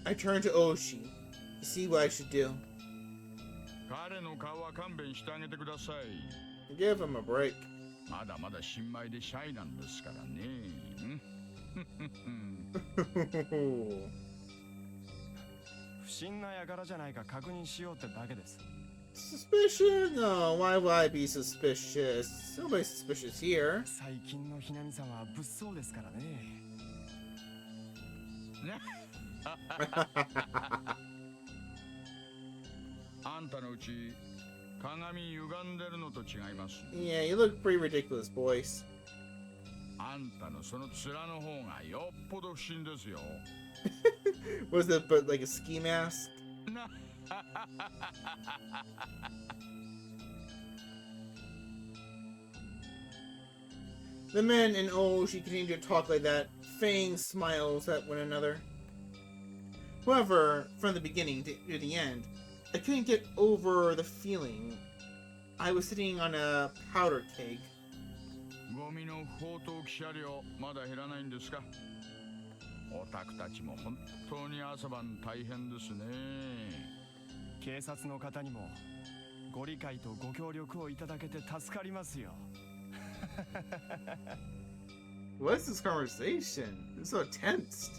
I turned to Oshi to see what I should do. 彼の顔は勘弁してあげてください。 Give him a break. まだまだ新米でシャイなんですからね。不審な輩じゃないか確認しようってだけです。 Suspicious? No, why would I be suspicious? Nobody's suspicious here. 最近のひなみさんは物騒ですからね。あんたのうち鏡歪んでるのと違います。 Yeah, you look pretty ridiculous, boys. あんたのその面の方がよっぽど不審ですよ。Was it but like a ski mask? The men and Oshi continued to talk like that, feigning smiles at one another. However, from the beginning to the end, I couldn't get over the feeling I was sitting on a powder keg. ゴミの不法投棄車両まだ減らないんですか？オタクたちも本当に朝晩大変ですね。警察の方にもご理解とご協力をいただけて助かりますよ。What's this conversation? It's so tense.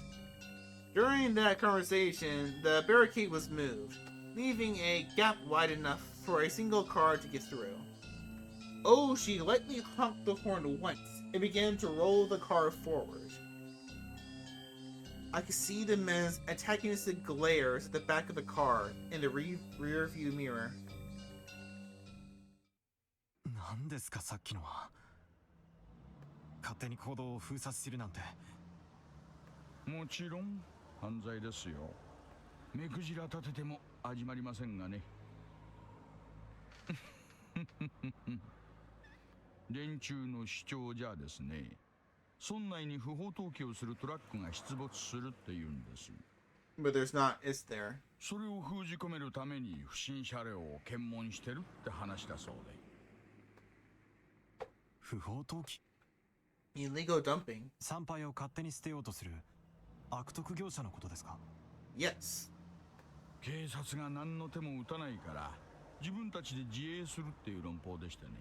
During that conversation, the barricade was moved, leaving a gap wide enough for a single car to get through. She lightly honked the horn once and began to roll the car forward. I could see the men's antagonistic glares at the back of the car in the rear view mirror. 何ですかさっきのは。勝手に行動を封殺するなんて。もちろん犯罪ですよ。目くじら立てても始まりませんがね。連中の主張じゃですね、村内に不法投棄をするトラックが出没するって言うんです。 But there's not, is there? それを封じ込めるために不審車両を検問してるって話だそうで。不法投棄 Illegal dumping. 参拝を勝手に捨てようとする悪徳業者のことですか？ Yes. 警察が何の手も打たないから自分たちで自衛するっていう論法でしてね。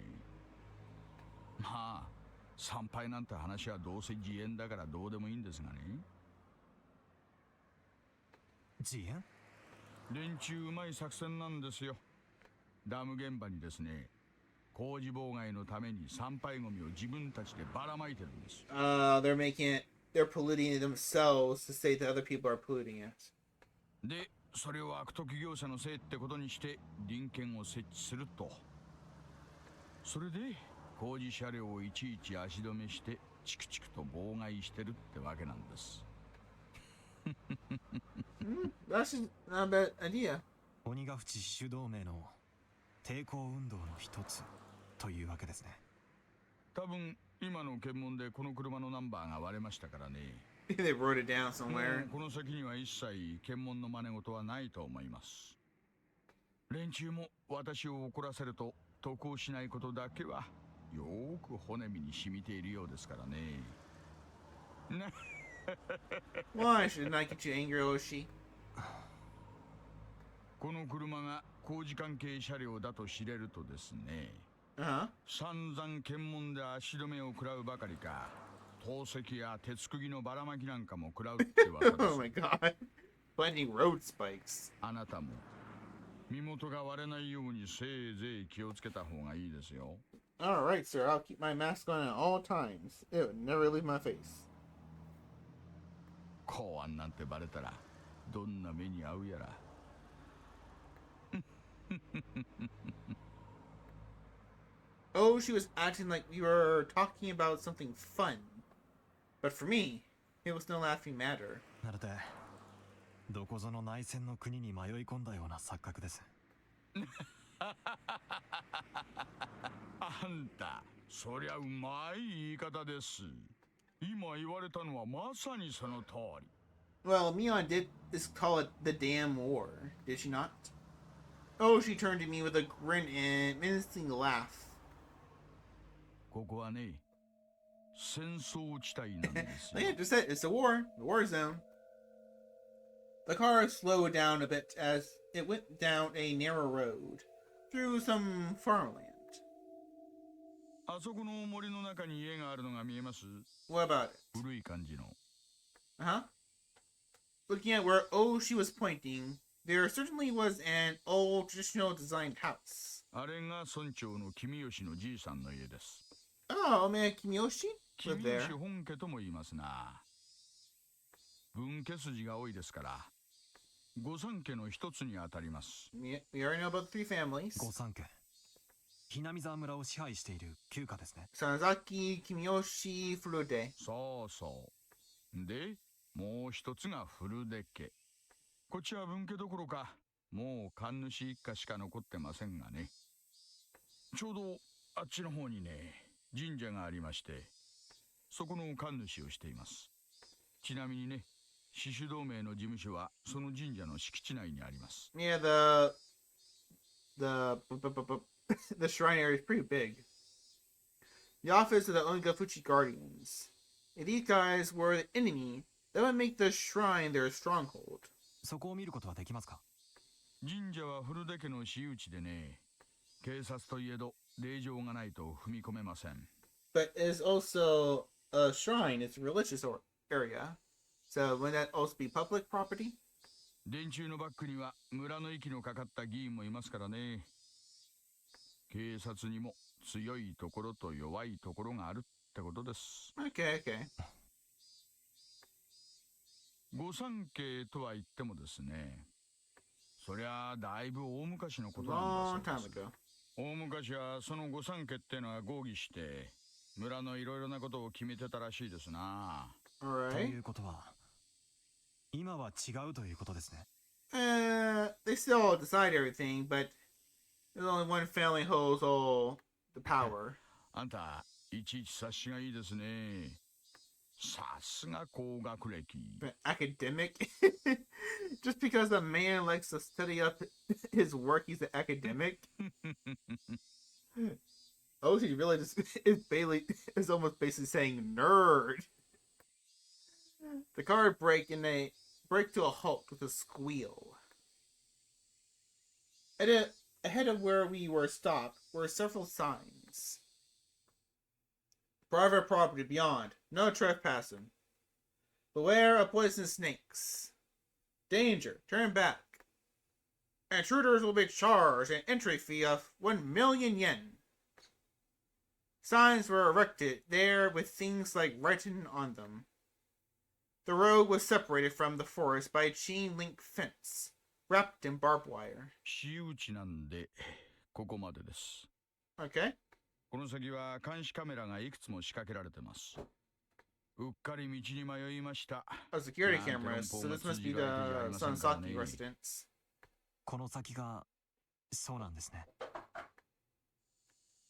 まあ参拝なんて話はどうせ自演だからどうでもいいんですがね。自演？連中うまい作戦なんですよ。ダム現場にですね、工事妨害のために参拝ゴミを自分たちでばらまいてるんです。They're polluting it themselves to say that other people are polluting it. で、それを悪徳業者のせいってことにして臨検を設置すると。それで工事車両をいちいち足止めしてチクチクと妨害してるってわけなんです。That's not a bad idea. 鬼ヶ淵死守同盟の抵抗運動の一つというわけですね。多分今の検問でこの車のナンバーが割れましたからね。They wrote it down も somewhere. うこの先には一切検問の真似事はないと思います。連中も私を怒らせると得をしないことだけはよーく骨身に染みているようですからね。ね。Why should it not get you angry, Oshi? この車が工事関係車両だと知れるとですね。Uh-huh. 散々検問で足止めを食らうばかりか、投石や鉄釘のばらまきなんかも食らうって噂です。Oh my god. Planting road spikes. あなたも身元が割れないようにせいぜい気をつけた方がいいですよ。Alright, sir. I'll keep my mask on at all times. It would never leave my face. 公安なんてバレたらどんな目に遭うやら。Oh, she was acting like we were talking about something fun. But for me, it was no laughing matter. まるでどこぞの内戦の国に迷い込んだような錯覚です。あんた、そりゃうまい言い方です。今言われたのはまさにその通り。Well, Mion did call it the damn war, did she not? Oh, she turned to me with a grin and menacing laugh. ここはね、戦争地帯なんですよ。 Like I just said, it's a war zone. The car slowed down a bit as it went down a narrow road through some farmland. あそこの森の中に家があるのが見えます？ What about it? 古い感じの。Uh-huh. Looking at where Oshi was pointing, there certainly was an old traditional designed house. あれが村長の君吉のじいさんの家です。Oh, man, Kimiyoshi 君 lived there. 吉本家とも言いますな。分家筋が多いですから、御三家の一つにあたります。We already know about the three families. 御三家、ひなみ沢村を支配している旧家ですね。 Sanzaki, Kimiyoshi, Furude. そうそう。で、もう一つが古出家。こっちは分家どころか、もう神主一家しか残ってませんがね。ちょうどあっちの方にね、神社がありまして、そこの神主をしています。ちなみにね、死守同盟の事務所はその神社の敷地内にあります。Yeah, the shrine area is pretty big. The office of the Ongafuchi Guardians. If these guys were the enemy, that would make the shrine their stronghold. そこを見ることはできますか？神社は古出家の私有地でね、警察といえど令状がないと踏み込めません。But it's also a shrine, it's a religious area. So wouldn't that also be public property? 電柱のバックには村の息のかかった議員もいますからね。警察にも強いところと弱いところがあるってことです。Okay. 御三家とは言ってもですね、そりゃだいぶ大昔のことなんだ Long そう time です。 ago. 大昔はその御三家ってのは合議して村のいろいろなことを決めてたらしいですな。と Alright. いうことは、今は違うということですね。They still decide everything, but there's only one family holds all the power. あんた、いちいち察しがいいですね。さすが高学歴。 But academic? Just because the man likes to study up his work, he's an academic? Oh, she really just is almost basically saying nerd. The car braked and they brake to a halt with a squeal. Ahead of where we were stopped were several signs. Private property beyond. No trespassing. Beware of poisonous snakes. Danger. Turn back. Intruders will be charged an entry fee of 1 million yen. Signs were erected there with things like written on them. The road was separated from the forest by a chain link fence, wrapped in barbed wire. 私有地なんでここまでです。 Okay. この先は監視カメラがいくつも仕掛けられてます。うっかり道に迷いました。 Oh, security なんて cameras. 論 So 法が this must 通 be じる相手じゃあり the ませんからね。 Sansaki residence. この先がそうなんですね。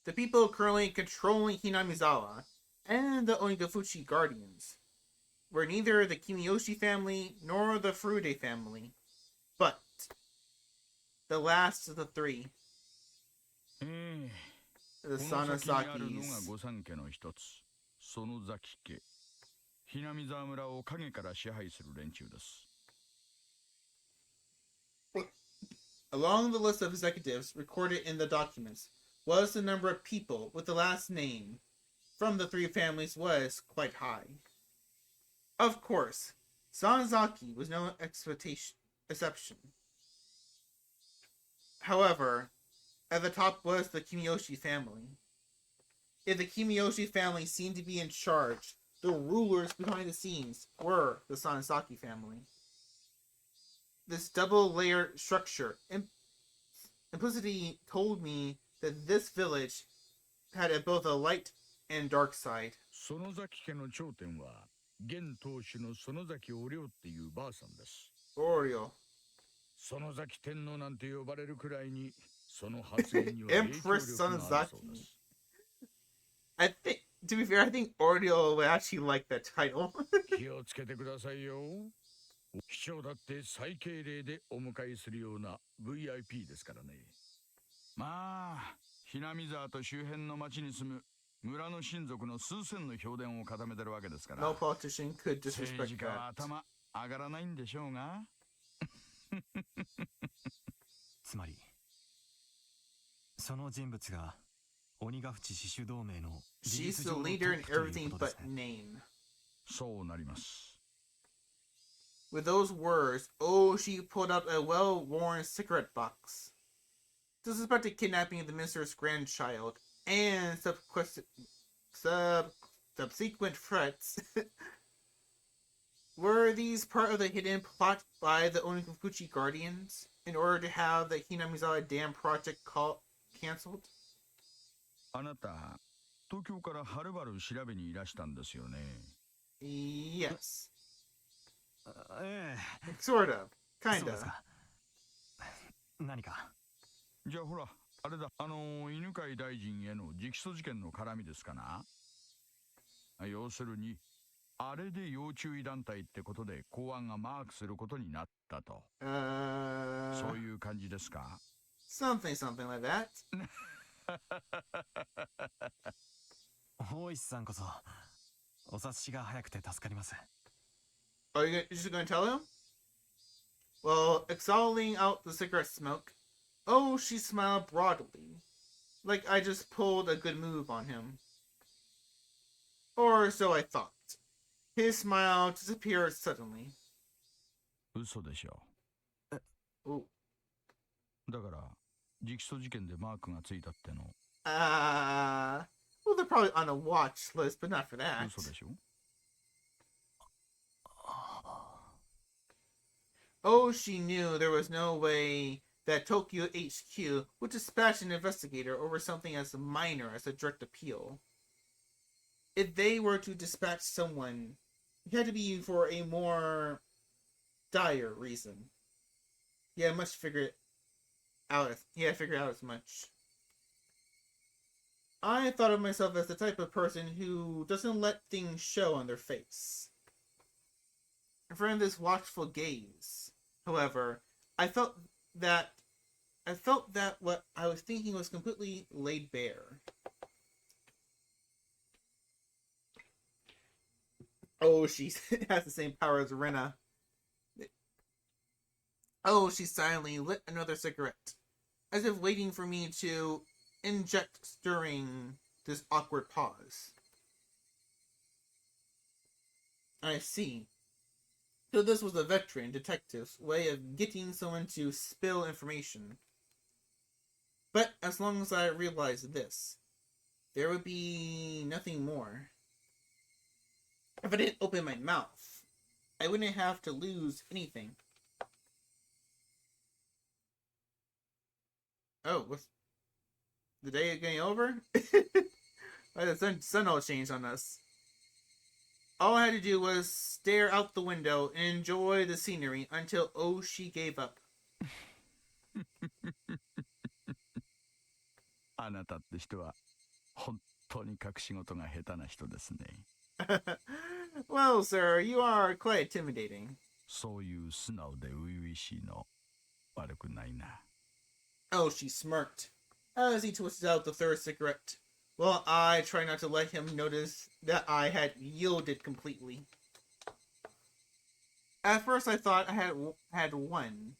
The people currently controlling Hinamizawa and the Onigafuchi Guardians were neither the Kimiyoshi family nor the Furude family, but the last of the three, ええ、 the この先にあるのが Sanasakis. 御三家の一つ、園崎家。南沢村を影から支配する連中です。 Along the list of executives recorded in the documents was the number of people with the last name from the three families was quite high. Of course, Sanzaki was no exception. However, at the top was the Kimiyoshi family. If the Kimiyoshi family seemed to be in charge, the rulers behind the scenes were the Sanzaki family. This double-layered structure implicitly told me that this village had both a light and dark side. 園崎家の頂点は現当主の園崎お涼っていうばあさんです。 Oriole. 園崎天皇なんて呼ばれるくらいにその発言には影響 Empress 力があるそうで Sanzaki. す。 I think, to be fair, I think Oriole would actually like that title. 気をつけてくださいよ。市長だって最敬礼でお迎えするような VIP ですからね。まあ、南沢と周辺の町に住む村の親族の数千の評伝を固めてるわけですから。 No politician could 政 disrespect 治家は that. 頭上がらないんでしょうが。つまりその人物が鬼ヶ淵死守同盟の事 She's 実 the 上のト leader ッ in プという everything ことで but すね。 name. そうなります。 With those words, she pulled out a well-worn cigarette box. The suspected kidnapping of the minister's grandchild and subsequent threats. Were these part of the hidden plot by the Onikafuchi Guardians in order to have the Hinamizawa Dam project cancelled? あなた、東京からはるばる調べにいらしたんですよね。 Yes. ええ、 Sort of. そう Kinda. ですか。何か。じゃあほら、あれだ、犬飼大臣への直訴事件の絡みですかな。要するに、あれで要注意団体ってことで公安がマークすることになったと。そういう感じですか。 Something like that. 大石さんこそお察しが早くて助かります。 Are you just gonna tell him? Well, exhaling out the cigarette smoke, she smiled broadly, like I just pulled a good move on him. Or so I thought. His smile disappeared suddenly. 嘘でしょ。 Ooh. だから、直訴事件でマークがついたっての。 Well, they're probably on a watch list, but not for that. 嘘でしょ。 She knew there was no way that Tokyo HQ would dispatch an investigator over something as minor as a direct appeal. If they were to dispatch someone, it had to be for a more dire reason. He had figured out as much. I thought of myself as the type of person who doesn't let things show on their face. In front of this watchful gaze, however, I felt that what I was thinking was completely laid bare. She has the same power as Rena. She silently lit another cigarette, as if waiting for me to inject during this awkward pause. I see. So this was a veteran detective's way of getting someone to spill information. But as long as I realized this, there would be nothing more. If I didn't open my mouth, I wouldn't have to lose anything. Oh, what's the day getting over? Why the sun all changed on us? All I had to do was stare out the window and enjoy the scenery until Oshi gave up. あなたって人は本当に隠し事が下手な人ですね。Well, sir, you are quite intimidating. そういう素直で初々しいの悪くないな。Oshi smirked as he twisted out the third cigarette, while I tried not to let him notice that I had yielded completely. At first, I thought I had won,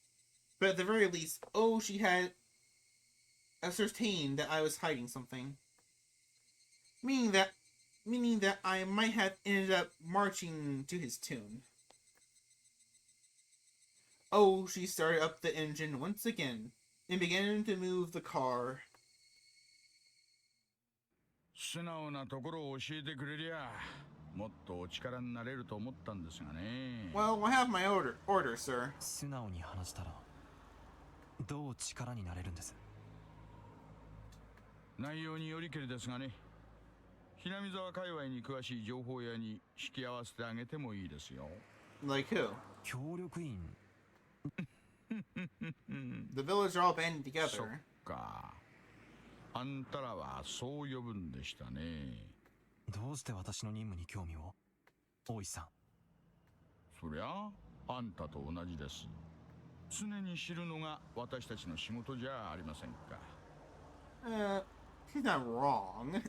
but at the very least, Oshi had ascertained that I was hiding something, meaning that I might have ended up marching to his tune. Oshi started up the engine once again and began to move the car. 素直なところを教えてくれりゃもっとお力になれると思ったんですがね。Well, I have my order, sir. 素直に話したらどう力になれるんです？内容によりけりですがね。ひなみ沢界隈に詳しい情報屋に引き合わせてあげてもいいですよ。Like who? 協力員。The village are all banding そっ together. か。あんたらはそう呼ぶんでしたね。どうして私の任務に興味を？大石さん。そりゃあんたと同じです。常に知るのが私たちの仕事じゃありませんか。He's not wrong.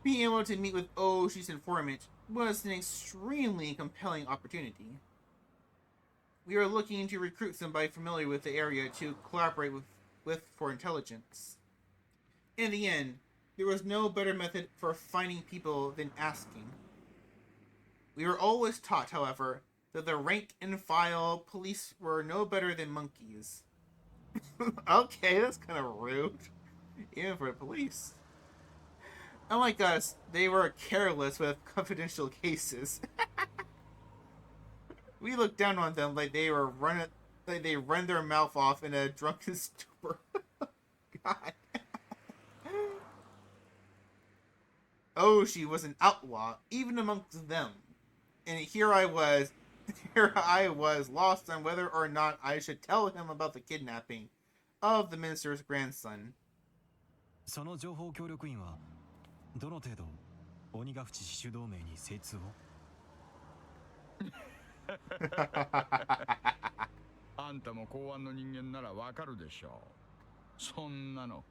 Being able to meet with Oshi's informant was an extremely compelling opportunity. We were looking to recruit somebody familiar with the area to collaborate with for intelligence. In the end, there was no better method for finding people than asking. We were always taught, however, that the rank and file police were no better than monkeys. Okay, that's kind of rude. Even for the police. Unlike us, they were careless with confidential cases. We looked down on them like they run their mouth off in a drunken stupor. God. Oshi was an outlaw, even amongst them. And here I was lost on whether or not I should tell him about the kidnapping of the minister's grandson. その情報協力員はどの程度鬼ヶ淵死守同盟に精通を？あんたも公安の人間ならわかるでしょう。そんなの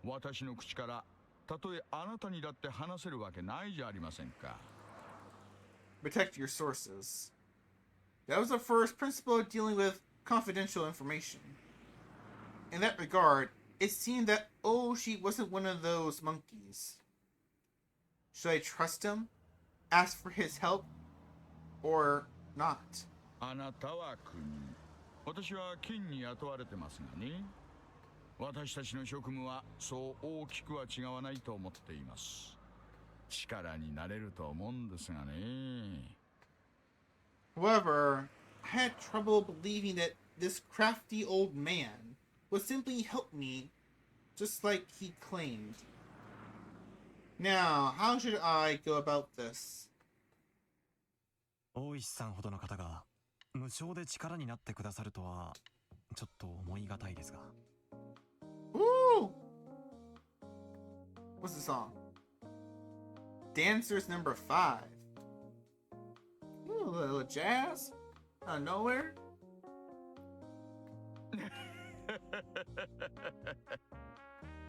私の口からたとえあなたにだって話せるわけないじゃありませんか。Protect your sources. That was the first principle of dealing with confidential information. In that regard, it seemed that Oshi wasn't one of those monkeys. Should I trust him? Ask for his help? Or not? あなたは国、私は県に雇われてますがね。私たちの職務はそう大きくは違わないと思っています。力になれると思うんですがね。However, I had trouble believing that this crafty old man would simply help me just like he claimed. Now, how should I go about this? 大石さんほどの方が無償で力になってくださるとはちょっと思い難いですが。Ooh! What's the song? Dancers number 5. Ooh, a little jazz? Out of nowhere?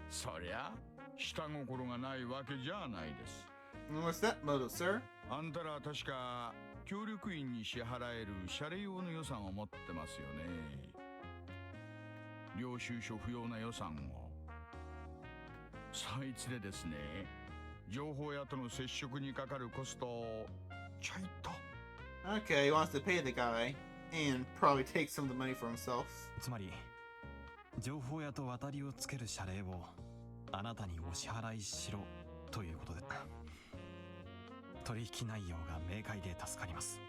そりゃ下心がないわけじゃないです。What's that motive, sir? あんたら確か協力員に支払える謝礼用の予算を持ってますよね。領収書不要な予算を。そいつでですね、情報屋との接触にかかるコストをちょいと。Okay, he wants to pay the guy and probably take some of the money for himself. つまり情報屋と渡りをつける謝礼をあなたにお支払いしろということで、取引内容が明快で助かります。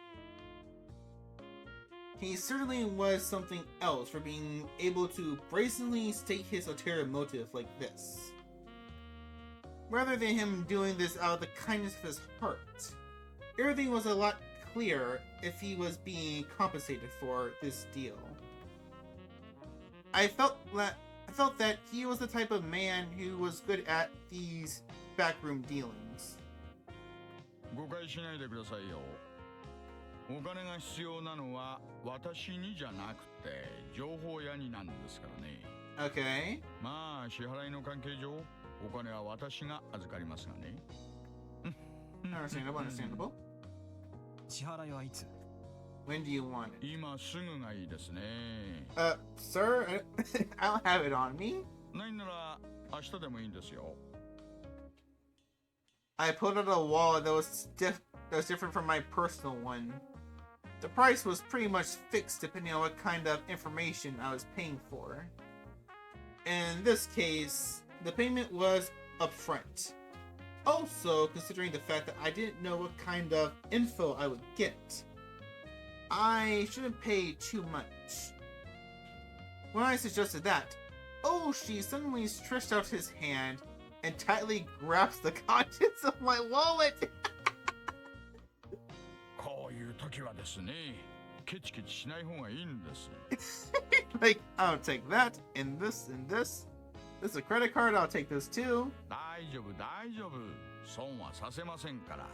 he certainly was something else for being able to brazenly state his ulterior motive like this, rather than him doing this out of the kindness of his heart. Everything was a lot clearer if he was being compensated for this deal. I felt that he was the type of man who was good at these backroom dealings. 誤解しないでくださいよ。お金が必要なのは私にじゃなくて情報屋になんですからね。Okay. まあ支払いの関係上、お金は私が預かりますがね。Understandable, understandable. 支払いはいつ？ When do you want it? 今すぐがいいですね。Sir, I don't have it on me. ないなら明日でもいいんですよ。I pulled out a wallet that was different from my personal one. The price was pretty much fixed depending on what kind of information I was paying for. In this case, the payment was upfront. Also, considering the fact that I didn't know what kind of info I would get, I shouldn't pay too much. When I suggested that, Oshi suddenly stretched out his hand and tightly grasps the contents of my wallet. こういう時はですね、ケチケチしない方がいいんです。Like, I'll take that, and this, and this. This is a credit card, I'll take this too. 大丈夫、大丈夫。損はさせませんから。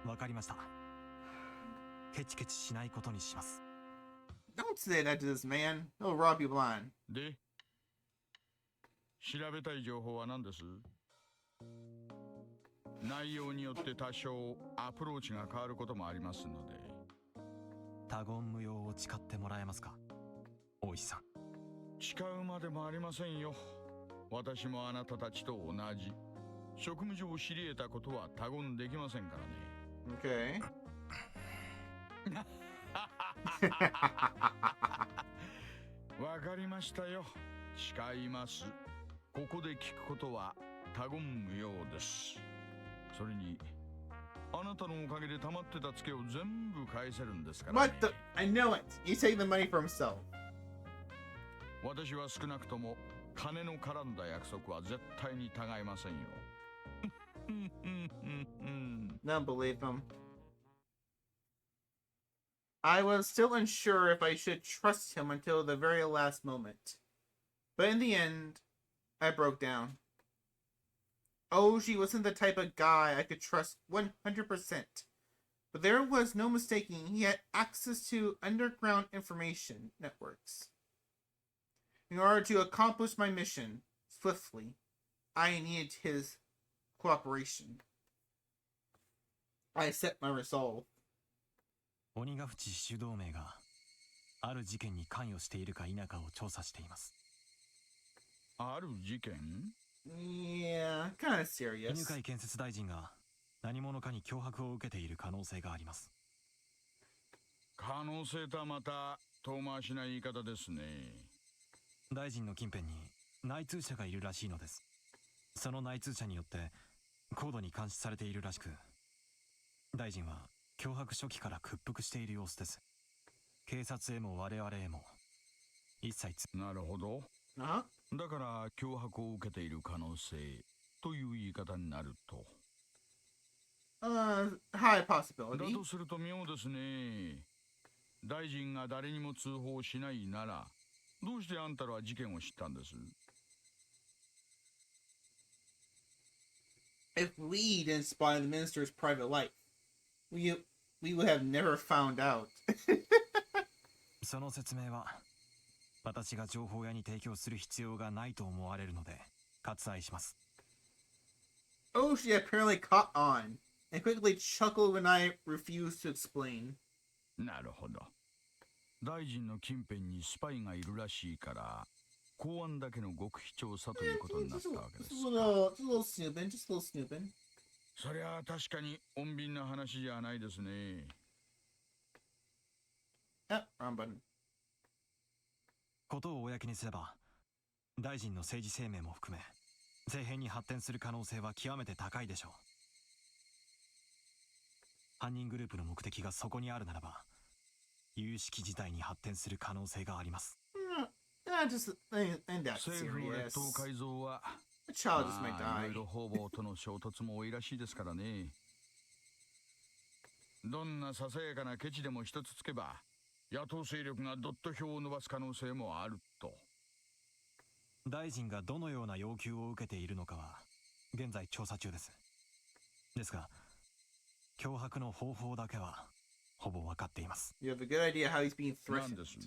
わかりました。ケチケチしないことにします。Don't say that to this man. He'll rob you blind. で、調べたい情報は何です？内容によって多少アプローチが変わることもありますので。他言無用を誓ってもらえますか、大石さん。誓うまでもありませんよ。私もあなたたちと同じ。職務上知り得たことは他言できませんからね。Okay. わかりましたよ。誓います。ここで聞くことは他言無用です。それに、あなたのおかげで溜まってたツケを全部返せるんですからね。What the? I know it. He's taking the money for himself. 私は少なくとも金の絡んだ約束は絶対に違いませんよ。Don't believe him. I was still unsure if I should trust him until the very last moment. But in the end, I broke down. Oji wasn't the type of guy I could trust 100%. But there was no mistaking he had access to underground information networks. In order to accomplish my mission swiftly, I needed his cooperation. I set my resolve. 鬼ヶ淵主導名がある事件に関与しているか否かを調査しています。ある事件？ Yeah, kind of serious. 犬飼建設大臣が何者かに脅迫を受けている可能性があります。可能性とはまた遠回しな言い方ですね。大臣の近辺に内通者がいるらしいのです。その内通者によって高度に監視されているらしく、大臣は脅迫初期から屈服している様子です。警察へも我々へも一切なるほど。Uh-huh. だから脅迫を受けている可能性という言い方になると。High possibility. だとすると妙ですね。大臣が誰にも通報しないなら、どうしてあんたらは事件を知ったんです？ If we didn't spy the minister's private life, we would have never found out. その説明は私が情報屋に提供する必要がないと思われるので割愛します。Oh, she apparently caught on and quickly chuckled when I refused to explain. なるほど。大臣の近辺にスパイがいるらしいから、公安だけの極秘調査ということになったわけですか。Just a little snooping, just a little snooping. そりゃ確かに穏便な話じゃないですね。Ah, wrong button. ことを公にすれば、大臣の政治生命も含め、政変に発展する可能性は極めて高いでしょう。犯人グループの目的がそこにあるならば、有識事態に発展する可能性があります。Just ain't that 政府の serious. 列島改造は A child just might まあいろい die. ろ方々との衝突も多いらしいですからね。どんなささやかなケチでも一つつけば野党勢力がドット票を伸ばす可能性もあると。大臣がどのような要求を受けているのかは現在調査中です。ですが脅迫の方法だけはほぼ分かっています。 You have a good idea how he's being なん threatened. です。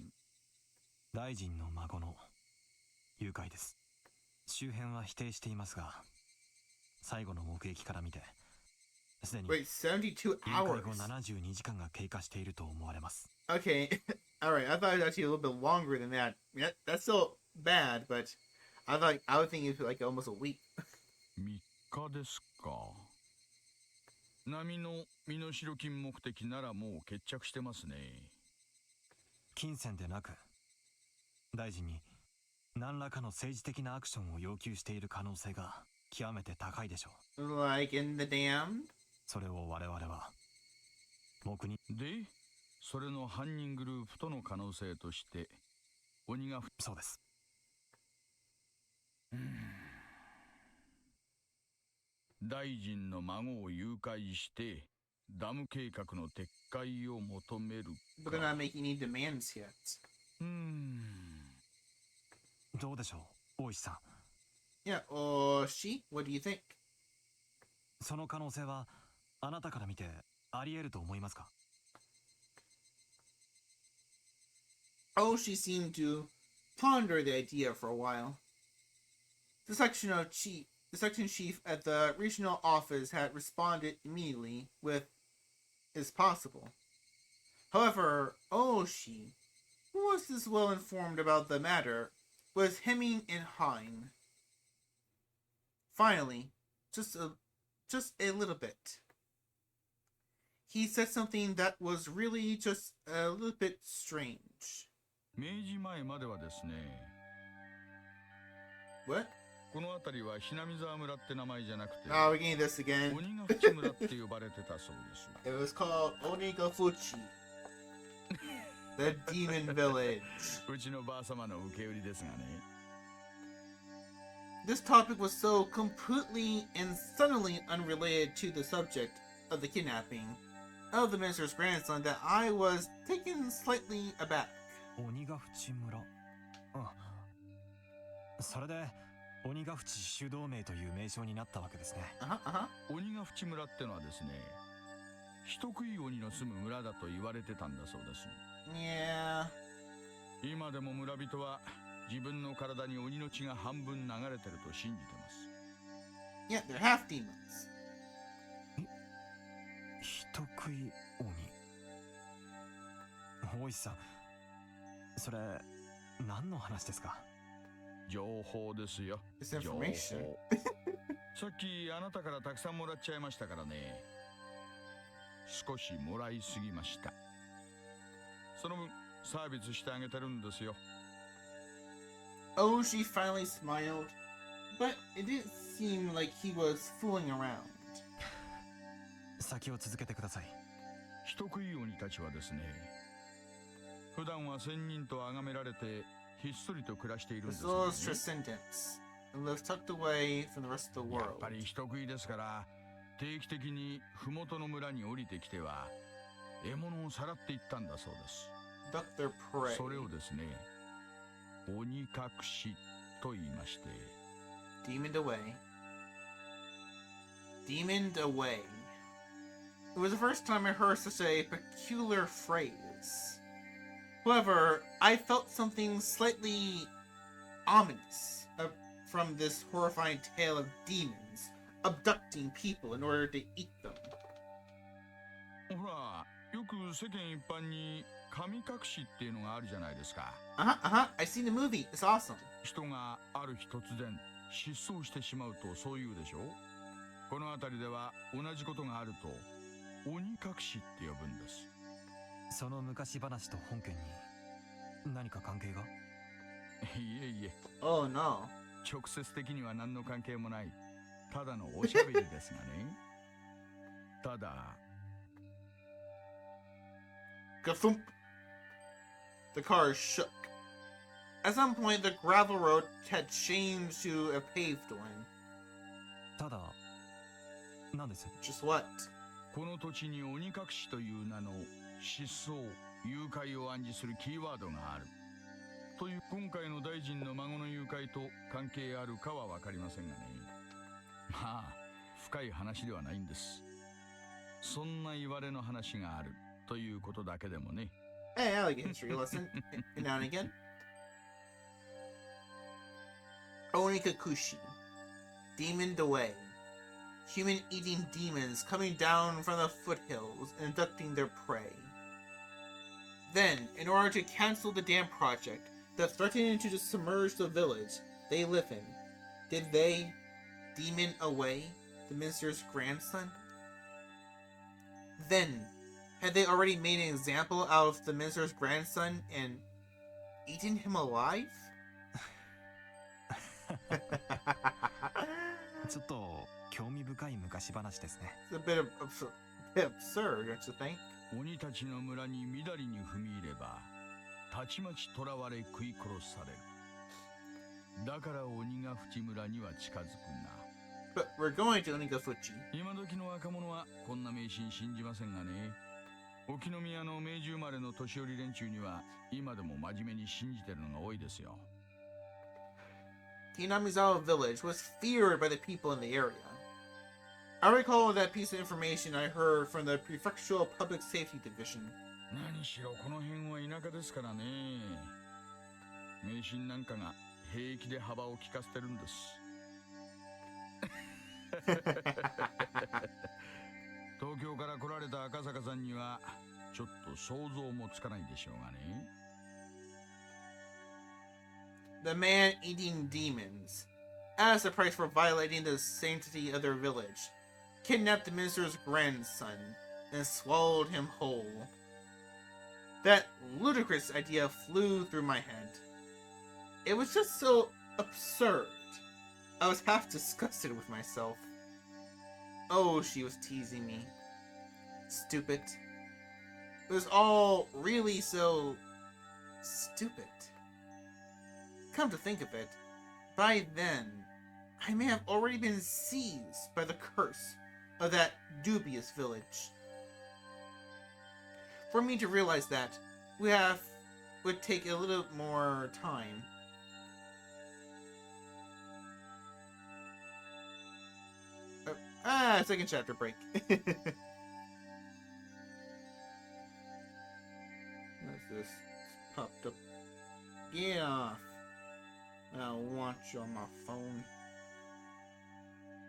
大臣の孫の誘拐です。周辺は否定していますが最後の目撃から見てすでに Wait, 72誘拐後 hours. 72時間が経過していると思われます。 Okay, alright, I thought it was actually a little bit longer than that. That's still bad, but I would think it's like almost a week. 3日ですか。波の身代金目的ならもう決着してますね。金銭でなく大臣に何らかの政治的なアクションを要求している可能性が極めて高いでしょう。 Like in the dam? それを我々は黙認。で、それの犯人グループとの可能性として鬼がそうです。大臣の孫を誘拐してダム計画の撤回を求める But they're not making any demands yet. どうでしょう大石さん。 Yeah, she? What do you think? その可能性はあなたから見てあり得ると思いますか？ She seemed to ponder the idea for a while. The section chief at the regional office had responded immediately with "is possible." However, Oshi, who was this well informed about the matter, was hemming and hawing. Finally, just a little bit, he said something that was really just a little bit strange. 明治前まではですね。 What? この辺りはひなみ沢村って名前じゃなくて Oh, we're getting this again. 鬼ヶ淵村って呼ばれてたそうです。 It was called Onigafuchi, the demon village. うちのばあ様の受け売りですがね。 This topic was so completely and suddenly unrelated to the subject of the kidnapping of the minister's grandson that I was taken slightly aback. 鬼ヶ淵村。それで鬼ヶ淵修道名という名称になったわけですね。鬼ヶ淵村ってのはですね、人食い鬼の住む村だと言われてたんだそうです。 Yeah. 今でも村人は自分の体に鬼の血が半分流れてると信じてます。 Yeah, they're half demons. 人食い鬼。大石さん、それ何の話ですか？情報ですよ。 This 情報。 information. さっきあなたからたくさんもらっちゃいましたからね。少しもらいすぎました。その分サービスしてあげてるんですよ。 She finally smiled, but it didn't seem like he was fooling around. 先を続けてください。人食い鬼たちはですね、普段は仙人と崇められてひっそりと暮らしているんです The よ soul is ね。 transcendence and lives tucked away from the rest of the や world. っぱり人食いですから定期的に麓の村に降りてきては獲物をさらっていったんだそうです。 Duck their prey. それをですね、鬼隠しと言いまして、 Demoned away. Demoned away. It was the first time I heard such a peculiar phrase. However, I felt something slightly ominous from this horrifying tale of demons abducting people in order to eat them. ほら、よく世間一般に神隠しっていうのがあるじゃないですか。 I seen the movie. It's awesome. 人がある日突然失踪してしまうとそう言うでしょ。この辺りでは同じことがあると鬼隠しって呼ぶんです。その昔話と本件に何か関係が？いえいえ、 Oh no. 直接的には何の関係もない、ただのおしゃべりですがね。ただ Gafump. The car shook. At some point, the gravel road had changed to a paved one. ただ、なんです？ Just what? この土地に鬼隠しという名の失踪、誘拐を暗示するキーワードがある。という今回の大臣の孫の誘拐と関係あるかは分かりませんがね。まあ深い話ではないんです。そんな言われの話があるということだけでもね。Hey, I like a history lesson now and again. Onikakushi. Demoned away. Human-eating demons coming down from the foothills and abducting their prey. Then, in order to cancel the dam project that threatened to submerge the village they live in, did they demon away the minister's grandson? Then, had they already made an example out of the minister's grandson and eaten him alive? ちょっと興味深い昔話ですね。 It's a bit absurd, don't you think? 鬼たちの村にみだりに踏み入ればたちまち囚われ食い殺される。だから鬼ヶ淵村には近づくな。 But we're going to Onikafuchi. 今時の若者はこんな迷信信じませんがね。沖宮の明治生まれの年寄り連中には今でも真面目に信じてるのが多いですよ。 Hinamizawa village was feared by the people in the area. I recall that piece of information I heard from the Prefectural Public Safety Division. 何しろこの辺は田舎ですからね。迷信なんかが平気で幅を利かせてるんです。東京から来られた赤坂さんにはちょっと想像もつかないでしょうがね。 The man-eating demons, as a price for violating the sanctity of their village, kidnapped the minister's grandson and swallowed him whole. That ludicrous idea flew through my head. It was just so absurd. I was half disgusted with myself. Oh, she was teasing me. Stupid. It was all really so stupid. Come to think of it, by then, I may have already been seized by the curse of that dubious village. For me to realize that, would take a little more time. Second chapter break. What's this? Popped up. Get off. I'll watch on my phone.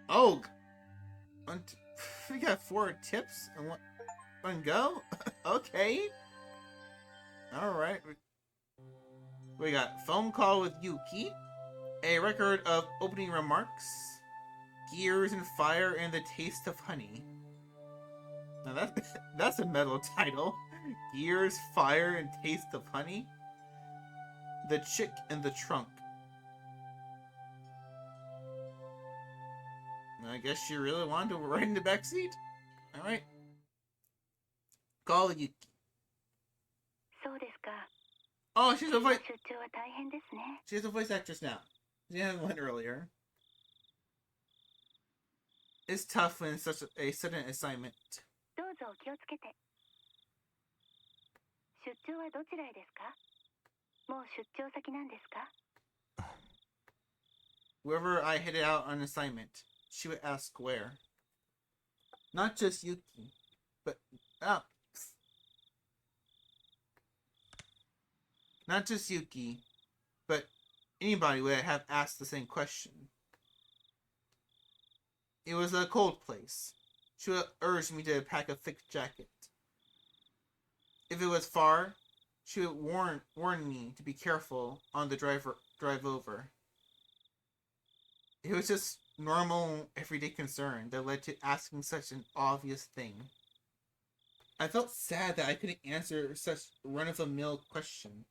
Oh! We got 4 tips and one go? Okay. Alright. We got phone call with Yuki. A record of opening remarks. Gears and fire and the taste of honey. Now that's a metal title. Gears, fire, and taste of honey. The chick in the trunk. I guess she really wanted to ride in the backseat? Alright. Call Yuki. Oh, she's a voice. She's a voice actress now. She had one earlier. It's tough when it's such a sudden assignment. Wherever I headed out on assignment, she would ask where. Not just Yuki, but not just Yuki, but anybody would have asked the same question. It was a cold place. She would urge me to pack a thick jacket. If it was far, she would warn me to be careful on the drive over. It was just normal, everyday concern that led to asking such an obvious thing. I felt sad that I couldn't answer such run-of-the-mill question.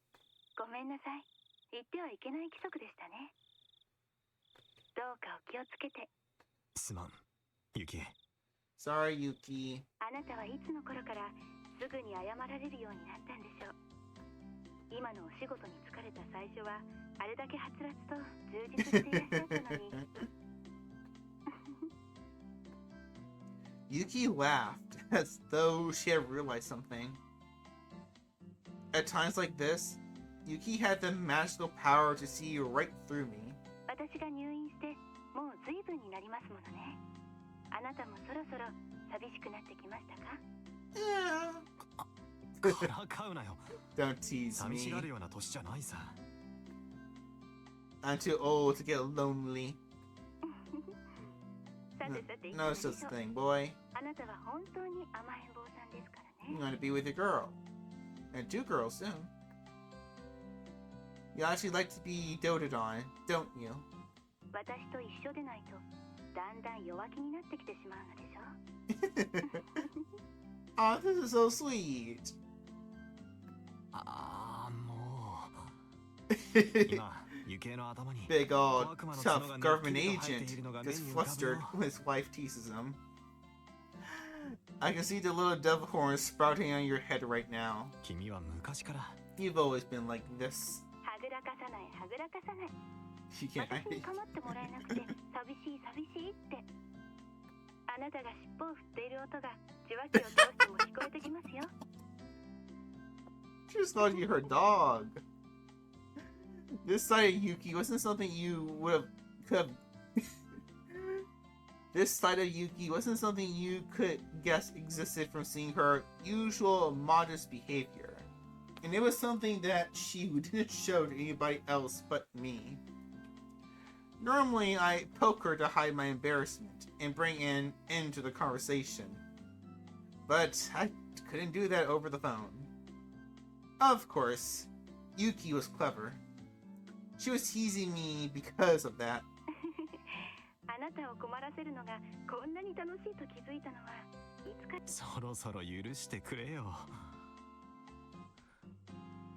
ごめんなさい。言ってはいけない規則でしたね。どうかお気をつけて。すまん、ユキ。Sorry, Yuki. あなたはいつの頃からすぐに謝られるようになったんでしょう。今のお仕事に疲れた最初はあれだけはつらつと充実していらっしゃったのに。Yuki laughed as though she had realized something. At times like this, Yuki had the magical power to see right through me. 私が入院してもう随分になりますものね。あなたもそろそろ寂しくなってきましたか？ からかうなよ。 Don't tease 寂し me. がるような年じゃないさ。 I'm too old to get lonely. さてさて、 No such thing, boy. あなたは本当に甘えん坊さんですから You ね。 want to be with a girl. And two girls soon. You actually like to be doted on, don't you? 私と一緒でないとだんだん弱気になってきてしまうのでしょ。 Aw, this is so sweet. もう今湯気の頭に Big old tough government agent gets flustered when his wife teases him. I can see the little devil horns sprouting on your head right now. 君は昔から You've always been like this. はぐらかさないはぐらかさない。 You can't 私に構ってもらえなくて寂しい寂しいって。あなたが尻尾を振っている音が受話器を通しても聞こえてきますよ。 She just called you her dog. This side of Yuki wasn't something you could have. This side of Yuki wasn't something you could guess existed from seeing her usual modest behavior. And it was something that she didn't show to anybody else but me. Normally, I poke her to hide my embarrassment and bring into the conversation. But I couldn't do that over the phone. Of course, Yuki was clever. She was teasing me because of that. あなたを困らせるのがこんなに楽しいと気づいたのはいつか。そろそろ許してくれよ。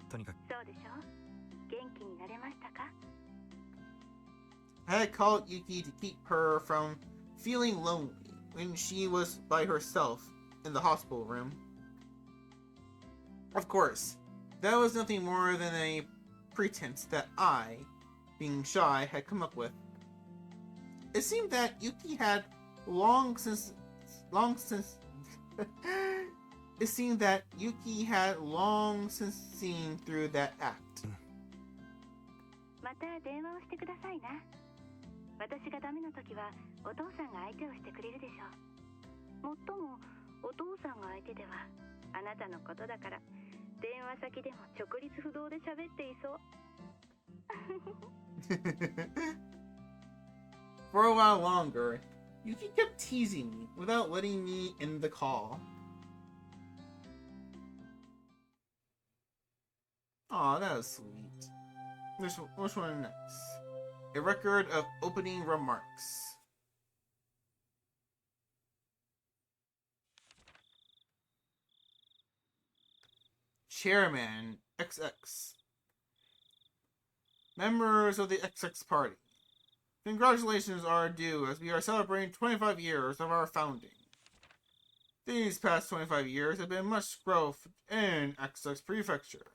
とにかくそうでしょ。元気になれましたか？ I had called Yuki to keep her from feeling lonely when she was by herself in the hospital room. Of course, that was nothing more than a pretense that I, being shy, had come up with. It seemed that Yuki had long since it seemed that Yuki had long since seen through that act. また電話をしてくださいな。私がダメな時はお父さんが相手をしてくれるでしょう。もっともお父さんが相手ではあなたのことだから電話先でも直立不動で喋っていそう。 For a while longer, Yuki kept teasing me without letting me in the call. Aw, that was sweet. Which one next? A record of opening remarks. Chairman XX. Members of the XX Party. Congratulations are due as we are celebrating 25 years of our founding. These past 25 years have been much growth in XX Prefecture.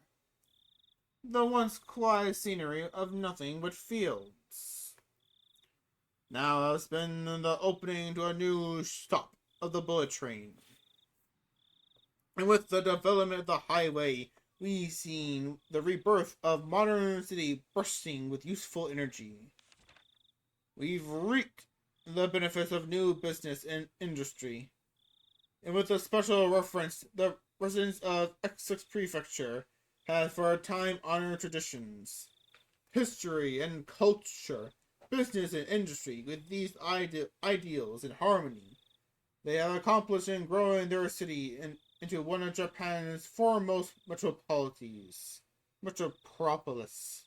The once quiet scenery of nothing but fields now has been the opening to a new stop of the bullet train. And with the development of the highway, we've seen the rebirth of modern city bursting with useful energy. We've reaped the benefits of new business and industry. And with a special reference, the residents of XX Prefecture have for a time honored traditions, history and culture, business and industry. With these ideals in harmony, they have accomplished in growing their city into one of Japan's foremost metropolises. Metropolis.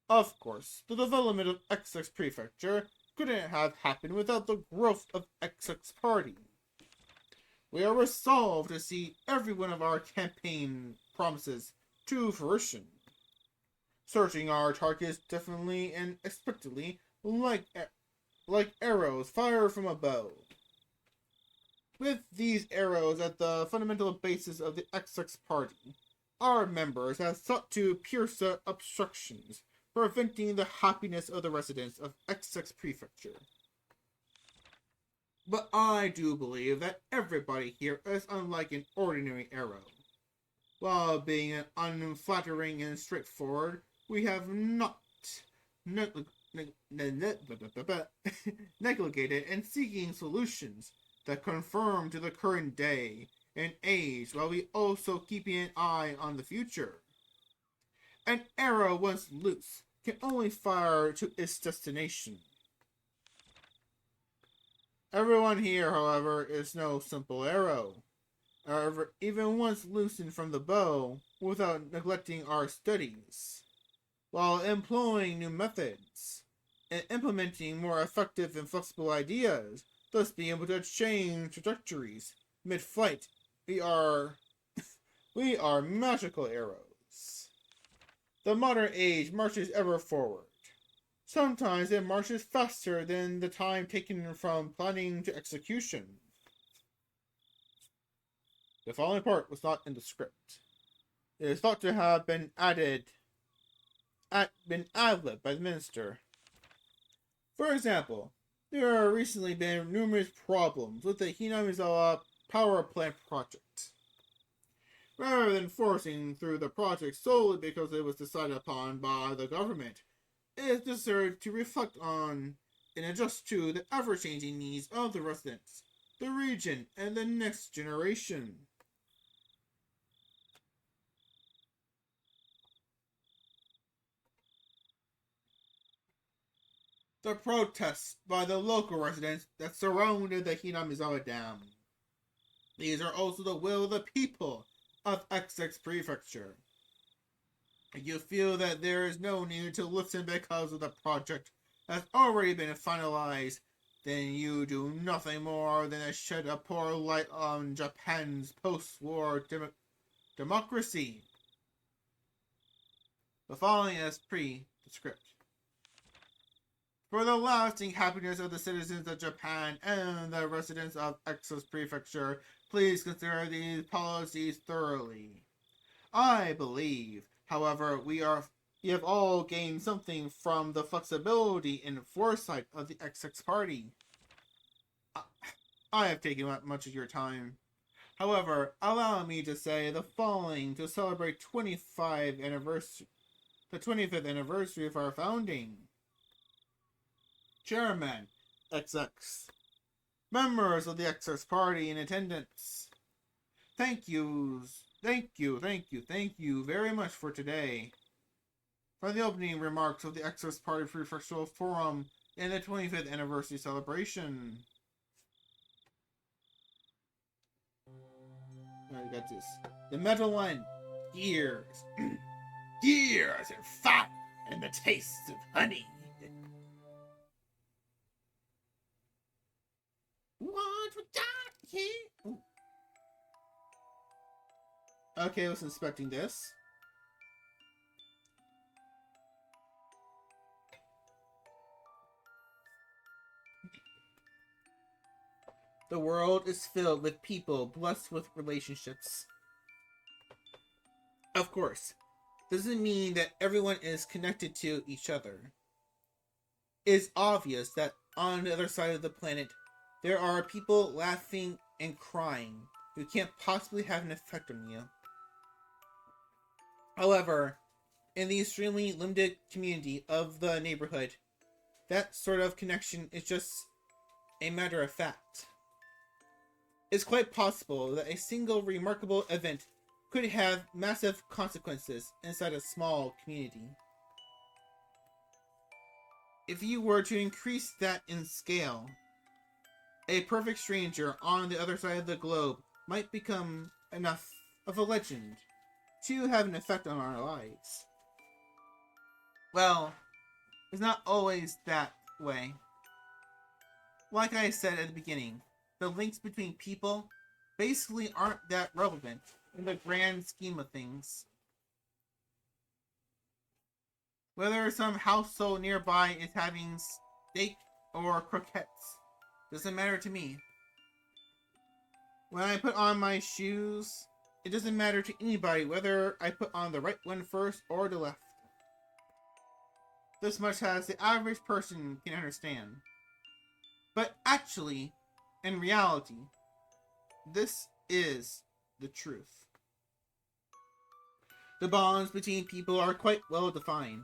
Of course, the development of XX Prefecture couldn't have happened without the growth of XX Party. We are resolved to see every one of our campaign promises to fruition. Searching our targets definitely and expectantly like arrows fired from a bow. With these arrows at the fundamental basis of the XX Party, our members have sought to pierce the obstructions, preventing the happiness of the residents of XX Prefecture. But I do believe that everybody here is unlike an ordinary arrow. While being unflattering and straightforward, we have not neglected and seeking solutions that conform to the current day and age, while we also keeping an eye on the future. An arrow once loose can only fire to its destination. Everyone here, however, is no simple arrow. However, even once loosened from the bow, without neglecting our studies, while employing new methods, and implementing more effective and flexible ideas, thus being able to change trajectories mid-flight, we are magical arrows. The modern age marches ever forward. Sometimes it marches faster than the time taken from planning to execution. The following part was not in the script. It is thought to have been ad-libbed by the minister. For example, there have recently been numerous problems with the Hinamizawa power plant project. Rather than forcing through the project solely because it was decided upon by the government, it is necessary to reflect on and adjust to the ever-changing needs of the residents, the region, and the next generation. The protests by the local residents that surrounded the Hinamizawa Dam. These are also the will of the people of XX Prefecture. If you feel that there is no need to listen because of the project has already been finalized, then you do nothing more than shed a poor light on Japan's post-war democracy. The following is the script. For the lasting happiness of the citizens of Japan and the residents of Exos Prefecture, please consider these policies thoroughly. I believe, however, we have all gained something from the flexibility and foresight of the XX Party. I have taken up much of your time. However, allow me to say the following to celebrate the 25th anniversary of our founding. Chairman, XX. Members of the XX Party in attendance. Thank you very much for today. For the opening remarks of the XX Party Prefectural Forum in the 25th anniversary celebration. Alright, got this. The metal one. Gears. Gears and fire and the taste of honey. What we got here? Ooh. Okay, I was inspecting this. The world is filled with people blessed with relationships. Of course, doesn't mean that everyone is connected to each other. It is obvious that on the other side of the planet, there are people laughing and crying who can't possibly have an effect on you. However, in the extremely limited community of the neighborhood, that sort of connection is just a matter of fact. It's quite possible that a single remarkable event could have massive consequences inside a small community. If you were to increase that in scale, a perfect stranger on the other side of the globe might become enough of a legend to have an effect on our lives. Well, it's not always that way. Like I said at the beginning, the links between people basically aren't that relevant in the grand scheme of things. Whether some household nearby is having steak or croquettes doesn't matter to me. When I put on my shoes it doesn't matter to anybody whether I put on the right one first or the left. This much as the average person can understand. But actually, in reality, this is the truth. The bonds between people are quite well defined.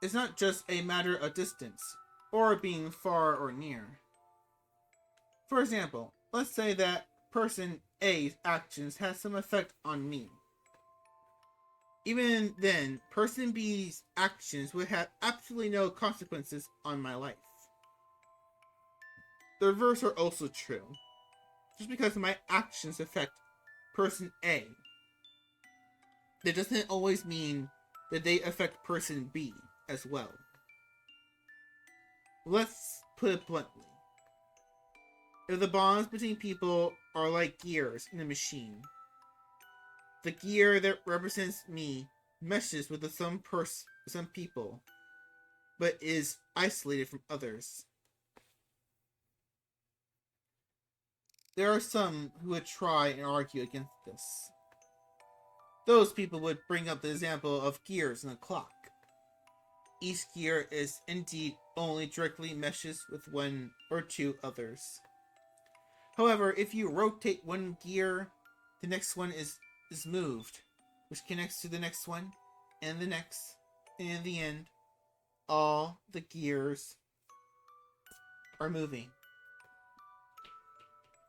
It's not just a matter of distance, or being far or near. For example, let's say that person A's actions has some effect on me. Even then, person B's actions would have absolutely no consequences on my life. The reverse are also true. Just because my actions affect person A, that doesn't always mean that they affect person B as well. Let's put it bluntly. If the bonds between people are like gears in a machine, the gear that represents me meshes with some people, but is isolated from others. There are some who would try and argue against this. Those people would bring up the example of gears in a clock. Each gear is indeed only directly meshes with one or two others. However, if you rotate one gear, the next one is moved, which connects to the next one, and the next, and in the end, all the gears are moving.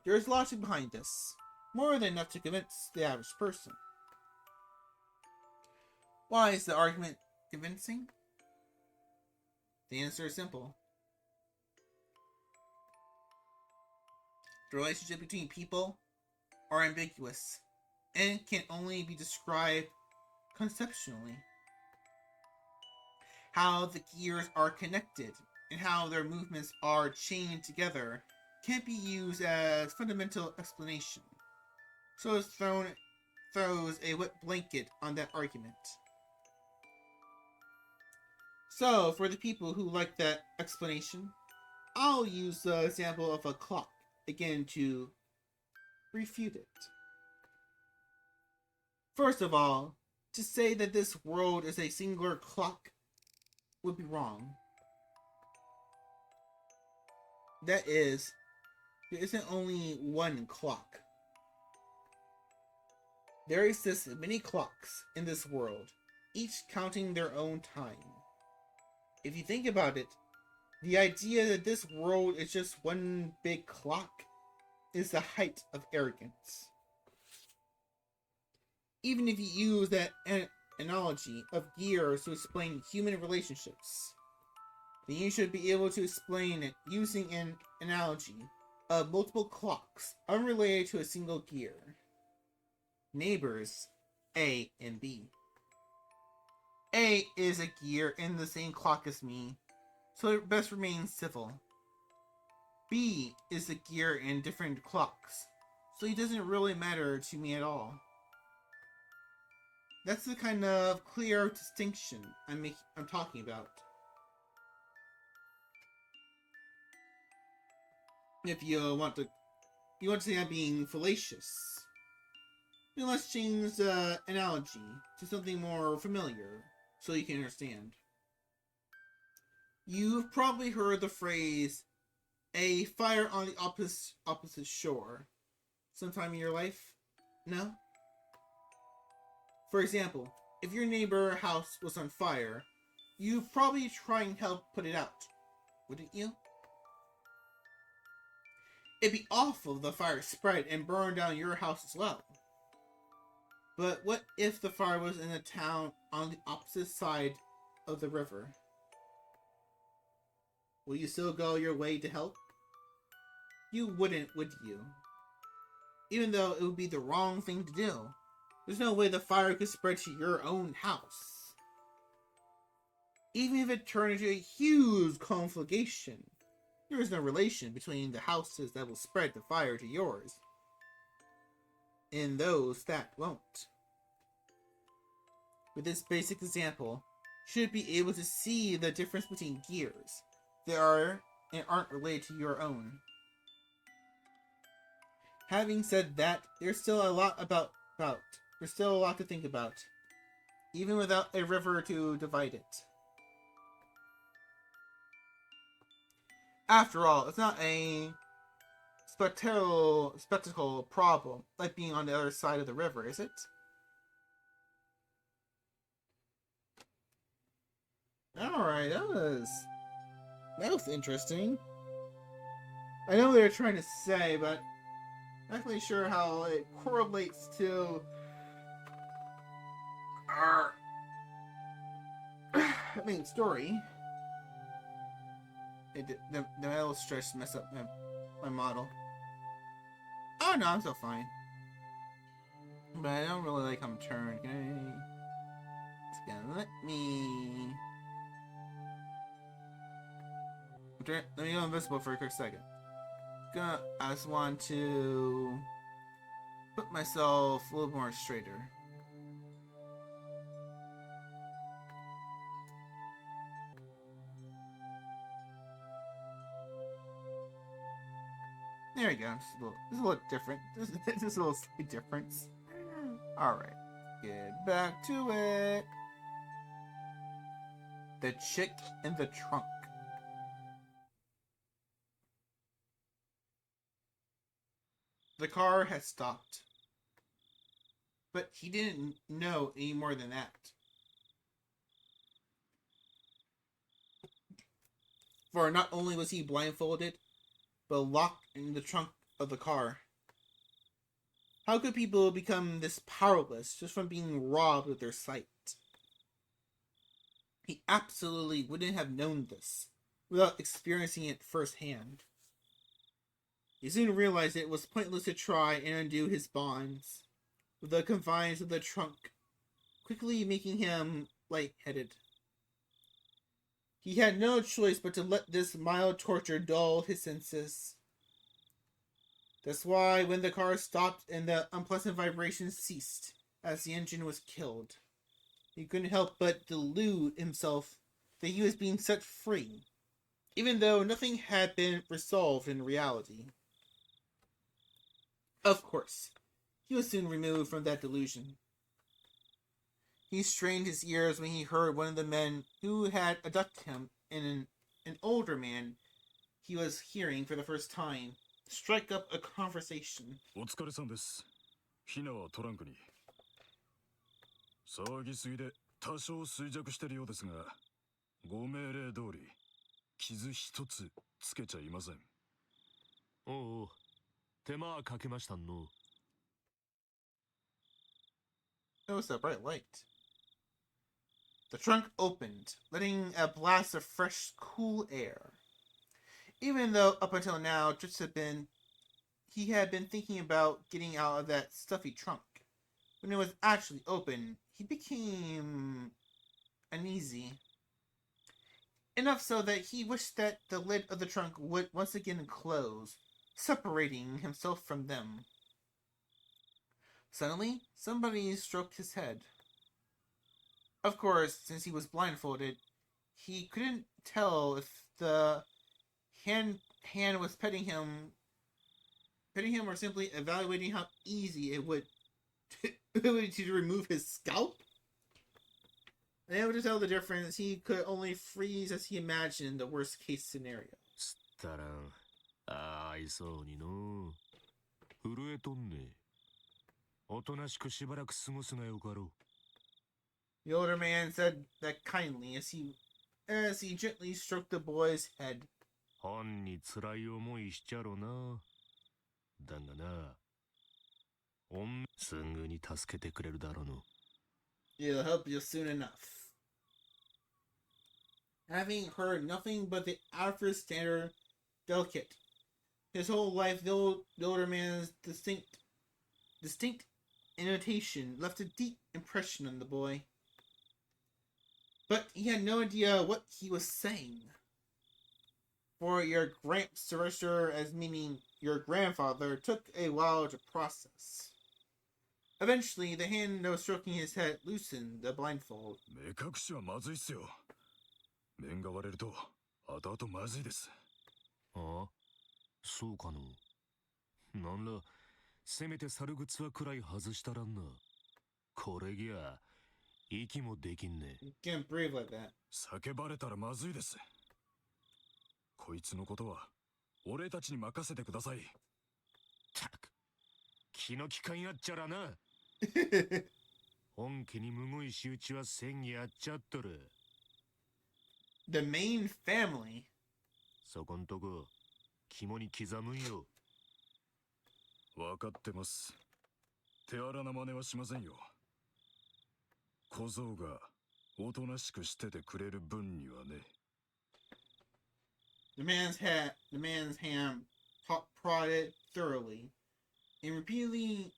There is logic behind this, more than enough to convince the average person. Why is the argument convincing? The answer is simple. The relationship between people are ambiguous and can only be described conceptually. How the gears are connected and how their movements are chained together can't be used as fundamental explanation, so it throws a wet blanket on that argument. So, for the people who like that explanation, I'll use the example of a clock again to refute it. First of all, to say that this world is a singular clock would be wrong. That is, there isn't only one clock. There exist many clocks in this world, each counting their own time. If you think about it, the idea that this world is just one big clock is the height of arrogance. Even if you use that analogy of gears to explain human relationships, then you should be able to explain it using an analogy of multiple clocks unrelated to a single gear. Neighbors A and B. A is a gear in the same clock as me, so it best remains civil. B is a gear in different clocks, so he doesn't really matter to me at all. That's the kind of clear distinction I'm talking about. If you want to say I'm being fallacious, then let's change the analogy to something more familiar so you can understand. You've probably heard the phrase, a fire on the opposite shore, sometime in your life? No? For example, if your neighbor's house was on fire, you'd probably try and help put it out, wouldn't you? It'd be awful if the fire spread and burned down your house as well. But what if the fire was in a town on the opposite side of the river? Will you still go your way to help? You wouldn't, would you? Even though it would be the wrong thing to do. There's no way the fire could spread to your own house. Even if it turned into a huge conflagration, there is no relation between the houses that will spread the fire to yours and those that won't. With this basic example, you should be able to see the difference between gears that are and aren't related to your own. Having said that, there's still a lot there's still a lot to think about, even without a river to divide it. After all, it's not a spectacle problem like being on the other side of the river, is it? Alright, that was interesting. I know what they're trying to say, but I'm not really sure how it correlates to our main story. The metal stress messed up my model. Oh no, I'm still fine. But I don't really like how I'm turned. It's gonna let me go invisible for a quick second. I just want to put myself a little more straighter. There we go. This is a little different. This is a little slight difference. Alright. Get back to it. The chick in the trunk. The car had stopped. But he didn't know any more than that. For not only was he blindfolded, but locked in the trunk of the car. How could people become this powerless just from being robbed of their sight? He absolutely wouldn't have known this without experiencing it firsthand. He soon realized it was pointless to try and undo his bonds, with the confines of the trunk quickly making him lightheaded. He had no choice but to let this mild torture dull his senses. That's why when the car stopped and the unpleasant vibrations ceased as the engine was killed, he couldn't help but delude himself that he was being set free, even though nothing had been resolved in reality. Of course, he was soon removed from that delusion. He strained his ears when he heard one of the men who had abducted him and an older man he was hearing for the first time strike up a conversation. お疲れさんです。ヒナはトランクに。騒ぎすぎで多少衰弱してるようですが、ご命令通り傷一つつけちゃいません。おうおう、手間はかけましたの。Notice a bright light. The trunk opened, letting a blast of fresh, cool air. Even though up until now, he had been thinking about getting out of that stuffy trunk. When it was actually open, he became uneasy. Enough so that he wished that the lid of the trunk would once again close, separating himself from them. Suddenly, somebody stroked his head. Of course, since he was blindfolded, he couldn't tell if the hand was petting him or simply evaluating how easy it would to remove his scalp. Unable to tell the difference, he could only freeze as he imagined the worst case scenario. つったらん、あいそうにの。震えとんね。おとなしくしばらく過ごすがよかろう。The older man said that kindly as he gently stroked the boy's head. 本に辛い思いしちゃろな。だがな、すぐに助けてくれるだろうの。It'll help you soon enough. Having heard nothing but the average standard delicate, his whole life the older man's distinct intonation left a deep impression on the boy. But he had no idea what he was saying. For your gramps to register as meaning your grandfather took a while to process. Eventually, the hand that was stroking his head loosened the blindfold. 目隠しはまずいっすよ。面が割れると後々まずいです。ああ、そうかの。なんらせめて猿靴はくらい外したらんな。これぎゃ息もできんね。 You can't breathe like that. 叫ばれたらまずいです。こいつのことは俺たちに任せてください。たく気の利かんやっちゃらな。本家にむごい仕打ちはせんやっちゃっとる。 The main family. そこんとこ肝に刻むんよ。分かってます。手荒な真似はしませんよ。小僧がおとなしくしててくれる分にはね。The man's hand prodded thoroughly, and repeatedly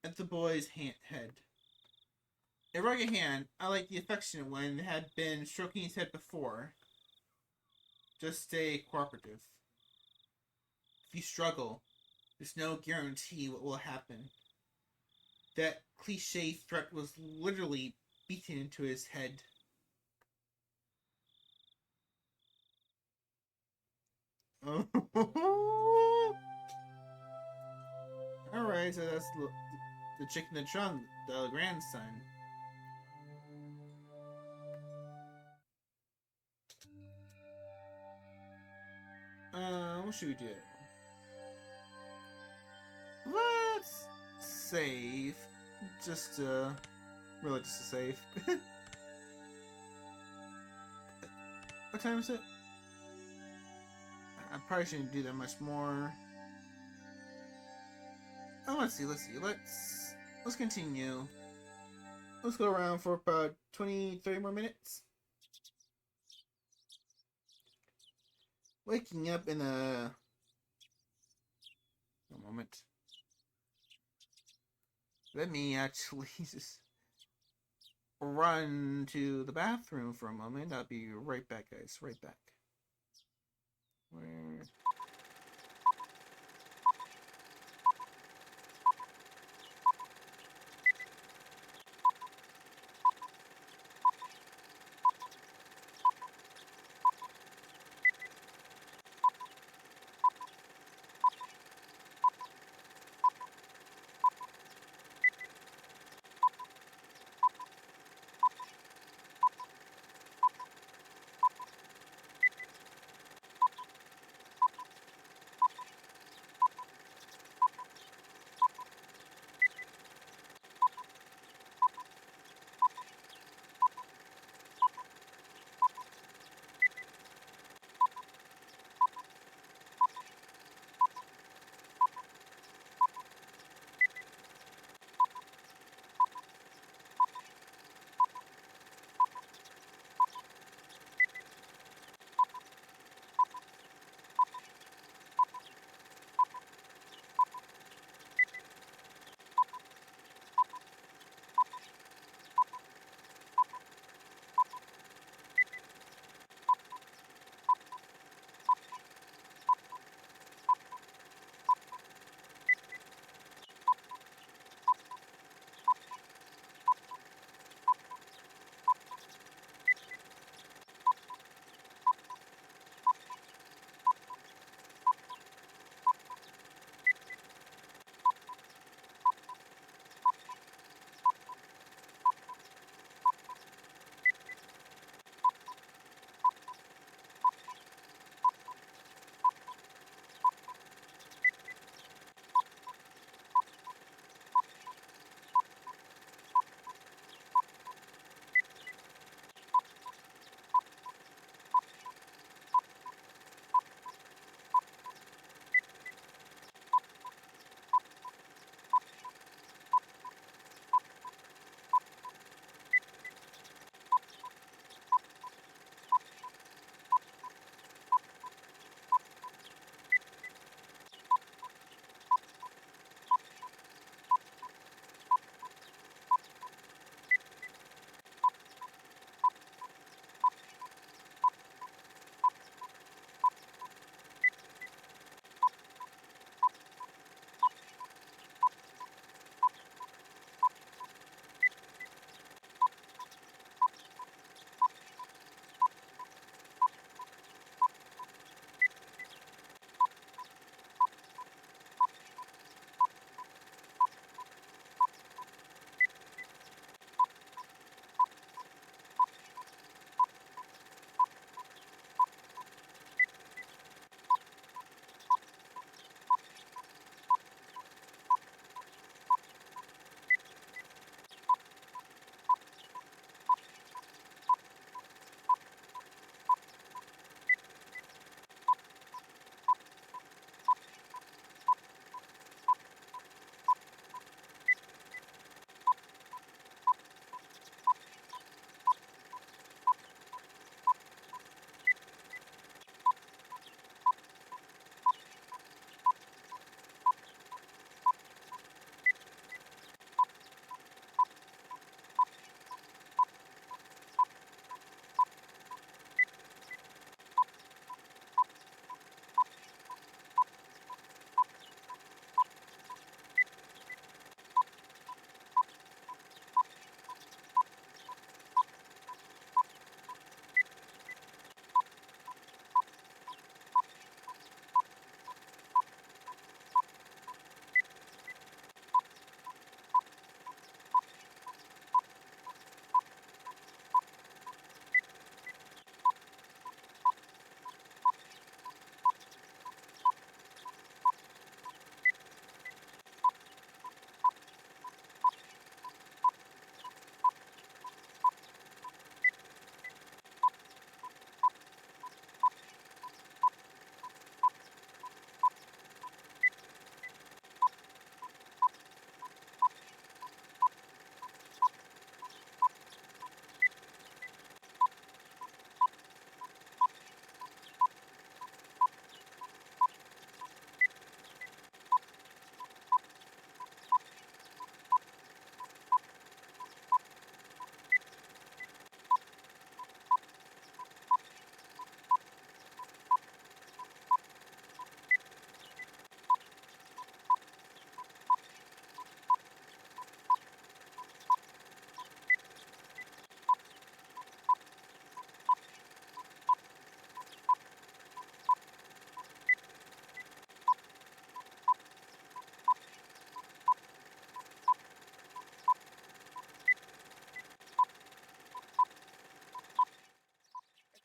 at the boy's head. A rugged hand, unlike the affectionate one that had been stroking his head before. Just stay cooperative. If you struggle, there's no guarantee what will happen. That cliche threat was literally beaten into his head. Alright, so that's the chick in the trunk, the grandson. What should we do? Let's save. Just to save. What time is it? I probably shouldn't do that much more. Oh, let's see. Let's continue. Let's go around for about 20-30 more minutes. Waking up in a moment. Let me actually just run to the bathroom for a moment. I'll be right back, guys. Right back. Where?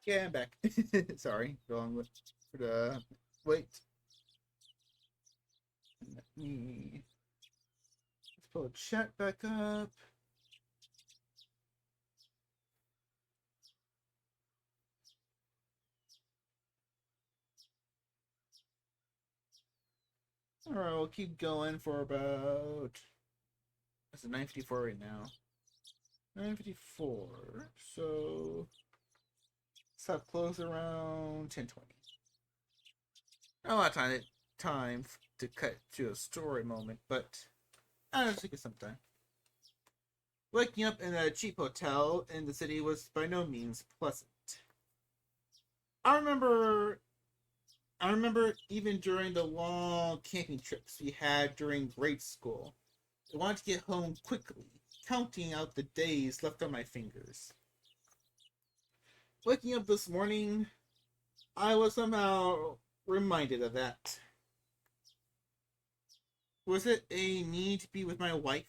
Yeah, I'm back. Sorry, wrong with for the wait. Let me let's pull the chat back up. All right, we'll keep going for about. It's 9:54 right now. 9:54. So stop close around 10:20. Not a lot of time to cut to a story moment, but I don't think it's some time. Waking up in a cheap hotel in the city was by no means pleasant. I remember I remember even during the long camping trips we had during grade school. I wanted to get home quickly, counting out the days left on my fingers. Waking up this morning, I was somehow reminded of that. Was it a need to be with my wife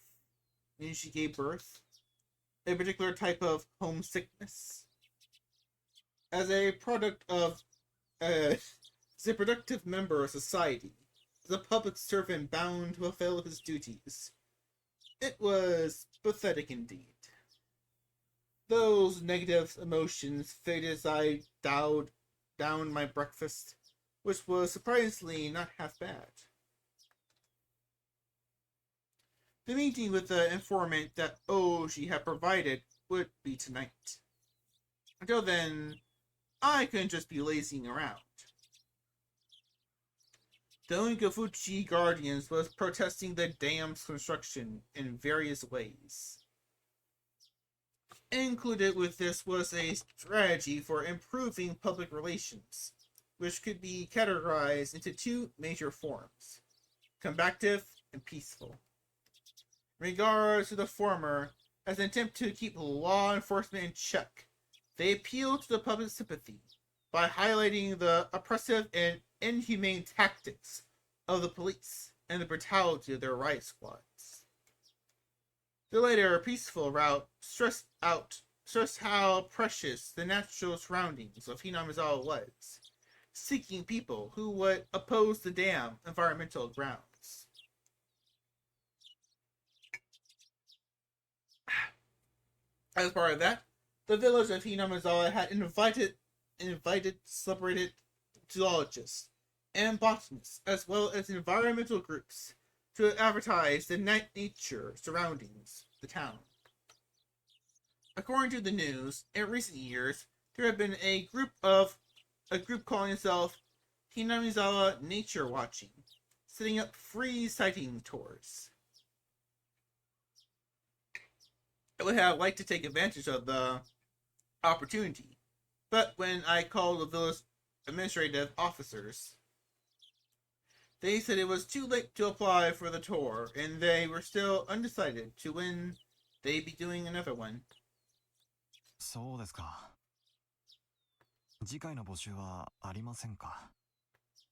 when she gave birth? A particular type of homesickness? As a product of as a productive member of society, as a public servant bound to fulfill his duties, it was pathetic indeed. Those negative emotions faded as I dowed down my breakfast, which was surprisingly not half bad. The meeting with the informant that Oji had provided would be tonight. Until then, I couldn't just be lazing around. The Onikafuchi Guardians was protesting the dam's construction in various ways. Included with this was a strategy for improving public relations, which could be categorized into two major forms: combative and peaceful. In regards to the former, as an attempt to keep law enforcement in check, they appealed to the public sympathy by highlighting the oppressive and inhumane tactics of the police and the brutality of their riot squads. The later peaceful route stressed how precious the natural surroundings of Hinamizawa was, seeking people who would oppose the dam environmental grounds. As part of that, the village of Hinamizawa had invited celebrated zoologists and botanists, as well as environmental groups, to advertise the nature surroundings the town. According to the news, in recent years, there have been a group calling itself Hinamizawa Nature Watching, setting up free sighting tours. I would have liked to take advantage of the opportunity, but when I called the village administrative officers, they said it was too late to apply for the tour, and they were still undecided to when they'd be doing another one. そうですか。次回の募集はありませんか。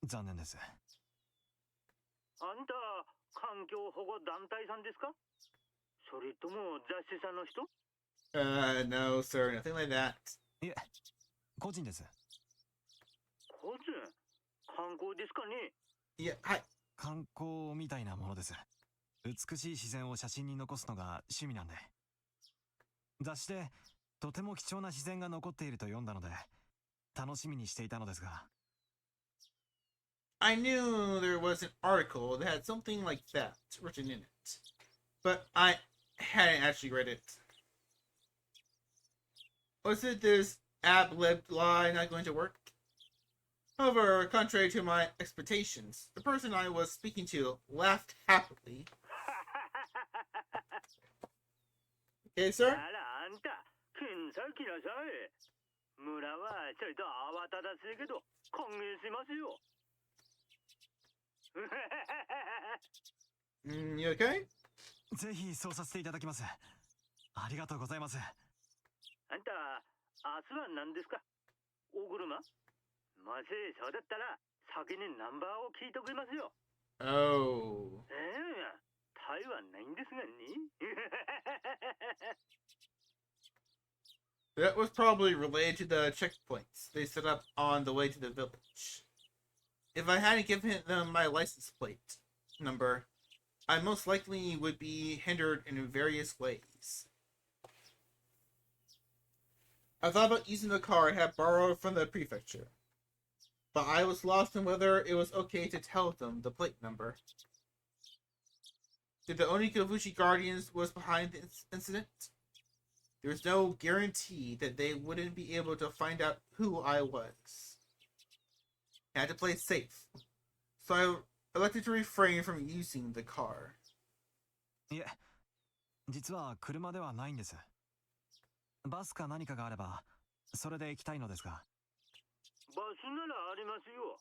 残念です。あんた、環境保護団体さんですか？それとも雑誌社の人？ No, sir, nothing like that. いえ、個人です。個人？観光ですかね？いや、はい。観光みたいなものです。美しい自然を写真に残すのが趣味なんで。雑誌でとても貴重な自然が残っていると読んだので、楽しみにしていたのですが。I knew there was an article that had something like that written in it, but I hadn't actually read it. Was it this ab-lib lie not going to work? However, contrary to my expectations, the person I was speaking to laughed happily. Okay, sir? あら、あんた、検査来なさい。村はちょいと慌ただしいけど、歓迎しますよ。You okay? ぜひそうさせていただきます。ありがとうございます。あんた、明日は何ですか？お車？もしそうだったら、先にナンバーを聞いてくれますよ。Oh. タイはないんですがね。That was probably related to the checkpoints. they set up on the way to the village. If I hadn't given them my license plate number, I most likely would be hindered in various ways. I thought about using the car I had borrowed from the prefecture, but I was lost on whether it was okay to tell them the plate number. If the Onikabushi Guardians was behind the incident, there was no guarantee that they wouldn't be able to find out who I was. I had to play it safe, so I elected to refrain from using the car. いえ、実は車ではないんです。バスか何かがあれば、それで行きたいのですが。バスならありますよ。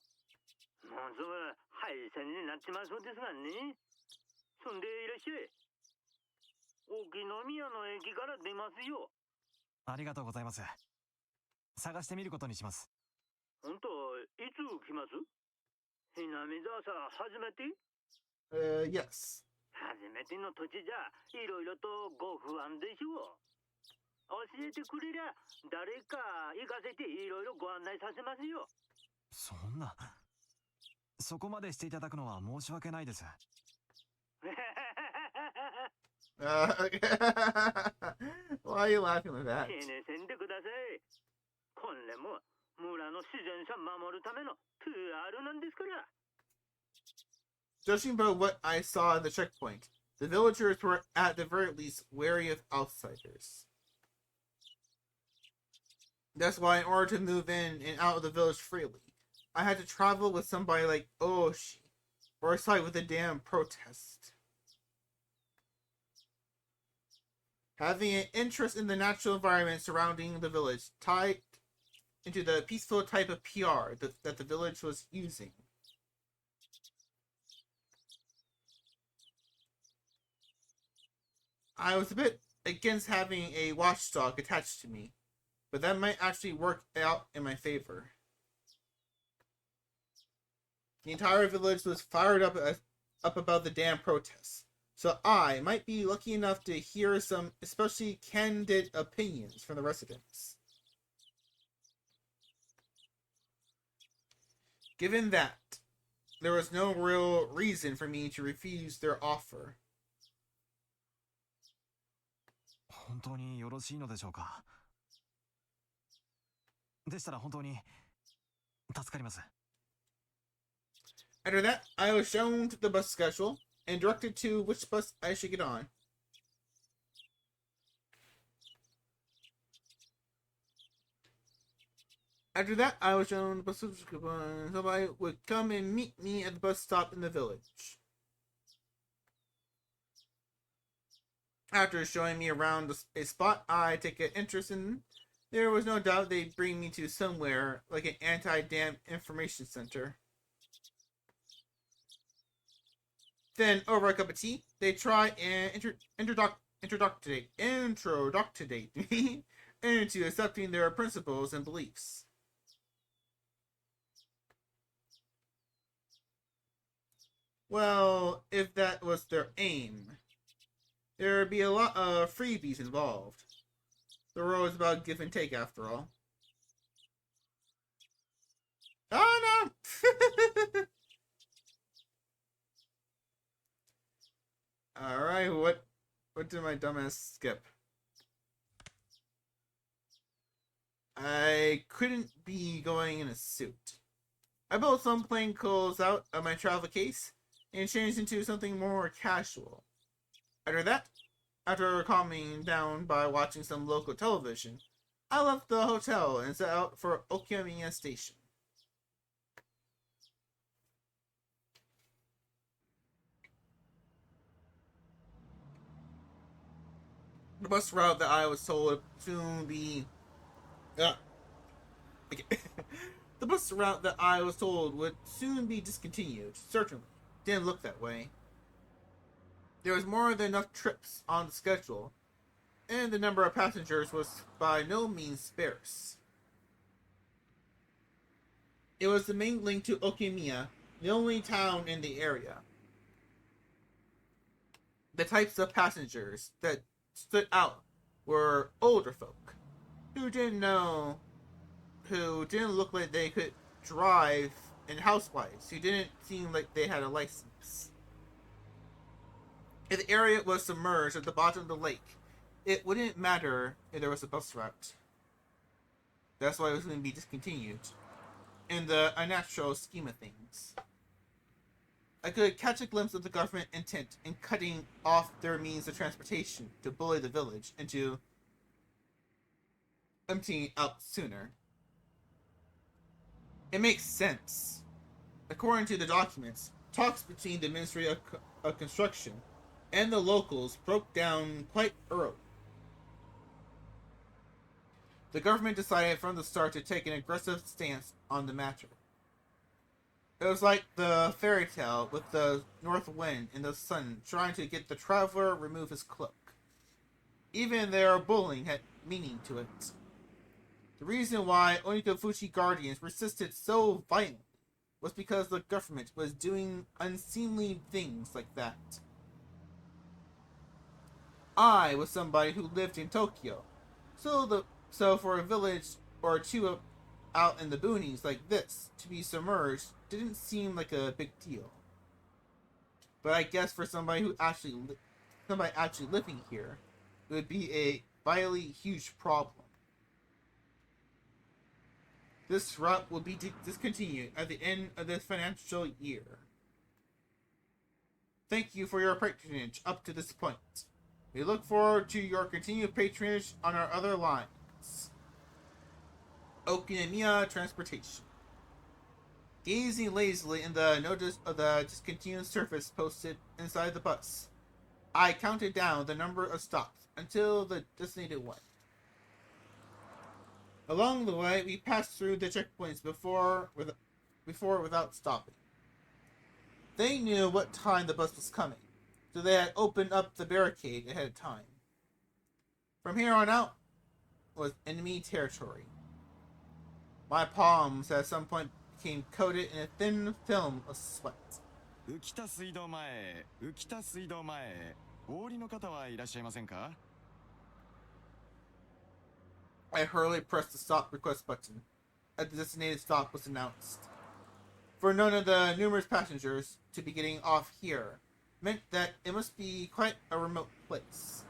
もうすぐ廃線になってますそうですがね。そんでいらっしゃい。沖宮の駅から出ますよ。ありがとうございます。探してみることにします。本当、いつ来ます？ひなみ沢さん初めてYes. 初めての土地じゃいろいろとご不安でしょう。教えてくれりゃ誰か行かせていろいろご案内させますよ。そんな、そこまでしていただくのは申し訳ないです。Why are you laughing like that? 気にせんでください。これも村の自然さ守るための PR なんですから。Judging by what I saw at the checkpoint, the villagers were at the very least wary of outsiders. That's why, in order to move in and out of the village freely, I had to travel with somebody like Oshi, or side with a damn protest. Having an interest in the natural environment surrounding the village tied into the peaceful type of PR that the village was using. I was a bit against having a watchdog attached to me, but that might actually work out in my favor. The entire village was fired up about the damn protests, so I might be lucky enough to hear some especially candid opinions from the residents. Given that, there was no real reason for me to refuse their offer. 本当によろしいのでしょうか。でしたら本当に助かります。After that, I was shown the bus schedule and directed to which bus I should get on. After that, I was shown the bus schedule. Somebody would come and meet me at the bus stop in the village. After showing me around a spot I take an interest in, there was no doubt they'd bring me to somewhere like an anti-dam information center. Then, over a cup of tea, they try and introductate me into accepting their principles and beliefs. Well, if that was their aim, there would be a lot of freebies involved. The role is about give and take, after all. Oh no! Alright, what did my dumbass skip? I couldn't be going in a suit. I pulled some plain clothes out of my travel case and changed into something more casual. After that, after calming down by watching some local television, I left the hotel and set out for Okamiya Station. The bus route that I was told would soon be... The bus route that I was told would soon be discontinued certainly didn't look that way. There was more than enough trips on the schedule, and the number of passengers was by no means sparse. It was the main link to Okamiya, the only town in the area. The types of passengers that stood out were older folk who didn't know who didn't look like they could drive, and housewives who didn't seem like they had a license. If the area was submerged at the bottom of the lake, it wouldn't matter if there was a bus route. That's why it was going to be discontinued. In the unnatural scheme of things, I could catch a glimpse of the government intent in cutting off their means of transportation to bully the village into emptying out sooner. It makes sense. According to the documents, talks between the Ministry of Construction and the locals broke down quite early. The government decided from the start to take an aggressive stance on the matter. It was like the fairy tale with the north wind and the sun trying to get the traveler remove his cloak. Even their bullying had meaning to it. The reason why Onikafushi Guardians resisted so violently was because the government was doing unseemly things like that. I was somebody who lived in Tokyo, so for a village or two out in the boonies like this to be submerged didn't seem like a big deal. But I guess for somebody actually living here, it would be a vitally huge problem. This route will be discontinued at the end of this financial year. Thank you for your patronage up to this point. We look forward to your continued patronage on our other lines. Okinomiya Transportation. Gazing lazily in the notice of the discontinued service posted inside the bus, I counted down the number of stops until the designated one. Along the way, we passed through the checkpoints before without stopping. They knew what time the bus was coming, so they had opened up the barricade ahead of time. From here on out was enemy territory. My palms at some point became coated in a thin film of sweat. 浮田水道前へ、浮田水道前へ。お降りの方はいらっしゃいませんか？ I hurriedly pressed the stop request button as the designated stop was announced. For none of the numerous passengers to be getting off here meant that it must be quite a remote place.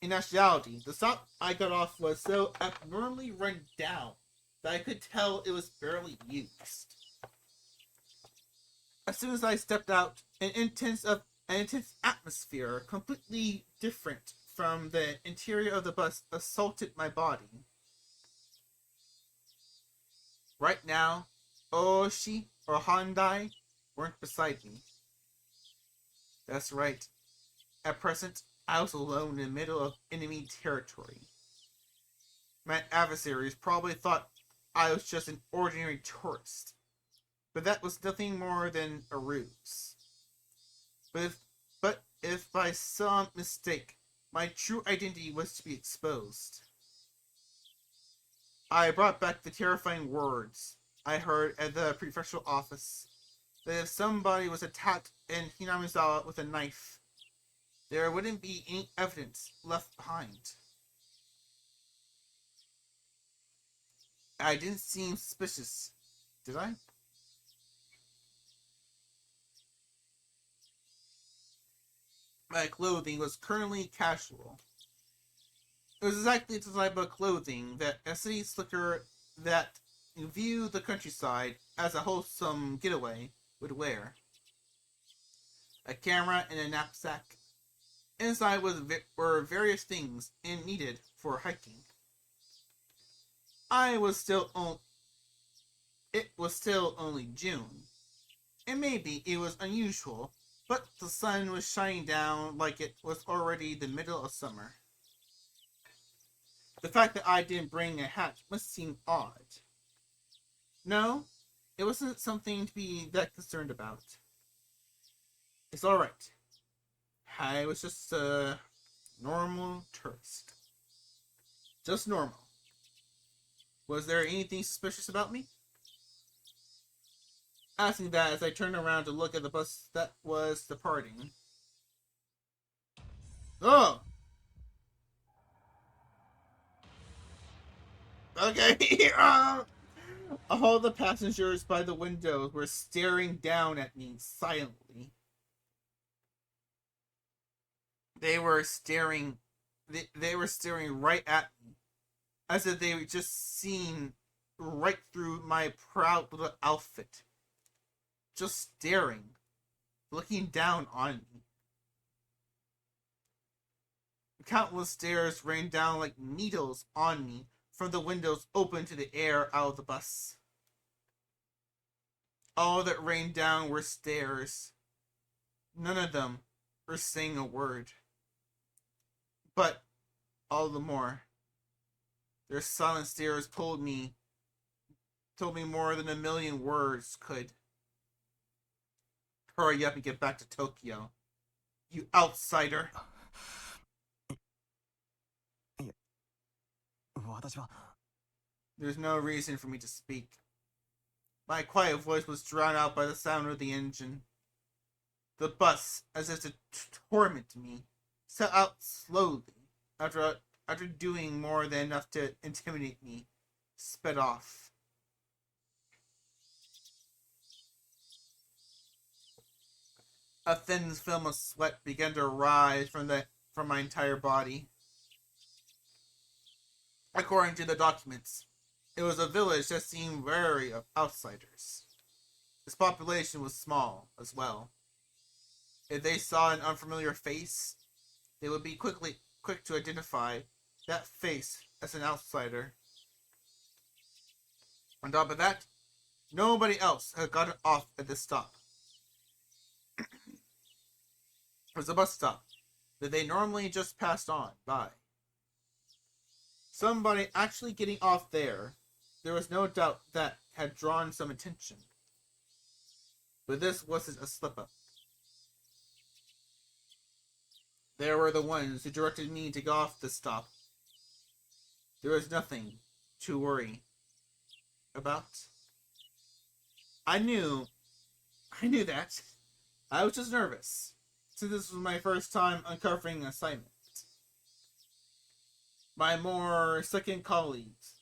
In actuality, the stop I got off was so abnormally run down that I could tell it was barely used. As soon as I stepped out, an intense atmosphere, completely different from the interior of the bus, assaulted my body. Right now, Ooshi or Handai weren't beside me. That's right. At present, I was alone in the middle of enemy territory. My adversaries probably thought I was just an ordinary tourist, but that was nothing more than a ruse. But if by some mistake my true identity was to be exposed, I brought back the terrifying words I heard at the prefectural office, that if somebody was attacked in Hinamizawa with a knife, there wouldn't be any evidence left behind. I didn't seem suspicious, did I? My clothing was currently casual. It was exactly the type of clothing that a city slicker that viewed the countryside as a wholesome getaway would wear. A camera in a knapsack. Inside were various things needed for hiking. It was still only June, and maybe it was unusual, but the sun was shining down like it was already the middle of summer. The fact that I didn't bring a hat must seem odd. No, it wasn't something to be that concerned about. It's alright. I was just a normal tourist. Just normal. Was there anything suspicious about me? Asking that as I turned around to look at the bus that was departing. Oh! Okay. All the passengers by the windows were staring down at me silently. They were staring. They were staring right at me, as if they were just seen right through my proud little outfit. Just staring, looking down on me. Countless stares rained down like needles on me from the windows open to the air out of the bus. All that rained down were stares. None of them were saying a word. But all the more, their silent stares told me more than a million words could. Hurry up and get back to Tokyo, you outsider. 私は There's no reason for me to speak. My quiet voice was drowned out by the sound of the engine. The bus, as if to torment me, set out slowly. After doing more than enough to intimidate me, sped off. A thin film of sweat began to rise from my entire body. According to the documents, it was a village that seemed wary of outsiders. Its population was small as well. If they saw an unfamiliar face, they would be quick to identify that face as an outsider. On top of that, nobody else had gotten off at this stop. It was a bus stop that they normally just passed on by. Somebody actually getting off there was no doubt that had drawn some attention. But this wasn't a slip-up. They were the ones who directed me to go off the stop. There was nothing to worry about. I knew that. I was just nervous, since this was my first time uncovering an assignment. My more seasoned colleagues,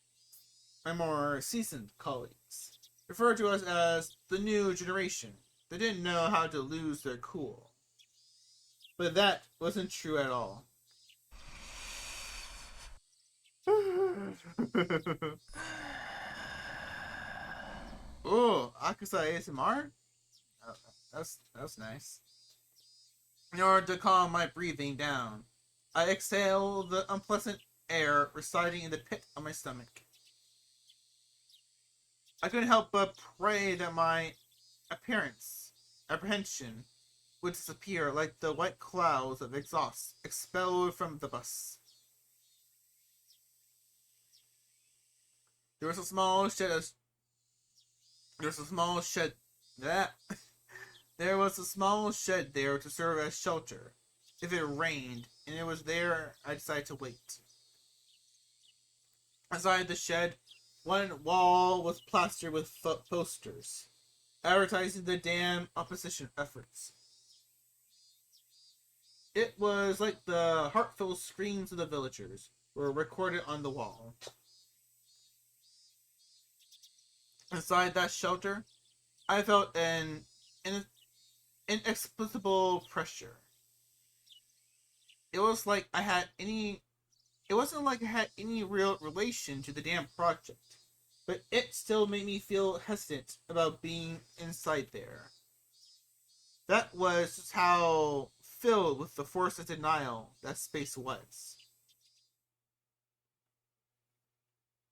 referred to us as the new generation. They didn't know how to lose their cool. But that wasn't true at all. Oh, Akusa ASMR? Oh, that's nice. In order to calm my breathing down, I exhaled the unpleasant air residing in the pit of my stomach. I couldn't help but pray that my apprehension would disappear like the white clouds of exhaust expelled from the bus. There was a small shed there was a small shed there to serve as shelter if it rained, and it was there I decided to wait. Inside the shed, one wall was plastered with posters advertising the dam opposition efforts. It was like the heartfelt screams of the villagers were recorded on the wall. Inside that shelter, I felt an inexplicable pressure. It wasn't like I had any real relation to the damn project, but it still made me feel hesitant about being inside there. That was just how filled with the force of denial that space was.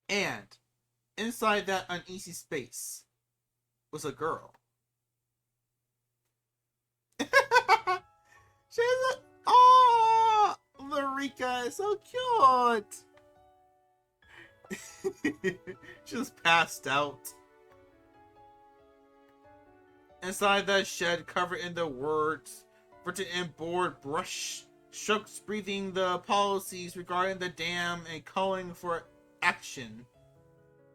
And inside that uneasy space was a girl. She's oh, Marika is so cute. She just passed out. Inside that shed, covered in the words written in board brush strokes, breathing the policies regarding the dam and calling for action,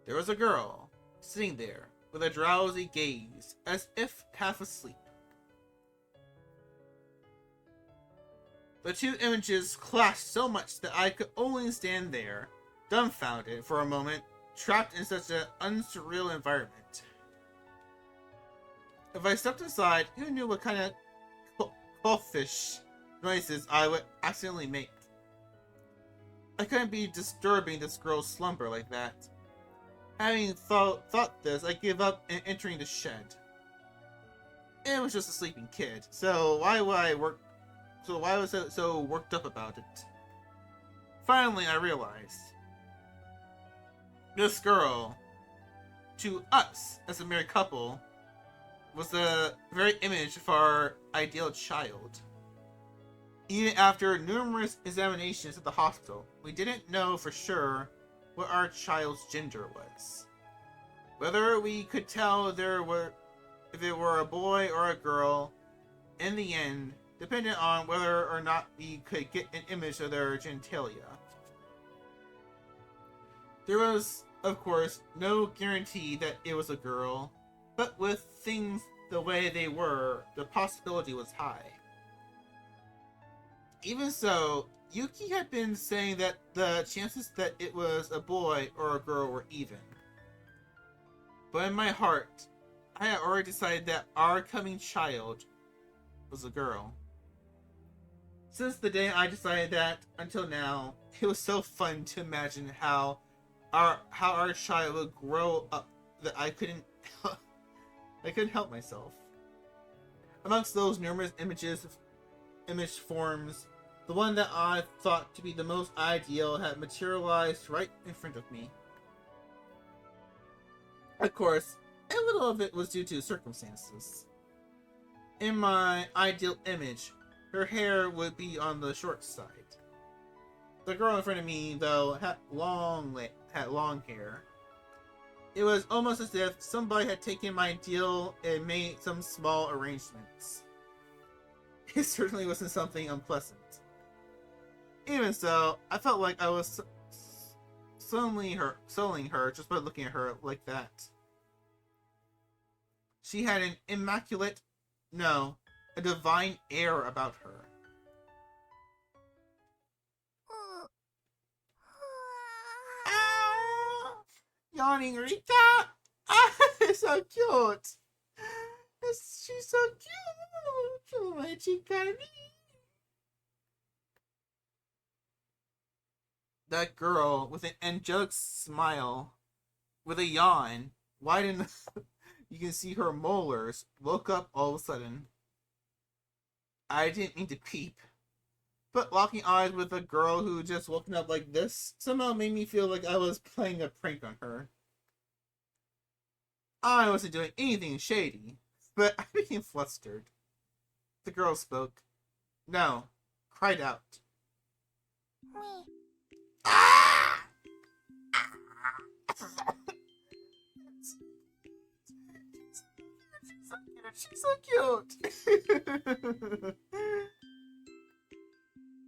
there was a girl sitting there with a drowsy gaze, as if half asleep. The two images clashed so much that I could only stand there, dumbfounded, for a moment, trapped in such an unsurreal environment. If I stepped inside, who knew what kind of crawfish noises I would accidentally make? I couldn't be disturbing this girl's slumber like that. Having thought this, I gave up in entering the shed. It was just a sleeping kid, so why was I so worked up about it? Finally, I realized. This girl, to us as a married couple, was the very image of our ideal child. Even after numerous examinations at the hospital, we didn't know for sure what our child's gender was. Whether we could tell if it were a boy or a girl, in the end, depended on whether or not we could get an image of their genitalia. There was, of course, no guarantee that it was a girl, but with things the way they were, the possibility was high. Even so, Yuki had been saying that the chances that it was a boy or a girl were even. But in my heart, I had already decided that our coming child was a girl. Since the day I decided that, until now, it was so fun to imagine how our child would grow up that I couldn't help myself. Amongst those numerous image forms, the one that I thought to be the most ideal had materialized right in front of me. Of course, a little of it was due to circumstances. In my ideal image, her hair would be on the short side. The girl in front of me, though, had long hair. It was almost as if somebody had taken my ideal and made some small arrangements. It certainly wasn't something unpleasant. Even so, I felt like I was sullying her just by looking at her like that. She had an a divine air about her. Yawning Rita! It's so cute! She's so cute! My chicani! That girl with an angelic smile, with a yawn, wide you can see her molars, woke up all of a sudden. I didn't mean to peep, but locking eyes with a girl who just woken up like this somehow made me feel like I was playing a prank on her. I wasn't doing anything shady, but I became flustered. The girl spoke. No, cried out. Ah! She's so cute.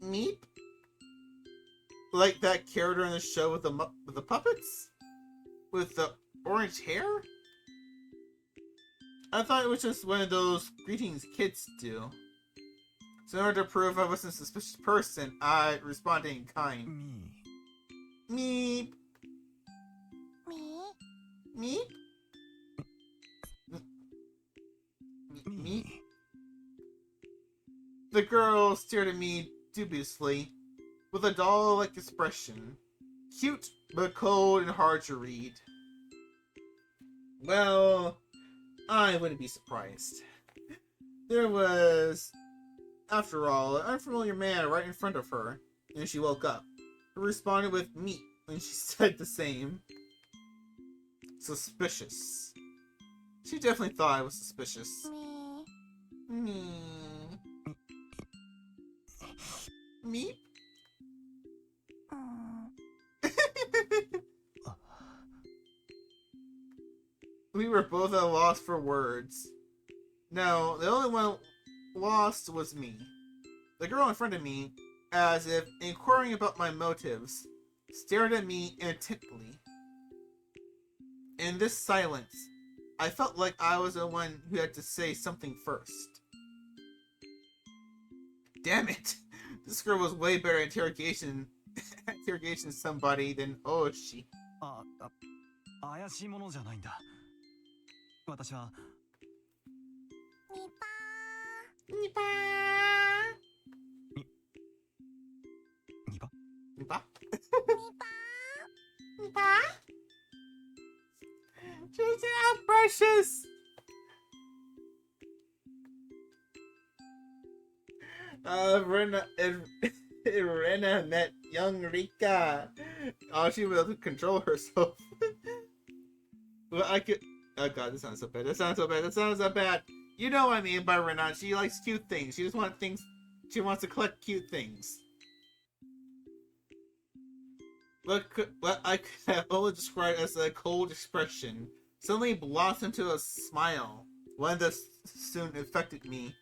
Meep? Like that character in the show with the puppets? With the orange hair? I thought it was just one of those greetings kids do. So in order to prove I wasn't a suspicious person, I responded in kind. Meep. Meep? Meep? The girl stared at me dubiously, with a doll-like expression. Cute, but cold and hard to read. Well, I wouldn't be surprised. There was, after all, an unfamiliar man right in front of her, and she woke up. He responded with meat when she said the same. Suspicious. She definitely thought I was suspicious. Me. Meep? We were both at a loss for words. No, the only one lost was me. The girl in front of me, as if inquiring about my motives, stared at me intently. In this silence, I felt like I was the one who had to say something first. Damn it! This girl was way better at interrogation somebody than Oshi. 怪しいものじゃないんだ。私はニパニパニパニパーニパ She's so precious. Rena met young Rika. Oh, she was able to control herself. Well, I could. Oh god, this sounds so bad. That sounds so bad. That sounds so bad. You know what I mean by Rena. She likes cute things. She just wants things. She wants to collect cute things. What I could have only described as a cold expression suddenly blossomed into a smile. One that soon affected me.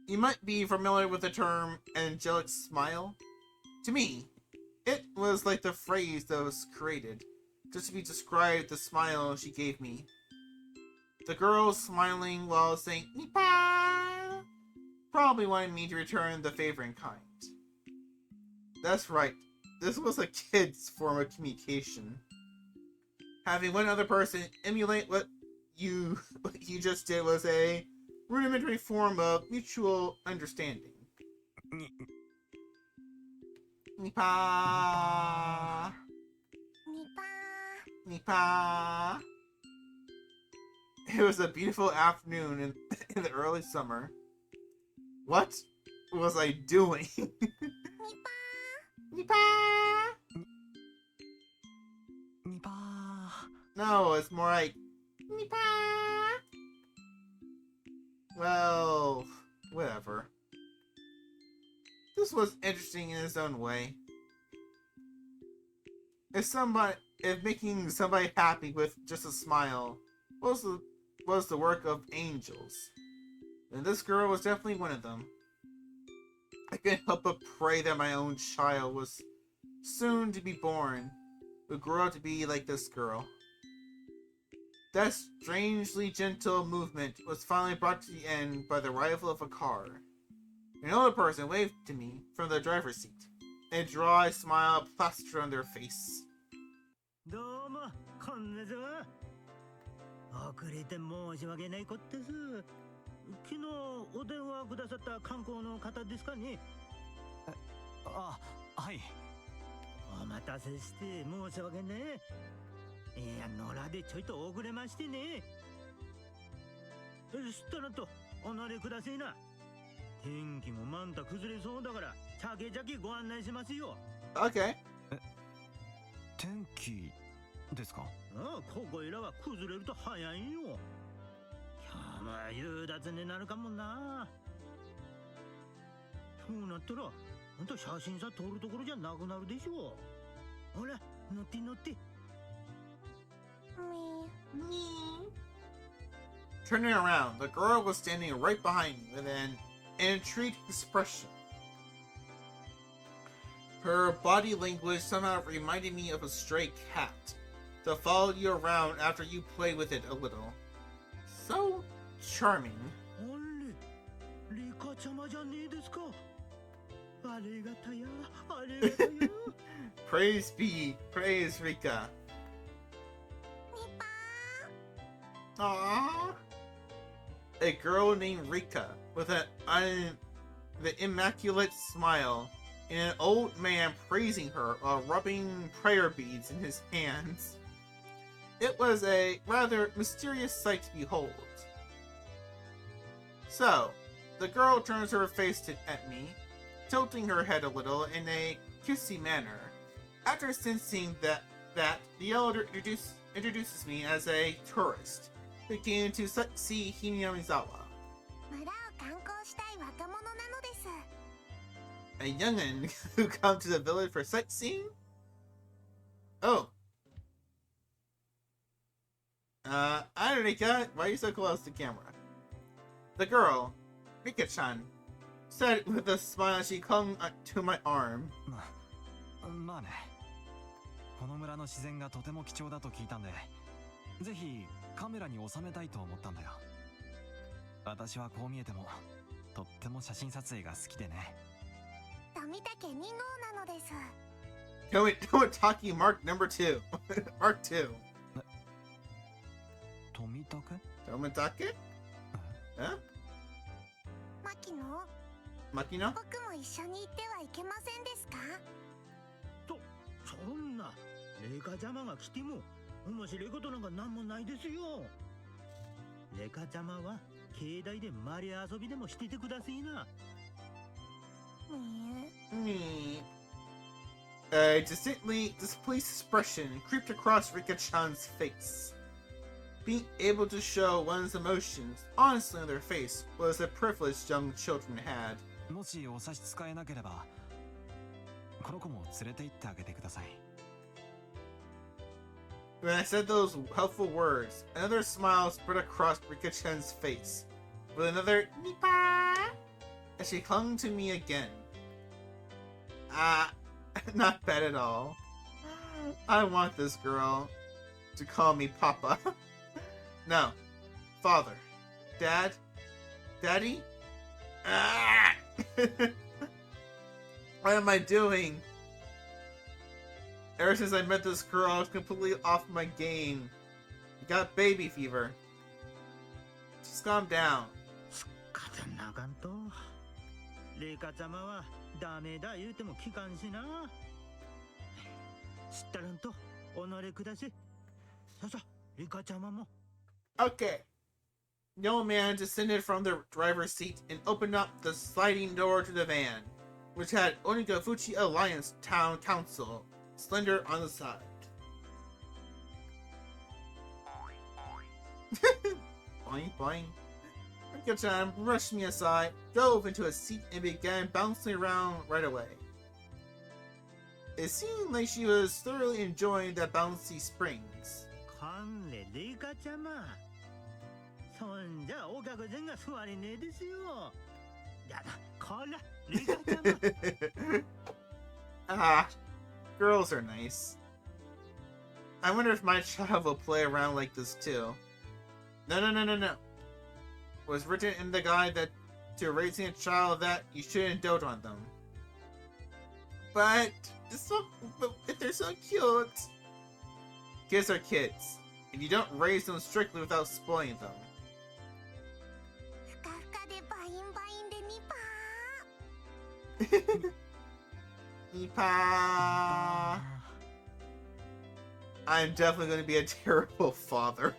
You might be familiar with the term angelic smile. To me, it was like the phrase that was created just to be described the smile she gave me. The girl smiling while saying "Nipa" probably wanted me to return the favor in kind. That's right. This was a kid's form of communication. Having one other person emulate what you just did was a rudimentary form of mutual understanding. Nipa. Nipa. It was a beautiful afternoon in the early summer. What was I doing? Nipa. Nipa. No, it's more like Nipa. Well, whatever. This was interesting in its own way. If making somebody happy with just a smile was the work of angels, then this girl was definitely one of them. I couldn't help but pray that my own child was soon to be born would grow up to be like this girl. That strangely gentle movement was finally brought to the end by the arrival of a car. An older person waved to me from the driver's seat. A dry smile plastered on their face. どうも、こんにちは。遅れて申し訳ないことです。昨日お電話くださった観光の方ですかね。あ、はい。お待たせして申し訳ねえ。いや、野良でちょいと遅れましてね。したらとお乗りくださいな。天気もまんた崩れそうだから、ちゃけちゃけご案内しますよ。Okay. 天気ですか？ああ、ここいらは崩れると早いよ。今日も夕立になるかもな。そうなったら、あんた写真さ撮るところじゃなくなるでしょう。ほら、乗って乗って。Turning around, the girl was standing right behind me with an intrigued expression. Her body language somehow reminded me of a stray cat to follow you around after you play with it a little. So charming. あれ、リカちゃまじゃねえですか。ありがたや、ありがたや。Praise be, praise Rika. Aww. A girl named Rika with the immaculate smile and an old man praising her while rubbing prayer beads in his hands. It was a rather mysterious sight to behold. So, the girl turns her face at me, tilting her head a little in a kissy manner. After sensing that the elder introduces me as a tourist who came to see Himatsubushi. A youngin' who come to the village for sightseeing? Oh. I don't know, Rika. Why are you so close to the camera? The girl, Rika-chan, said with a smile as she clung to my arm. まあね。この村の自然がとても貴重だと聞いたんで、ぜひカメラに収めたいと思ったんだよ。私はこう見えてもとっても写真撮影が好きでね。富竹2号なのです。Tomitaki Mark number 2. Mark 2. 富武 Tomitake? Huh? 牧野、 Makino? 僕も一緒に行ってはいけませんですか？そんなレカちゃまが来ても面白いことなんか何もないですよ。レカちゃまは境内でマリア遊びでもしててくださいな。ね A distinctly displeased expression creeped across Rika-chan's face. Being able to show one's emotions honestly on their face was a privilege young children had. もしお差し支えなければこの子も連れて行ってあげてください。 When I said those helpful words, another smile spread across Rika-chan's face, with another Nipa as she clung to me again. Not bad at all. I want this girl to call me Papa. No. Father. Dad? Daddy? What am I doing? Ever since I met this girl, I was completely off my game. You got baby fever. Just calm down. かたなかんと。レカちゃまはダメだ言うても聞かんしな。知ったらんと己くだせ。ささ、レカちゃまも。Okay. The old man descended from the driver's seat and opened up the sliding door to the van, which had Onigafuchi Alliance Town Council slender on the side. Boing, boing. Rika-chan brushed me aside, dove into a seat, and began bouncing around right away. It seemed like she was thoroughly enjoying the bouncy springs. かんれレカちゃま。そんじゃお客さんが座れねえですよ。やだ、こら、レカちゃま。Girls are nice. I wonder if my child will play around like this too. No. It was written in the guide that to raising a child that you shouldn't dote on them. But they're so cute. Kids are kids, and you don't raise them strictly without spoiling them. ふかふかでバインバインでニパ Nipa. I'm definitely going to be a terrible father.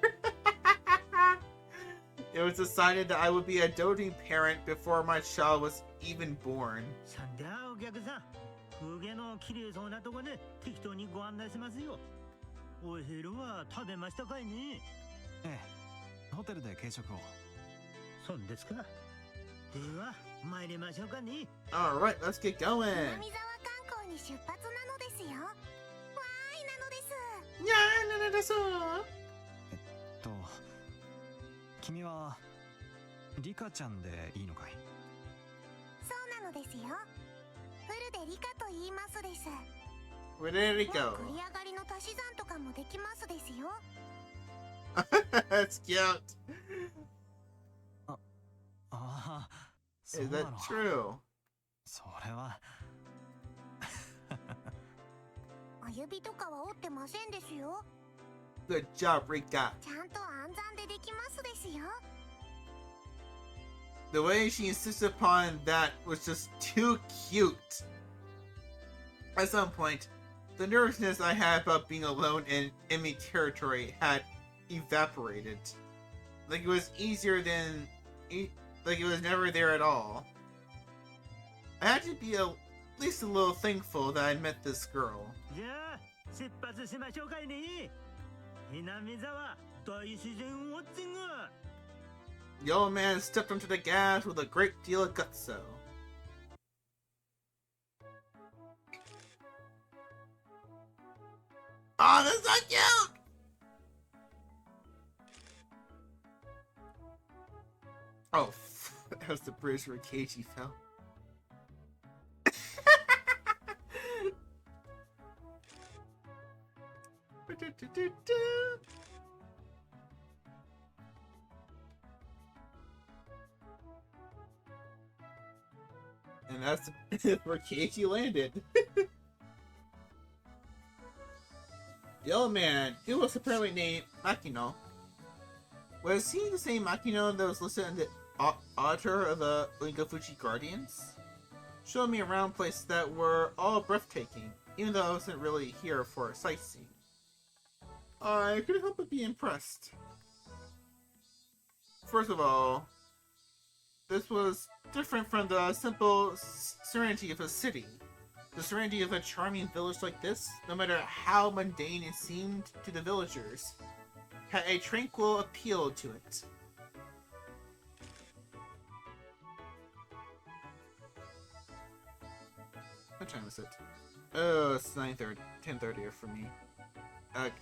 It was decided that I would be a doting parent before my child was even born. さんではお客さん、風景の綺麗そうなとこで適当にご案内しますよ。お昼は食べましたかいね？ええ、ホテルで軽食を。そんですか。では参りましょうかね。 Alright, let's get going. 南沢観光に出発なのですよ。わーいなのです。 Yeah, no,です。君はリカちゃんでいいのかい？そうなのですよ。フルでリカと言いますです。 Where did it もう go? 繰り上がりの足し算とかもできますですよ。That's cute. ああ、そう Is な that の。 true? それはお指とかは折ってませんですよ。 Good job, Rika. ちゃんと暗算でできますですよ。 The way she insisted upon that was just too cute. At some point, the nervousness I had about being alone in enemy territory had evaporated. Like it was easier than... like it was never there at all. I had to be at least a little thankful that I met this girl. じゃあ出発しましょうかいね。南沢大自然ウォッチング。 The old man stepped onto the gas with a great deal of gusto. Oh, that's so cute! Oh, that was the bridge where Keiji fell. And that's where Keiji landed. The old man, who was apparently named Makino, was he the same Makino that was listed in the author of the Himatsubushi Guardians? Showed me around places that were all breathtaking, even though I wasn't really here for sightseeing. I couldn't help but be impressed. First of all, this was different from the simple serenity of a city. The serenity of a charming village like this, no matter how mundane it seemed to the villagers, had a tranquil appeal to it. What time is it? Oh, it's 9:30, 10:30 for me. Okay.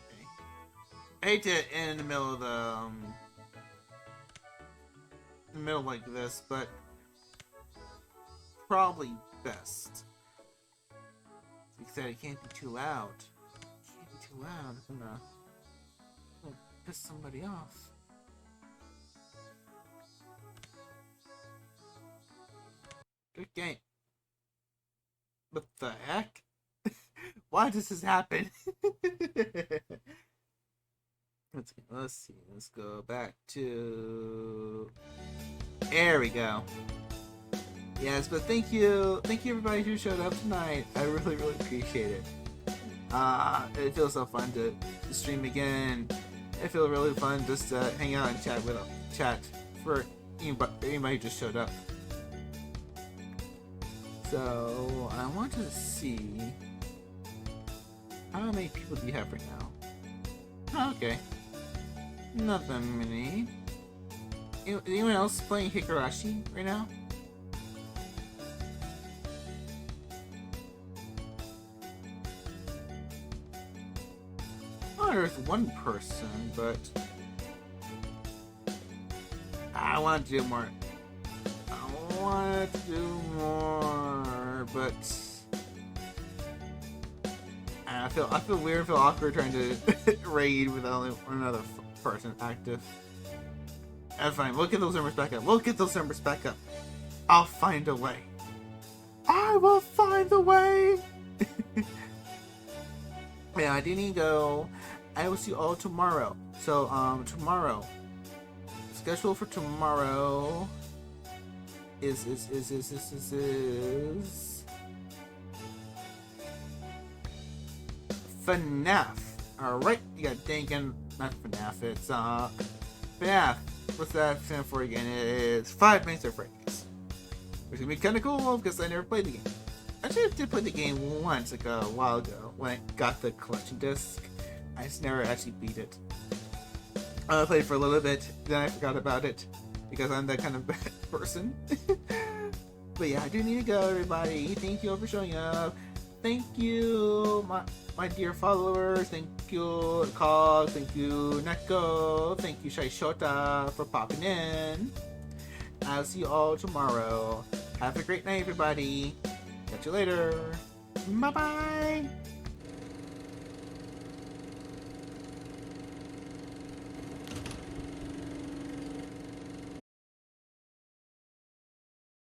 I hate to end in the middle of the middle like this, but probably best. Like I said, it can't be too loud. It can't be too loud. I'm gonna piss somebody off. Good game. What the heck? Why does this happen? Let's see. Let's go back to... There we go. Yes, but thank you everybody who showed up tonight. I really appreciate it. It feels so fun to stream again. It feels really fun just to hang out and chat for anybody who just showed up. So I want to see how many people do you have right now? Oh, okay, not that many. Anyone else playing Higurashi right now? Oh, there's one person, but I want to do more. I want to do more, but I feel weird, feel awkward trying to raid with only another person active. That's fine. We'll get those numbers back up. I'll find a way. I will find the way. Yeah, I do need to go. I will see you all tomorrow. So, tomorrow. Schedule for tomorrow is FNAF. Alright, you got Dangan, not FNAF, it's FNAF. What's that stand for again? It's 5 Nights at Freddy's. Which is gonna be kinda cool because I never played the game. Actually, I did play the game once a while ago when I got the collection disc. I just never actually beat it. I played for a little bit, then I forgot about it because I'm that kind of person. But yeah, I do need to go, everybody. Thank you all for showing up. Thank you, my dear followers. Thank you, Cog. Thank you, Neko. Thank you, Shai Shota, for popping in. I'll see you all tomorrow. Have a great night, everybody. Catch you later. Bye-bye.